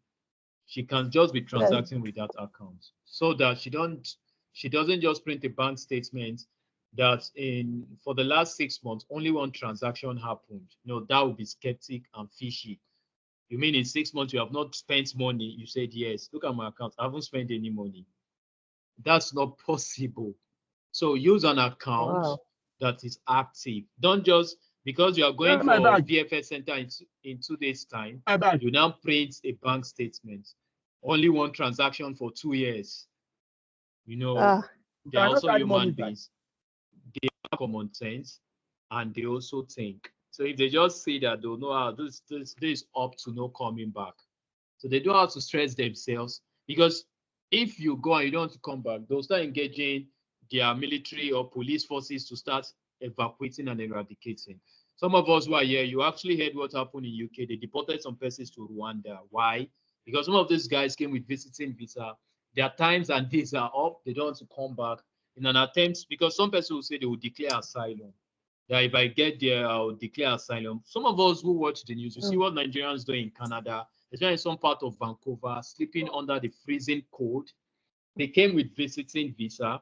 she can just be transacting with that account so that she doesn't just print a bank statement that for the last 6 months only one transaction happened. That would be skeptic and fishy. You mean in 6 months you have not spent money? You said yes. Look at my account. I haven't spent any money. That's not possible. So use an account that is active. Don't just because you are going for VFS Center in 2 days' time, you now print a bank statement. Only one transaction for 2 years. They're also human beings. They have common sense and they also think. So if they just say that they'll know how this is up to no coming back. So they don't have to stress themselves, because if you go and you don't want to come back, they'll start engaging their military or police forces to start evacuating and eradicating. Some of us who are here, you actually heard what happened in UK. They deported some persons to Rwanda. Why? Because some of these guys came with visiting visa. Their times and days are up. They don't want to come back in an attempt, because some persons will say they will declare asylum. That if I get there, I'll declare asylum. Some of us who watch the news, you see what Nigerians do in Canada, especially in some part of Vancouver, sleeping under the freezing cold. They came with visiting visa.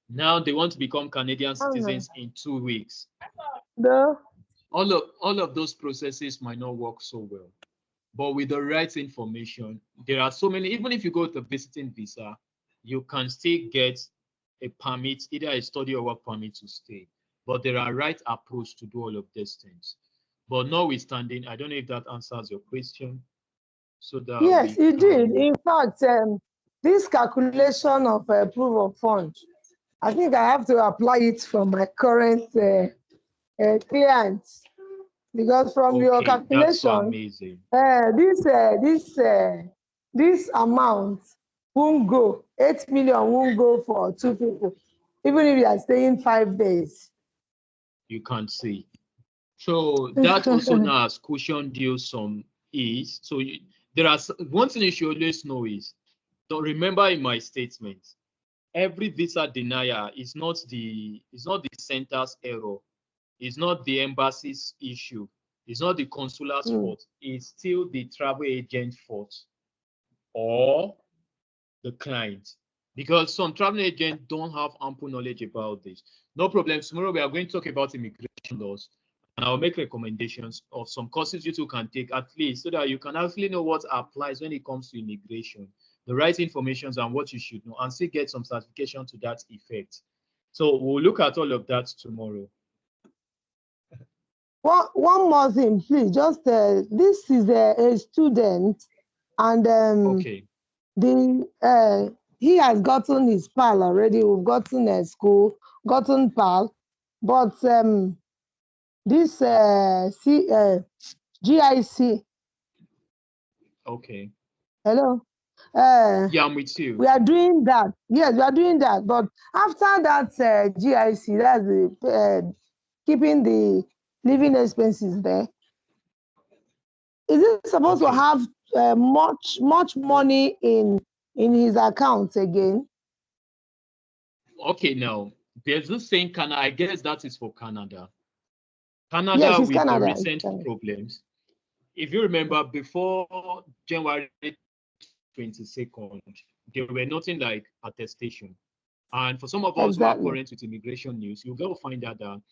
Now they want to become Canadian citizens in 2 weeks. All of those processes might not work so well. But with the right information, there are so many. Even if you go to visiting visa, you can still get a permit, either a study or work permit to stay. But there are right approach to do all of these things. But notwithstanding, I don't know if that answers your question. So that yes, it did. In fact, this calculation of proof of fund, I think I have to apply it from my current clients, because from your calculation, that's so amazing. This amount won't go. 8 million won't go for 2 people, even if you are staying 5 days. You can't see. So that also now has cushioned you some ease. So there are one thing you should always know is, don't remember in my statement, every visa denier is not the center's error. It's not the embassy's issue. It's not the consular's fault. It's still the travel agent's fault or the client. Because some travel agents don't have ample knowledge about this. No problem. Tomorrow we are going to talk about immigration laws, and I'll make recommendations of some courses you two can take at least, so that you can actually know what applies when it comes to immigration, the right information and what you should know, and still get some certification to that effect. So we'll look at all of that tomorrow. One more thing, please. Just this is a student, and he has gotten his PAL already. We've gotten a school, gotten PAL, but this GIC. Okay. Hello. Yeah, I'm with you. We are doing that. Yes, we are doing that. But after that GIC, that's the keeping the living expenses there. Is it supposed to have much money in his account again? Okay, now there's this saying, Canada. I guess that is for Canada. Canada with Canada. The recent problems. If you remember, before January 22nd, there were nothing like attestation. And for some of us who are current with immigration news, you'll go find out that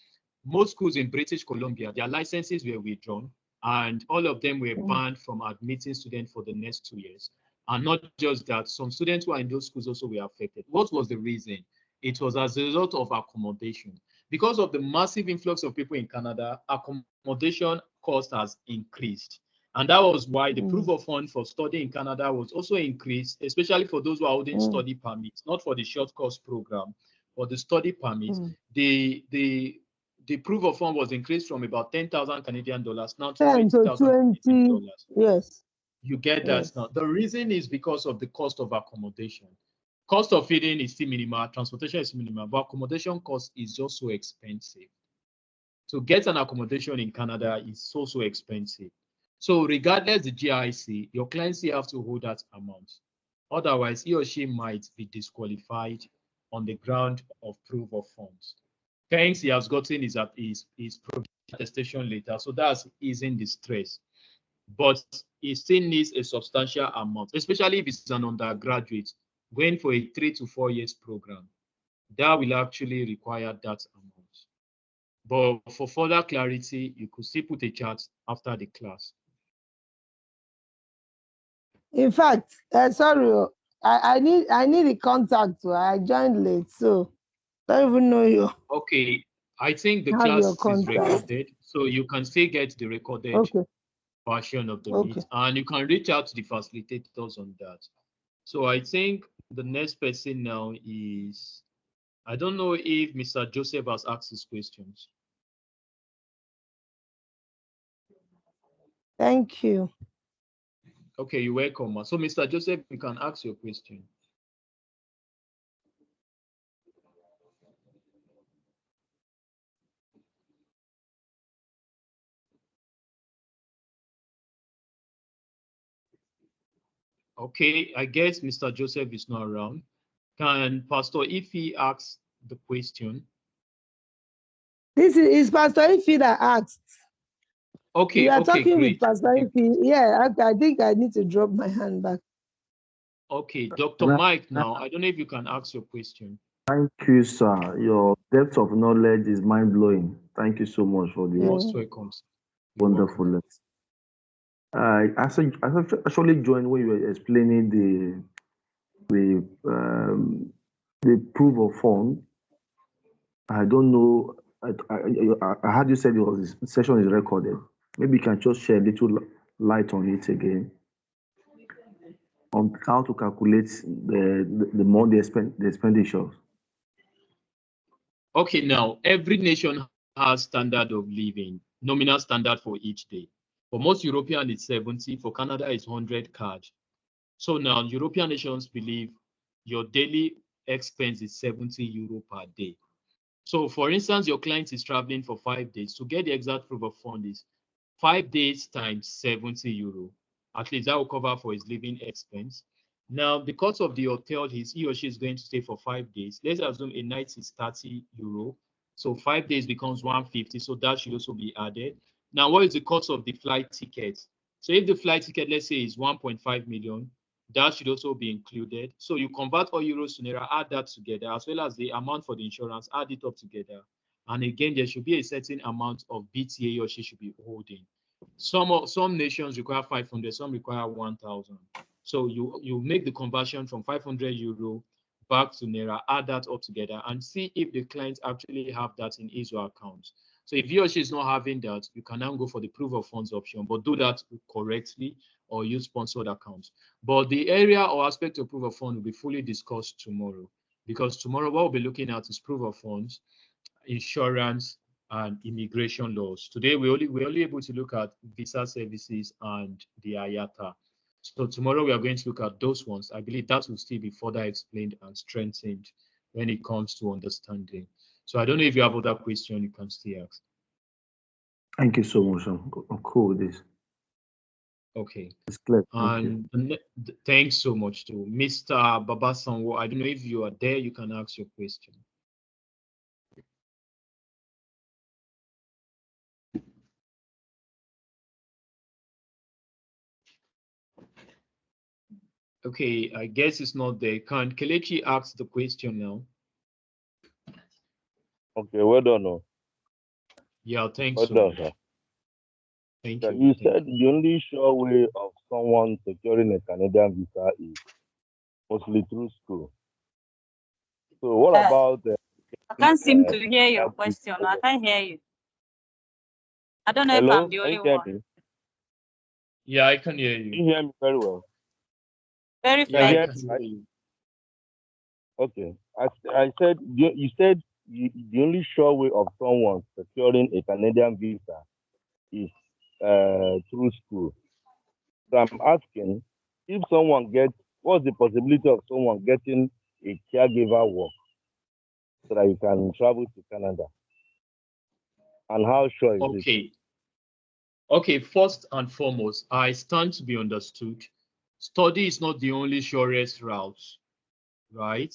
most schools in British Columbia, their licenses were withdrawn, and all of them were banned from admitting students for the next 2 years. And not just that, some students who are in those schools also were affected. What was the reason? It was as a result of accommodation. Because of the massive influx of people in Canada, accommodation cost has increased. And that was why the proof of fund for study in Canada was also increased, especially for those who are holding study permits, not for the short course program, for the study permits. The proof of fund was increased from about 10,000 Canadian dollars now to 20,000 Canadian dollars. Yes. You get that now. The reason is because of the cost of accommodation. Cost of feeding is still minimal, transportation is minimal, but accommodation cost is just so expensive. To get an accommodation in Canada is so expensive. So regardless the GIC, your client still have to hold that amount. Otherwise, he or she might be disqualified on the ground of proof of funds. Hence, he has gotten his attestation later, so that's easing the stress. But he still needs a substantial amount, especially if it's an undergraduate going for a 3 to 4 years program. That will actually require that amount. But for further clarity, you could still put a chart after the class. In fact, sorry, I need the contact. I joined late, so don't even know you. Okay, I think the class is recorded, so you can still get the recorded version of the meet, and you can reach out to the facilitators on that. So I think the next person now is, I don't know if Mr. Joseph has asked his questions. Thank you. Okay, you're welcome. So Mr. Joseph, you can ask your question. Okay, I guess Mr. Joseph is not around. Can Pastor Ife ask the question? This is Pastor Ife that asked. Okay, you are okay, talking great. with Pastor Ife. Yeah, I think I need to drop my hand back. Okay, Dr. Mike now, I don't know if you can ask your question. Thank you, sir. Your depth of knowledge is mind-blowing. Thank you so much for the Most welcome. wonderful lesson. I actually joined when you were explaining the proof of fund. I don't know. I heard you said the session is recorded. Maybe you can just share a little light on it again, on how to calculate the expenditures. Okay, now every nation has standard of living, nominal standard for each day. For most European, it's 70. For Canada, it's 100 CAD. So now European nations believe your daily expense is 70 euro per day. So for instance, your client is traveling for 5 days. To get the exact proof of fund is 5 days times 70 euro. At least that will cover for his living expense. Now, because of the hotel he or she is going to stay for 5 days, let's assume a night is 30 euro. So 5 days becomes 150. So that should also be added. Now, what is the cost of the flight ticket? So if the flight ticket, let's say, is 1.5 million, that should also be included. So you convert all euros to naira, add that together, as well as the amount for the insurance, add it up together. And again, there should be a certain amount of BTA or she should be holding. Some nations require 500, some require 1,000. So you make the conversion from 500 euro back to naira, add that up together, and see if the client actually have that in his or her account. So if he or she is not having that, you can now go for the proof of funds option, but do that correctly or use sponsored accounts. But the area or aspect of proof of fund will be fully discussed tomorrow, because tomorrow what we'll be looking at is proof of funds, insurance, and immigration laws. Today we're only able to look at visa services and the IATA. So tomorrow we are going to look at those ones. I believe that will still be further explained and strengthened when it comes to understanding. So I don't know if you have other questions you can still ask. Thank you so much. I'm cool with this. Okay. It's clear. Thank you. Thanks so much to Mr. Babasanwo. I don't know if you are there, you can ask your question. Okay, I guess it's not there. Can Kelechi ask the question now? Okay, well done. No. Yeah, thanks. Well done, sir. Thank you. You said the only sure way of someone securing a Canadian visa is mostly through school. So what about I can't seem to hear your question. I can't hear you. I don't know if I'm the only one. Me? Yeah, I can hear you. Can you hear me very well? Very yeah, fair. I can hear you. Okay. I said you said the only sure way of someone securing a Canadian visa is through school. So I'm asking if someone what's the possibility of someone getting a caregiver work so that you can travel to Canada? And how sure is it? Okay. Okay, first and foremost, I stand to be understood. Study is not the only surest route, right?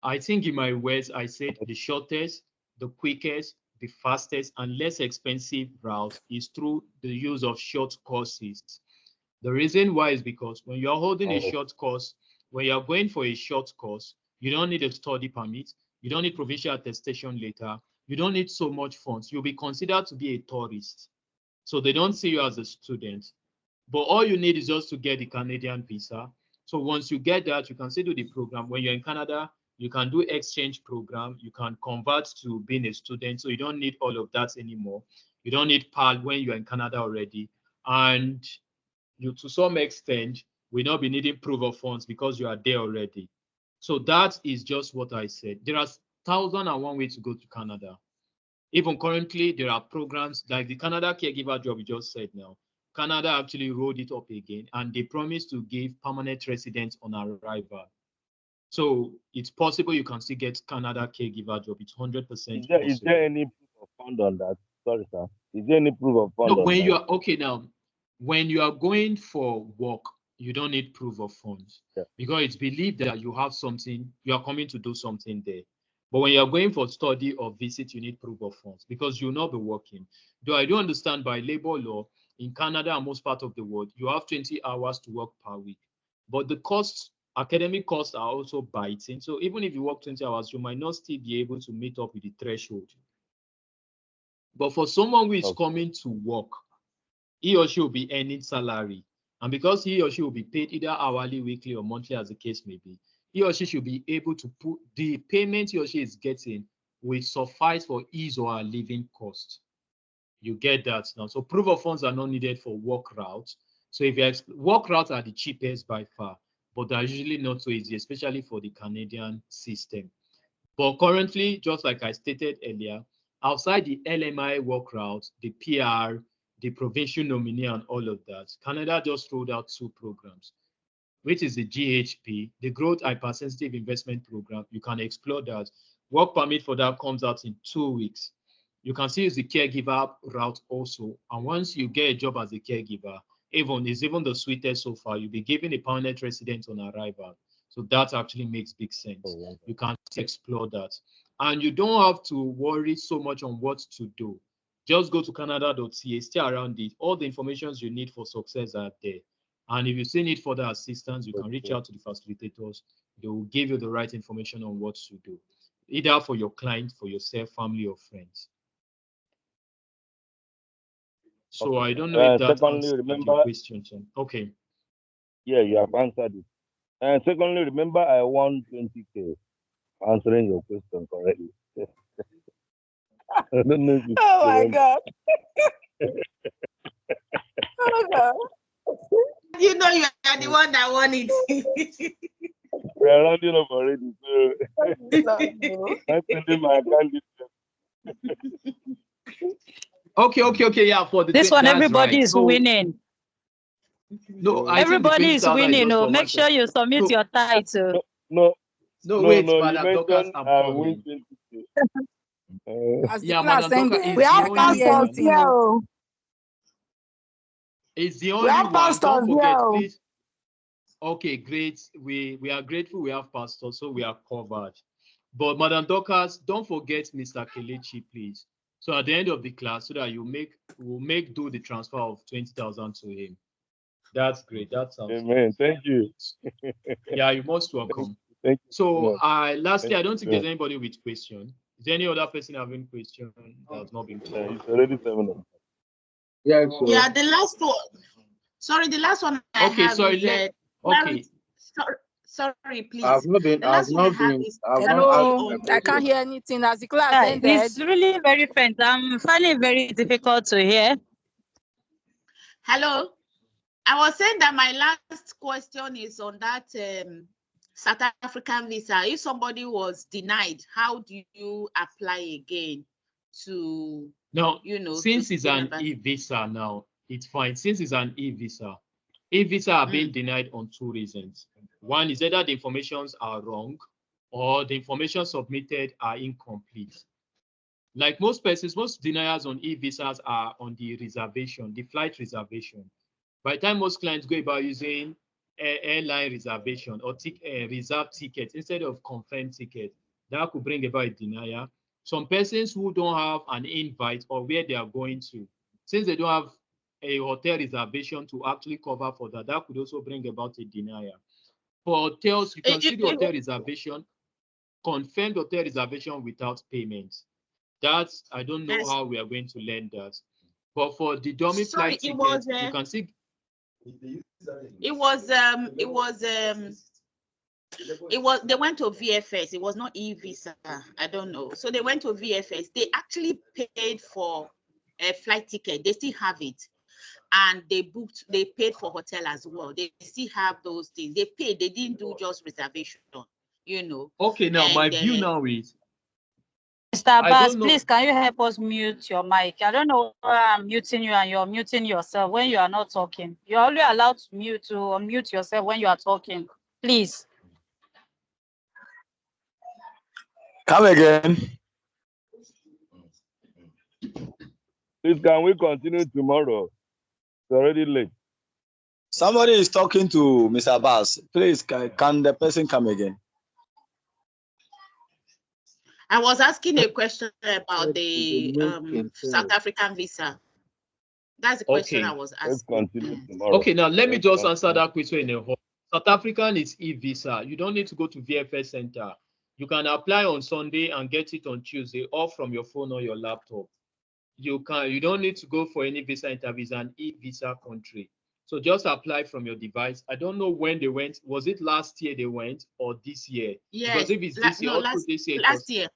I think in my words, I said the shortest, the quickest, the fastest, and less expensive route is through the use of short courses. The reason why is because when you're holding a short course, when you're going for a short course, you don't need a study permit, you don't need provincial attestation letter, you don't need so much funds. You'll be considered to be a tourist. So they don't see you as a student. But all you need is just to get the Canadian visa. So once you get that, you can still do the program. When you're in Canada, you can do exchange program. You can convert to being a student. So you don't need all of that anymore. You don't need PAL when you're in Canada already. And you, to some extent, will not be needing proof of funds because you are there already. So that is just what I said. There are 1,001 ways to go to Canada. Even currently, there are programs like the Canada caregiver job you just said now. Canada actually rolled it up again, and they promised to give permanent residence on arrival. So it's possible you can still get Canada caregiver job. It's 100% possible. Is there any proof of fund on that? Sorry, sir. Is there any proof of fund on when that? you are okay now, when you are going for work, you don't need proof of funds because it's believed that you have something, you are coming to do something there. But when you're going for study or visit, you need proof of funds because you'll not be working. Though I do understand by labor law in Canada and most part of the world, you have 20 hours to work per week. But the costs, academic costs are also biting. So even if you work 20 hours, you might not still be able to meet up with the threshold. But for someone who is coming to work, he or she will be earning salary. And because he or she will be paid either hourly, weekly, or monthly, as the case may be, he or she should be able to put the payment he or she is getting will suffice for his or her living cost. You get that now. So proof of funds are not needed for work routes. So if you work routes are the cheapest by far, but they're usually not so easy, especially for the Canadian system. But currently, just like I stated earlier, outside the LMI work route, the PR, the provincial nominee, and all of that, Canada just rolled out 2 programs, which is the GHP, the Growth Hypersensitive Investment Program. You can explore that. Work permit for that comes out in 2 weeks. You can see it's the caregiver route also. And once you get a job as a caregiver, it's even the sweetest so far. You'll be given a permanent residence on arrival. So that actually makes big sense. You can explore that. And you don't have to worry so much on what to do. Just go to canada.ca, stay around it. All the information you need for success are there. And if you still need further assistance, you can reach out to the facilitators. They will give you the right information on what to do, either for your client, for yourself, family, or friends. So I don't know if that answers your question. Okay. Yeah, you have answered it. And secondly, remember I won 20K answering your question correctly. I don't know if oh my God. Oh God. You know you are the one that won it. We are rounding up already. So I'm sending my account Okay. Yeah, for the this one, everybody is winning. No, everybody is winning. No, make sure you submit your title. No, wait, Madam Dorcas, I'm coming. Yeah, Madam Dorcas, we have pastors here. It's the only one. Don't forget, please. Okay, great. We are grateful we have pastors, so we are covered. But Madam Dorcas, don't forget Mr. Kelechi, please. So at the end of the class, so that we'll do the transfer of 20,000 to him. That's great. That sounds Amen. Thank you. Yeah, you're most welcome. Thank you. So lastly, I don't think there's anybody with question. Is there any other person having question that has not been called? It's already 7 o'clock. Yeah, the last one. Sorry, the last one I have is okay. Sorry, please. I've not been. Hello, I can't hear anything as the class ended. It's really very faint. I'm finding it very difficult to hear. Hello. I was saying that my last question is on that South African visa. If somebody was denied, how do you apply again to? No, since it's an e-visa now, it's fine. Since it's an e-visa are being denied on 2 reasons. One is either the informations are wrong or the information submitted are incomplete. Like most persons, most deniers on e-visas are on the reservation, the flight reservation. By the time most clients go about using airline reservation or reserve tickets instead of confirmed ticket, that could bring about a denier. Some persons who don't have an invite or where they are going to, since they don't have a hotel reservation to actually cover for that, that could also bring about a denier. For hotels, you can see the hotel reservation, confirmed hotel reservation without payment. That's, I don't know how we are going to learn that. But for the dummy flight tickets, you can see. They went to VFS. It was not e-visa. I don't know. So they went to VFS. They actually paid for a flight ticket. They still have it. And they paid for hotel as well. They still have those things. They paid, they didn't do just reservation, you know. Okay, now my view now is, Mr. Bass, please, can you help us mute your mic? I don't know why I'm muting you and you're muting yourself when you are not talking. You're only allowed to unmute yourself when you are talking. Please. Come again. Please, can we continue tomorrow? It's already late. Somebody is talking to Mr. Bass. Please, can the person come again? I was asking a question about the South African visa. That's the question I was asking. Let's continue tomorrow. Okay, now let me just answer that question in a whole. South African is e-visa. You don't need to go to VFS Center. You can apply on Sunday and get it on Tuesday, or from your phone or your laptop. You don't need to go for any visa interview. It's an e-visa country. So just apply from your device. I don't know when they went. Was it last year they went or this year? Yes. Because if it's this year, last year.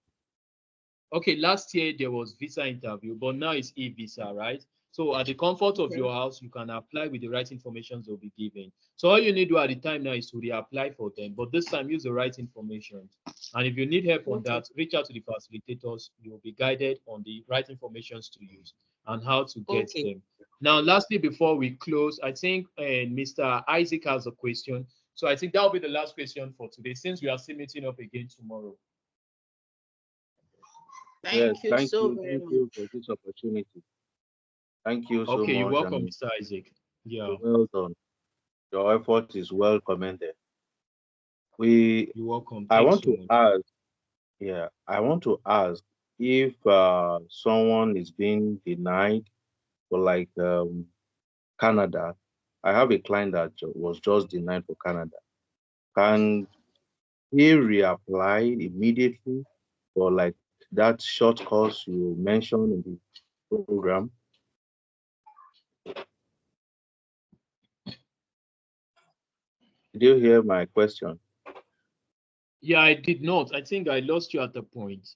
Okay, last year there was visa interview, but now it's e-visa, right? So at the comfort of your house, you can apply with the right information they'll be given. So all you need to do at the time now is to reapply for them, but this time use the right information. And if you need help on that, reach out to the facilitators. You will be guided on the right information to use and how to get them. Now, lastly, before we close, I think Mr. Isaac has a question. So I think that will be the last question for today, since we are still meeting up again tomorrow. Thank you for this opportunity. Thank you so much. Okay, you're welcome, Mr. Isaac. Yeah. Well done. Your effort is well commended. You're welcome. I want to ask if someone is being denied for like Canada. I have a client that was just denied for Canada. Can he reapply immediately for like that short course you mentioned in the program? Did you hear my question? Yeah, I did not. I think I lost you at the point.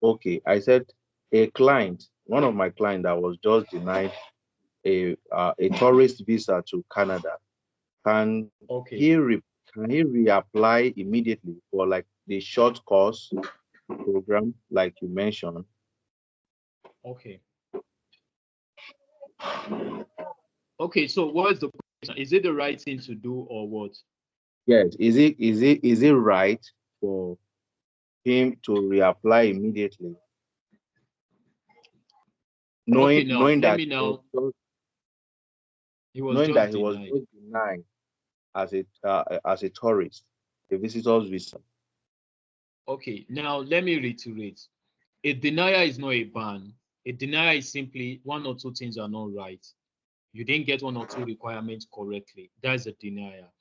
Okay, I said a client, one of my clients that was just denied a tourist visa to Canada. Can he reapply immediately for like the short course program like you mentioned? Okay. Okay, so what is the question? Is it the right thing to do or what? Yes, is it right for him to reapply immediately? Knowing that he was just denied as a tourist, a visitor's visa. Okay, now let me reiterate. A denial is not a ban. A denial is simply one or two things are not right. You didn't get one or two requirements correctly. That's a denial.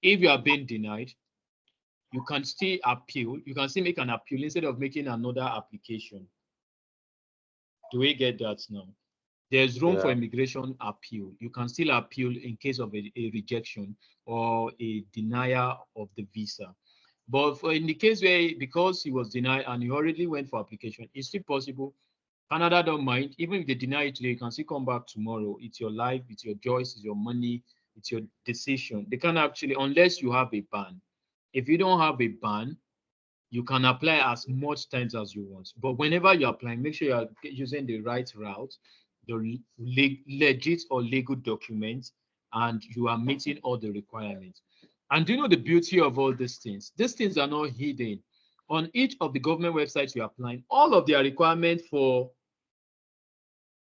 If you are being denied, you can still appeal. You can still make an appeal instead of making another application. Do we get that now? There's room for immigration appeal. You can still appeal in case of a rejection or a denial of the visa. But in the case where, because he was denied and he already went for application, it's still possible. Canada don't mind. Even if they deny it today, you can still come back tomorrow. It's your life, it's your choice, it's your money, it's your decision. They can actually, unless you have a ban. If you don't have a ban, you can apply as much times as you want. But whenever you're applying, make sure you're using the right route, the legit or legal documents, and you are meeting all the requirements. And do you know the beauty of all these things? These things are not hidden. On each of the government websites you're applying, all of their requirements for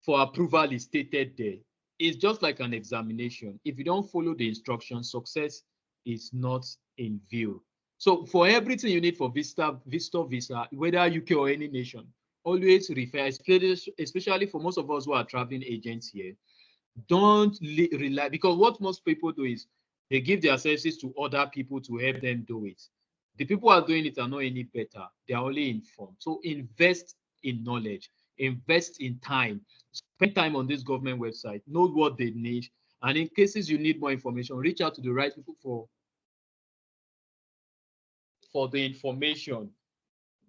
approval is stated there. It's just like an examination. If you don't follow the instructions, success is not in view. So for everything you need for visitor visa, whether UK or any nation, always refer, especially for most of us who are traveling agents here, don't rely, because what most people do is they give their services to other people to help them do it. The people who are doing it are not any better. They are only informed. So invest in knowledge, invest in time, spend time on this government website, know what they need. And in cases you need more information, reach out to the right people for the information.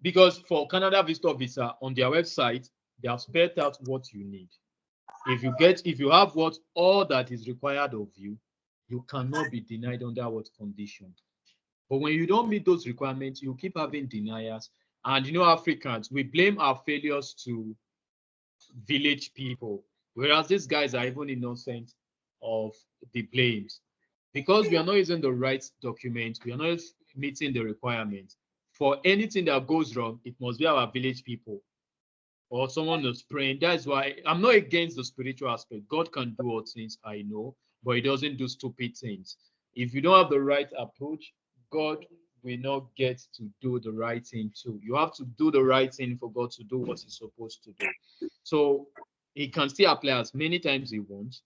Because for Canada Visitor Visa, on their website, they have spelled out what you need. If you have all that is required of you, you cannot be denied under what condition. But when you don't meet those requirements, you keep having deniers. And Africans, we blame our failures to village people, whereas these guys are even innocent of the blames. Because we are not using the right document, we are not meeting the requirements. For anything that goes wrong, it must be our village people or someone who's praying. That's why I'm not against the spiritual aspect. God can do all things, I know, but he doesn't do stupid things. If you don't have the right approach, God will not get to do the right thing too. You have to do the right thing for God to do what he's supposed to do. So he can still apply as many times he wants,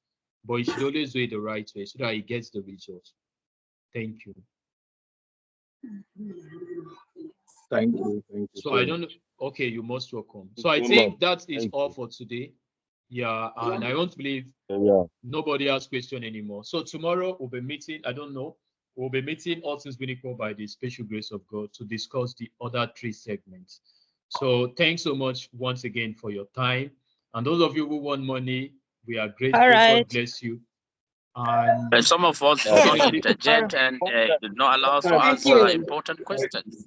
but he should always do it the right way so that he gets the results. Thank you. Thank you. So I don't know. Okay, you're most welcome. So I think that is all for today. Yeah, and I don't believe nobody has question anymore. So tomorrow we'll be meeting. I don't know. We'll be meeting all things being equal by the special grace of God to discuss the other 3 segments. So thanks so much once again for your time. And those of you who want money, we are grateful. God bless you. And some of us don't interject and did not allow us to answer important questions.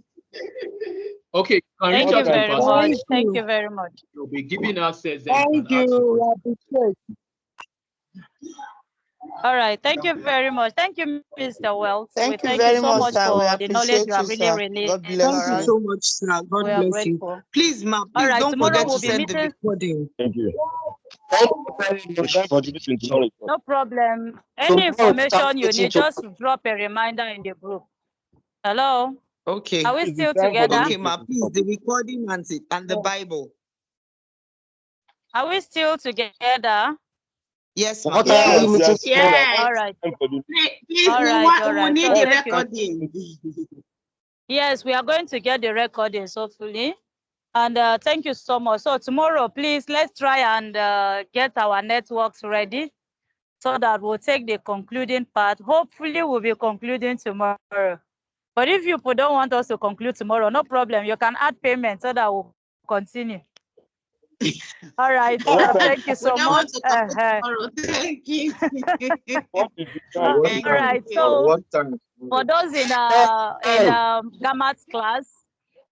Okay, thank you very much. Thank you very much. You'll be giving us says thank you. All right, thank you very much. Thank you, Mr. Wells. Thank you very much, sir. For the knowledge you have really released. Thank you so much, sir. God bless you. Please, ma, please don't forget to send the recording. Thank you. No problem. Any information you need, just drop a reminder in the group. Hello? Okay. Are we still together? Okay, ma, please, the recording and the Bible. Are we still together? Yes, ma. Yes. All right. Please, all right. we need So the recording. Yes, we are going to get the recordings, hopefully. And thank you so much. So tomorrow, please, let's try and get our networks ready so that we'll take the concluding part. Hopefully, we'll be concluding tomorrow. But if you don't want us to conclude tomorrow, no problem. You can add payment so that we'll continue. All right. Thank you so much. Thank you. All right. So for those in Gamma's class,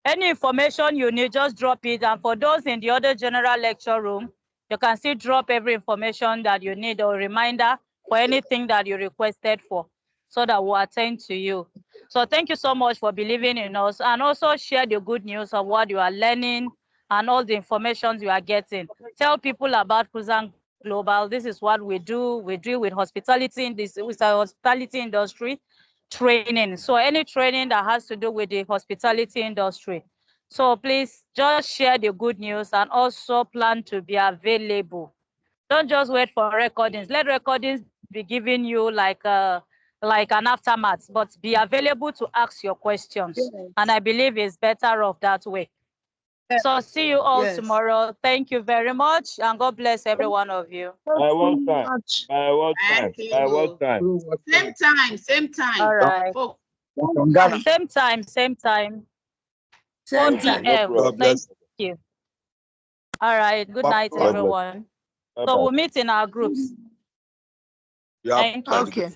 any information you need, just drop it. And for those in the other general lecture room, you can still drop every information that you need or reminder for anything that you requested for, so that we'll attend to you. So thank you so much for believing in us, and also share the good news of what you are learning and all the information you are getting. Tell people about Kuzang Global. This is what we do. We deal with hospitality in this, with our hospitality industry training. So any training that has to do with the hospitality industry. So please just share the good news and also plan to be available. Don't just wait for recordings. Let recordings be giving you like an aftermath, but be available to ask your questions. Yes. And I believe it's better off that way. Yes. So see you all tomorrow. Thank you very much, and God bless every one of you. One time. Same time. All right. Same time. 4 p.m. No Thank you. All right. Good night, everyone. So we'll meet in our groups. Yeah. Thank you. Okay.